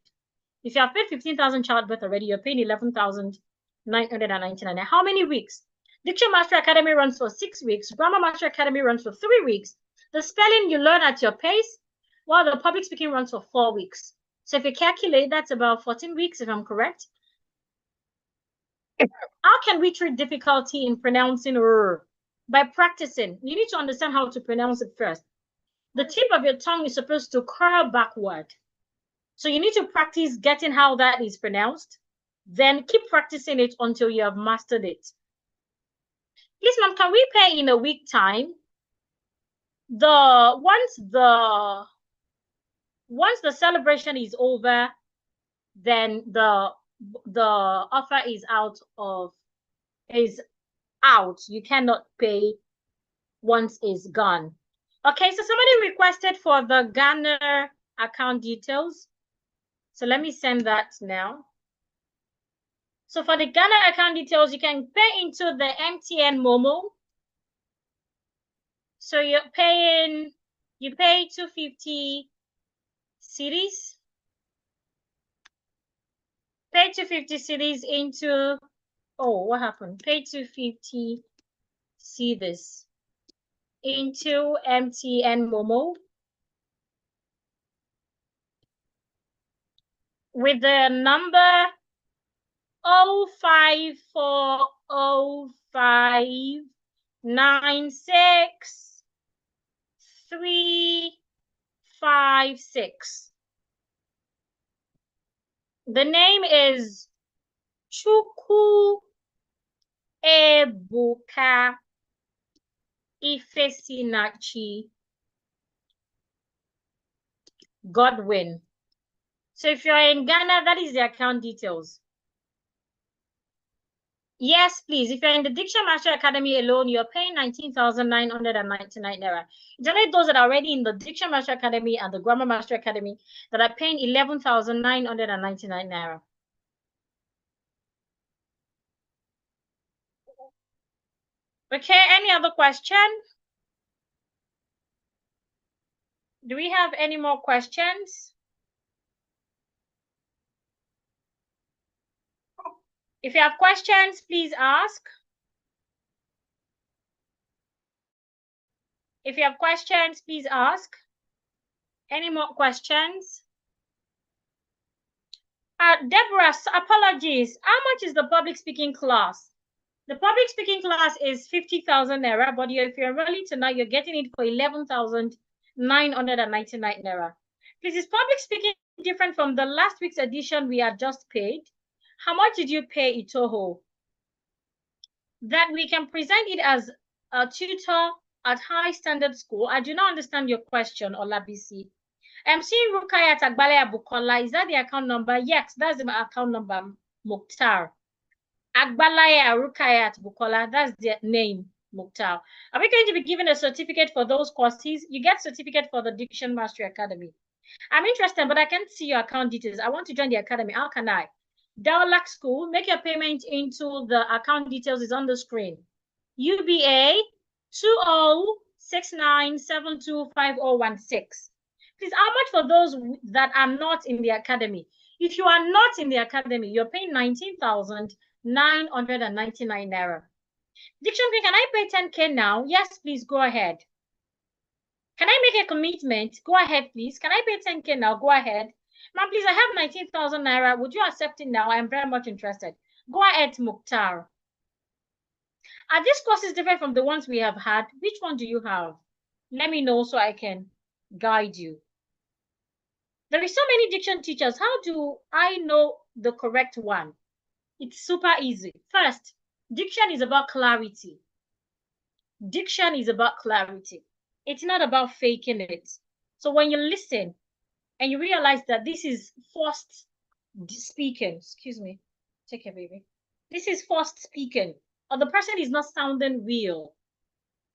If you have paid 15,000 childbirth already, you're paying 11,999. How many weeks? Diction Master Academy runs for 6 weeks. Grammar Master Academy runs for 3 weeks. The spelling you learn at your pace, while the public speaking runs for 4 weeks. So if you calculate, that's about 14 weeks, if I'm correct. How can we treat difficulty in pronouncing R? By practicing. You need to understand how to pronounce it first. The tip of your tongue is supposed to curl backward. So you need to practice getting how that is pronounced. Then keep practicing it until you have mastered it. Please, ma'am, can we pay in a week time? Once the celebration is over, then the offer is out. You cannot pay once it's gone. Okay, so somebody requested for the Ghana account details. So let me send that now. So for the Ghana account details, you can pay into the MTN Momo. So you pay 250 cedis. Pay 250 cedis into, oh, what happened? Pay 250 cedis into MTN Momo with the number 0540596356. The name is Chukwu Ebuka Ifesinachi Godwin. So if you're in Ghana, that is the account details. Yes, please. If you're in the Diction Master Academy alone, you're paying 19,999 naira. It's only those that are already in the Diction Master Academy and the Grammar Master Academy that are paying 11,999 naira. Okay, any other question? Do we have any more questions? If you have questions, please ask. If you have questions, please ask. Any more questions? Deborah, apologies. How much is the public speaking class? The public speaking class is 50,000 naira, but if you're enrolling tonight, you're getting it for 11,999 naira. This is public speaking different from the last week's edition we had just paid. How much did you pay, Itoho? That we can present it as a tutor at high standard school. I do not understand your question, Olabisi. I'm seeing Rukayat Agbalaya Bukola. Is that the account number? Yes, that's the account number, Mukhtar. Agbalaya Rukayat Bukola, that's their name, Mukhtar. Are we going to be given a certificate for those courses? You get certificate for the Diction Mastery Academy. I'm interested, but I can't see your account details. I want to join the academy. How can I? Daolac School, make your payment into the account details is on the screen. UBA 2069725016. Please, how much for those that are not in the academy? If you are not in the academy, you're paying 19,999 naira. Diction, can I pay 10K now? Yes, please, go ahead. Can I make a commitment? Go ahead, please. Can I pay 10K now? Go ahead. Ma'am, please, I have 19,000 naira. Would you accept it now? I am very much interested. Go ahead, Mukhtar. Are these courses different from the ones we have had? Which one do you have? Let me know so I can guide you. There is so many diction teachers. How do I know the correct one? It's super easy. First, diction is about clarity. Diction is about clarity. It's not about faking it. So when you listen and you realize that this is forced speaking, excuse me, take care, baby. This is forced speaking, or the person is not sounding real,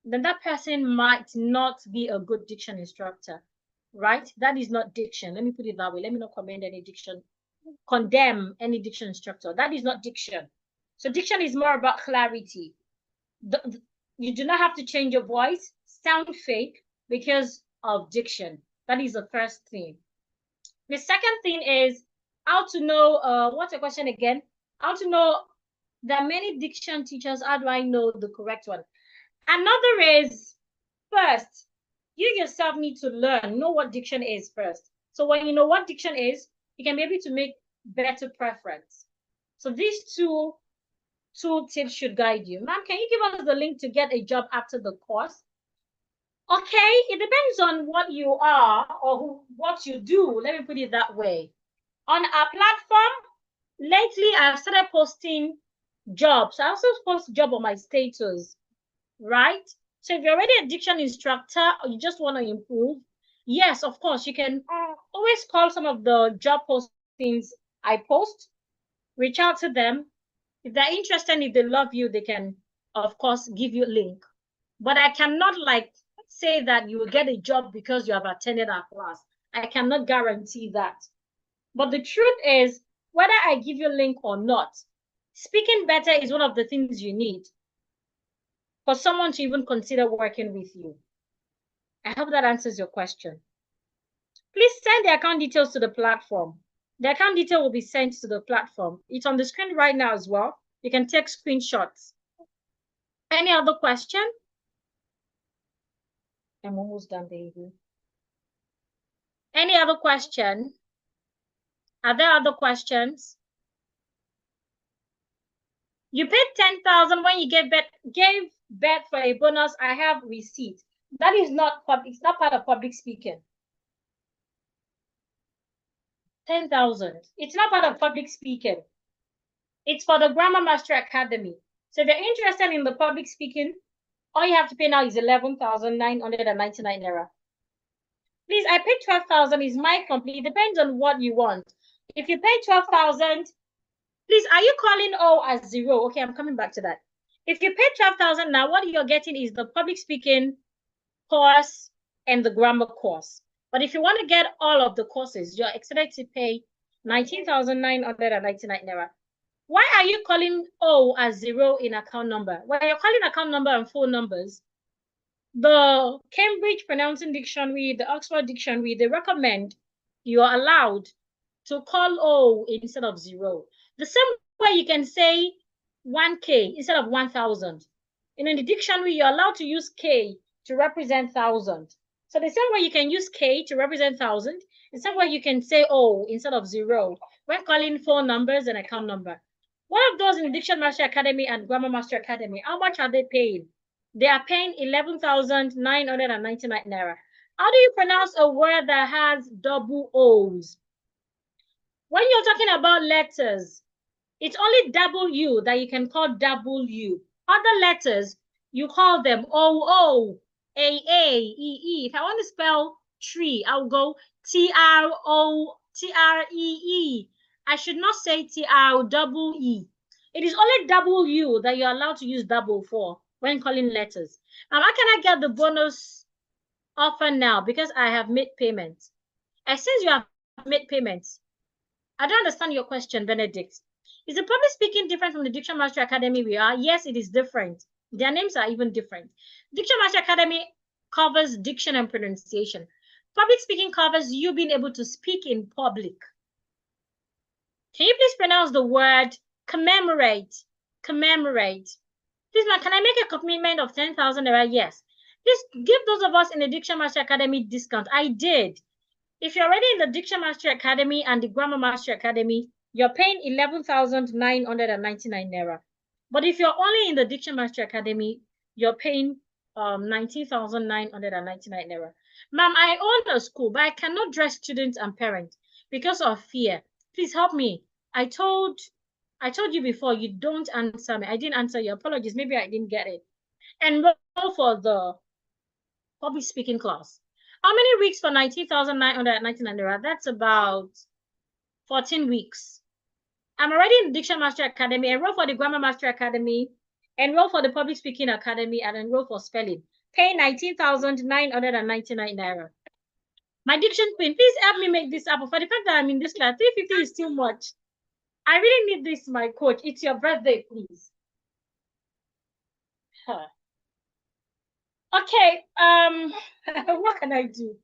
then that person might not be a good diction instructor, right? That is not diction. Let me put it that way. Let me not condemn any diction instructor. That is not diction. So diction is more about clarity. You do not have to change your voice, sound fake because of diction. That is the first thing. The second thing is how to know, what's the question again? How to know, there are many diction teachers. How do I know the correct one? Another is, first, you yourself need to know what diction is first. So when you know what diction is, you can be able to make better preference. So these two tips should guide you. Ma'am, can you give us the link to get a job after the course? Okay, it depends on what you are or what you do. Let me put it that way. On our platform, lately I've started posting jobs. I also post job on my status. right? So if you're already a diction instructor or you just want to improve, yes, of course, you can always call some of the job postings I post, reach out to them. If they're interested, if they love you, they can, of course, give you a link. But I cannot say that you will get a job because you have attended our class. I cannot guarantee that. But the truth is, whether I give you a link or not, speaking better is one of the things you need for someone to even consider working with you. I hope that answers your question. Please send the account details to the platform. The account detail will be sent to the platform. It's on the screen right now as well. You can take screenshots. Any other question? I'm almost done, baby. Any other question? Are there other questions? You paid 10,000 when you gave birth for a bonus. I have receipt. That is not public. It's not part of public speaking. 10,000. It's not part of public speaking. It's for the Grammar Master Academy. So if you're interested in the public speaking, all you have to pay now is 11,999 naira. Please, I paid 12,000. Is my complete? It depends on what you want. If you pay 12,000, please, are you calling O as 0? Okay, I'm coming back to that. If you pay 12,000 now, what you're getting is the public speaking course and the grammar course. But if you want to get all of the courses, you're expected to pay 19,999 naira. Why are you calling O as 0 in account number? When you're calling account number and phone numbers, the Cambridge Pronouncing Dictionary, the Oxford Dictionary, they recommend you are allowed to call O instead of 0. The same way you can say 1K instead of 1,000. In the dictionary, you're allowed to use K to represent 1,000. So the same way you can use K to represent 1,000, the same way you can say O instead of 0 when calling phone numbers and account number. One of those in the Diction Master Academy and Grammar Master Academy, how much are they paying? They are paying 11,999 naira. How do you pronounce a word that has double O's? When you're talking about letters, it's only W that you can call W. Other letters, you call them O, A, E. If I want to spell tree, I'll go Tree. I should not say Tree. It is only W that you're allowed to use double for when calling letters. Now, how can I get the bonus offer now? Because I have made payments. And since you have made payments, I don't understand your question, Benedict. Is the public speaking different from the Diction Master Academy we are? Yes, it is different. Their names are even different. Diction Master Academy covers diction and pronunciation. Public speaking covers you being able to speak in public. Can you please pronounce the word commemorate? Commemorate. Please, ma'am, can I make a commitment of 10,000 naira? Yes. Please give those of us in the Diction Master Academy discount. I did. If you're already in the Diction Master Academy and the Grammar Master Academy, you're paying 11,999 naira. But if you're only in the Diction Master Academy, you're paying 19,999 naira. Ma'am, I own a school, but I cannot dress students and parents because of fear. Please help me. I told you before, you don't answer me. I didn't answer you. Apologies. Maybe I didn't get it. Enroll for the public speaking class. How many weeks for 19,999 naira? That's about 14 weeks. I'm already in the Diction Master Academy. Enroll for the Grammar Master Academy. Enroll for the Public Speaking Academy and enroll for spelling. Pay 19,999 naira. My diction queen, please help me make this up. For the fact that I'm in this class, 350 is too much. I really need this, my coach. It's your birthday, please. Huh. Okay, what can I do?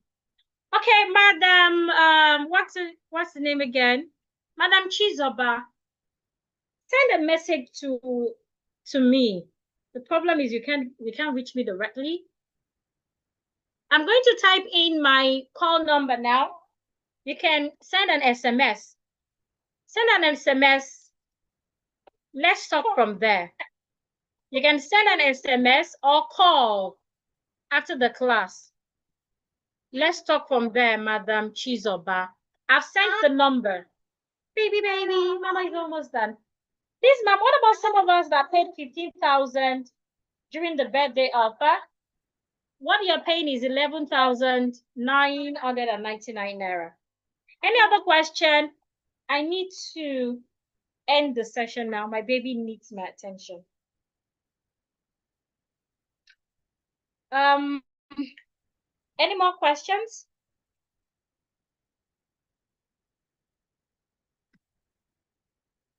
Okay, Madam, what's the name again? Madam Chizoba. Send a message to me. The problem is you can't reach me directly. I'm going to type in my call number now. You can send an SMS. Send an SMS. Let's talk from there. You can send an SMS or call after the class. Let's talk from there, Madam Chizoba. I've sent the number. Baby, Mama is almost done. Please, ma'am, what about some of us that paid 15,000 during the birthday offer. What you're paying is 11,999 naira. Any other question? I need to end the session now. My baby needs my attention. Any more questions?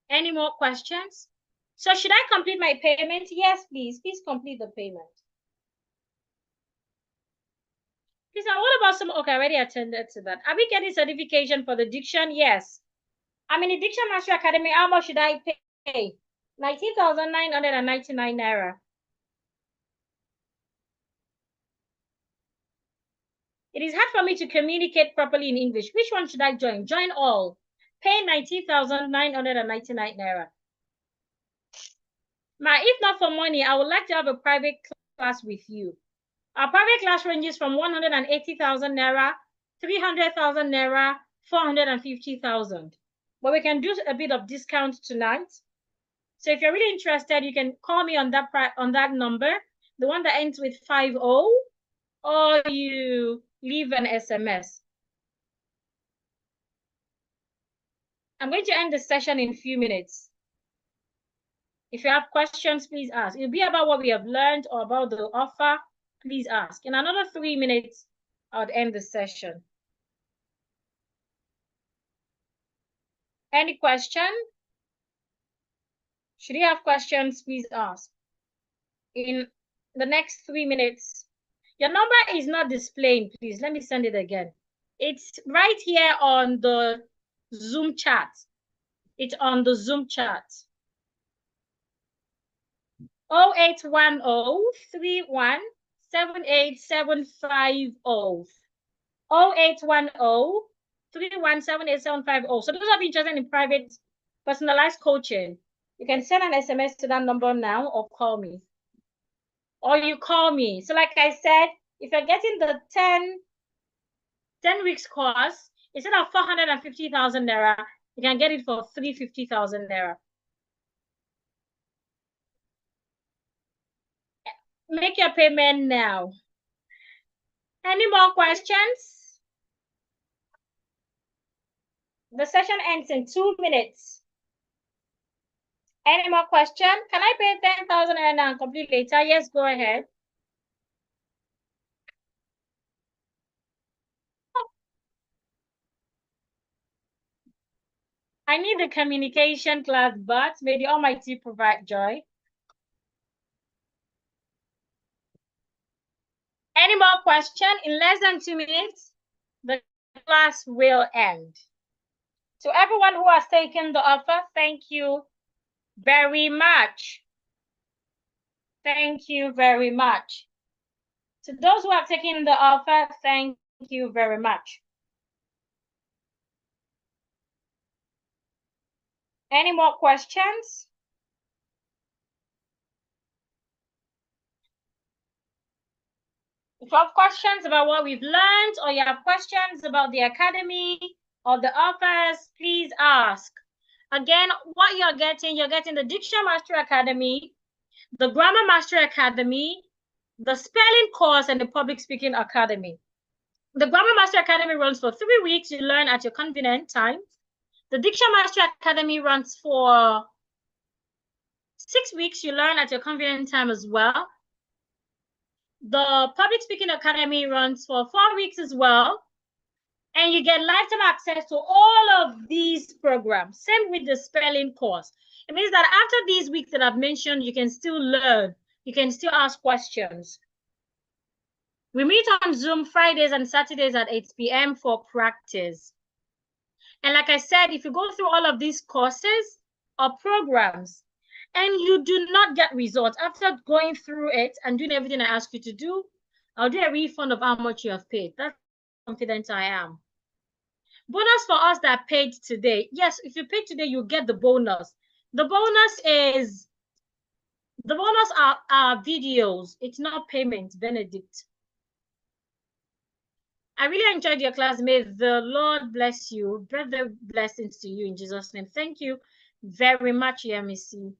Any more questions? So should I complete my payment? Yes, please. Please complete the payment. Please, what about some? Okay, I already attended to that. Are we getting certification for the Diction? Yes. I'm in the Diction Master Academy. How much should I pay? 19,999 naira. It is hard for me to communicate properly in English. Which one should I join? Join all. Pay 19,999 naira. If not for money, I would like to have a private class with you. Our private class ranges from 180,000 naira, 300,000 naira, 450,000. But we can do a bit of discount tonight. So if you're really interested, you can call me on that number, the one that ends with 50, or you leave an SMS. I'm going to end the session in a few minutes. If you have questions, please ask. It'll be about what we have learned or about the offer. Please ask. In another 3 minutes, I'll end the session. Any question? Should you have questions, please ask. In the next 3 minutes, your number is not displaying, please. Let me send it again. It's right here on the Zoom chat. It's on the Zoom chat. 0810-3178-750. 0810-3178-750. So those of you interested in private personalized coaching, you can send an SMS to that number now or call me. Or you call me. So like I said, if you're getting the 10 weeks course, instead of 450,000 naira, you can get it for 350,000 naira. Make your payment now. Any more questions? The session ends in 2 minutes. Any more questions? Can I pay 10,000 and complete later? Yes, go ahead. I need the communication class, but may the Almighty provide joy. Any more questions? In less than 2 minutes, the class will end. To everyone who has taken the offer, thank you very much. Thank you very much. To those who have taken the offer, thank you very much. Any more questions? If you have questions about what we've learned, or you have questions about the academy or the offers, please ask. Again, what you're getting the Diction Master Academy, the Grammar Master Academy, the Spelling course, and the Public Speaking Academy. The Grammar Master Academy runs for 3 weeks. You learn at your convenient time. The Diction Master Academy runs for 6 weeks. You learn at your convenient time as well. The Public Speaking Academy runs for 4 weeks as well. And you get lifetime access to all of these programs. Same with the spelling course. It means that after these weeks that I've mentioned, you can still learn. You can still ask questions. We meet on Zoom Fridays and Saturdays at 8 p.m. for practice. And like I said, if you go through all of these courses or programs and you do not get results after going through it and doing everything I ask you to do, I'll do a refund of how much you have paid. That's how confident I am. Bonus for us that paid today. Yes, if you paid today, you get the bonus. The bonus are videos. It's not payment, Benedict. I really enjoyed your class. May the Lord bless you. Birthday blessings to you in Jesus' name. Thank you very much, Yemisi.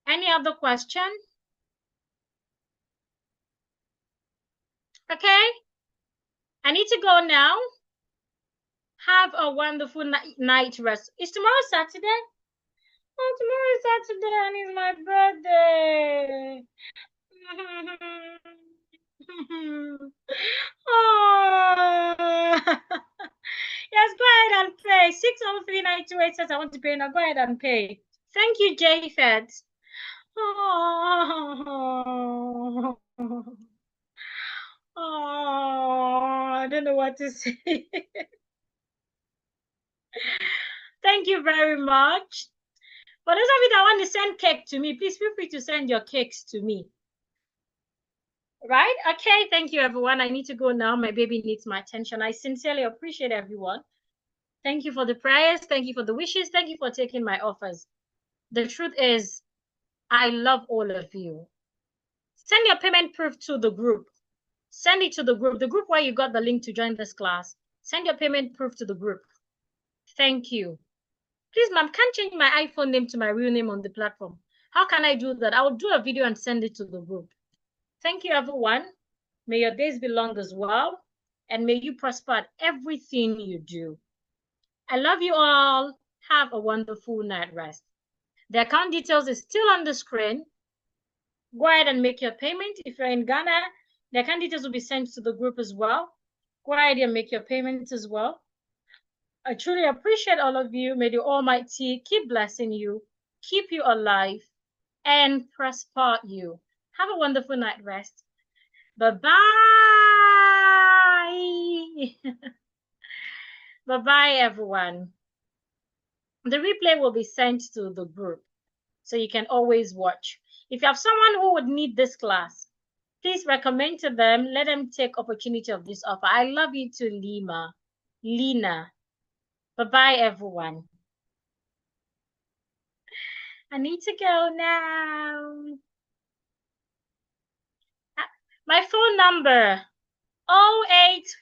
Any other question? Okay. I need to go now. Have a wonderful night rest. Is tomorrow Saturday? Oh, tomorrow is Saturday and it's my birthday. Oh. Yes, go ahead and pay. 60392 says I want to pay now. Go ahead and pay. Thank you, J-Fed. Oh. Oh, I don't know what to say. Thank you very much. For those of you that want to send cake to me, please feel free to send your cakes to me. Right? Okay, thank you, everyone. I need to go now. My baby needs my attention. I sincerely appreciate everyone. Thank you for the prayers. Thank you for the wishes. Thank you for taking my offers. The truth is, I love all of you. Send your payment proof to the group. Send it to the group where you got the link to join this class. Send your payment proof to the group. Thank you. Please, ma'am, can't change my iPhone name to my real name on the platform. How can I do that? I will do a video and send it to the group. Thank you, everyone. May your days be long as well. And may you prosper at everything you do. I love you all. Have a wonderful night rest. The account details is still on the screen. Go ahead and make your payment. If you're in Ghana, the account details will be sent to the group as well. Go ahead and make your payments as well. I truly appreciate all of you. May the Almighty keep blessing you, keep you alive, and prosper you. Have a wonderful night rest. Bye-bye. Bye-bye, everyone. The replay will be sent to the group, so you can always watch. If you have someone who would need this class, please recommend to them. Let them take opportunity of this offer. I love you too, Lena. Bye-bye, everyone. I need to go now. My phone number, 0810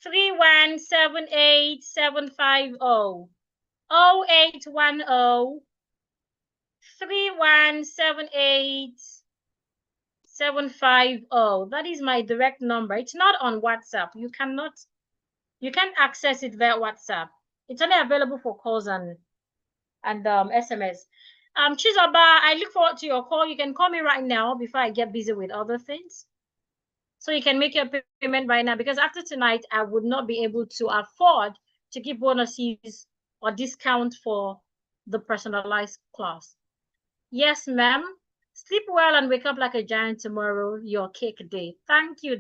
3178750. 0810 3178750. That is my direct number. It's not on WhatsApp. You can't access it via WhatsApp. It's only available for calls and SMS. Chizoba, I look forward to your call. You can call me right now before I get busy with other things. So you can make your payment right now, because after tonight, I would not be able to afford to give bonuses or discount for the personalized class. Yes, ma'am. Sleep well and wake up like a giant tomorrow, your cake day. Thank you.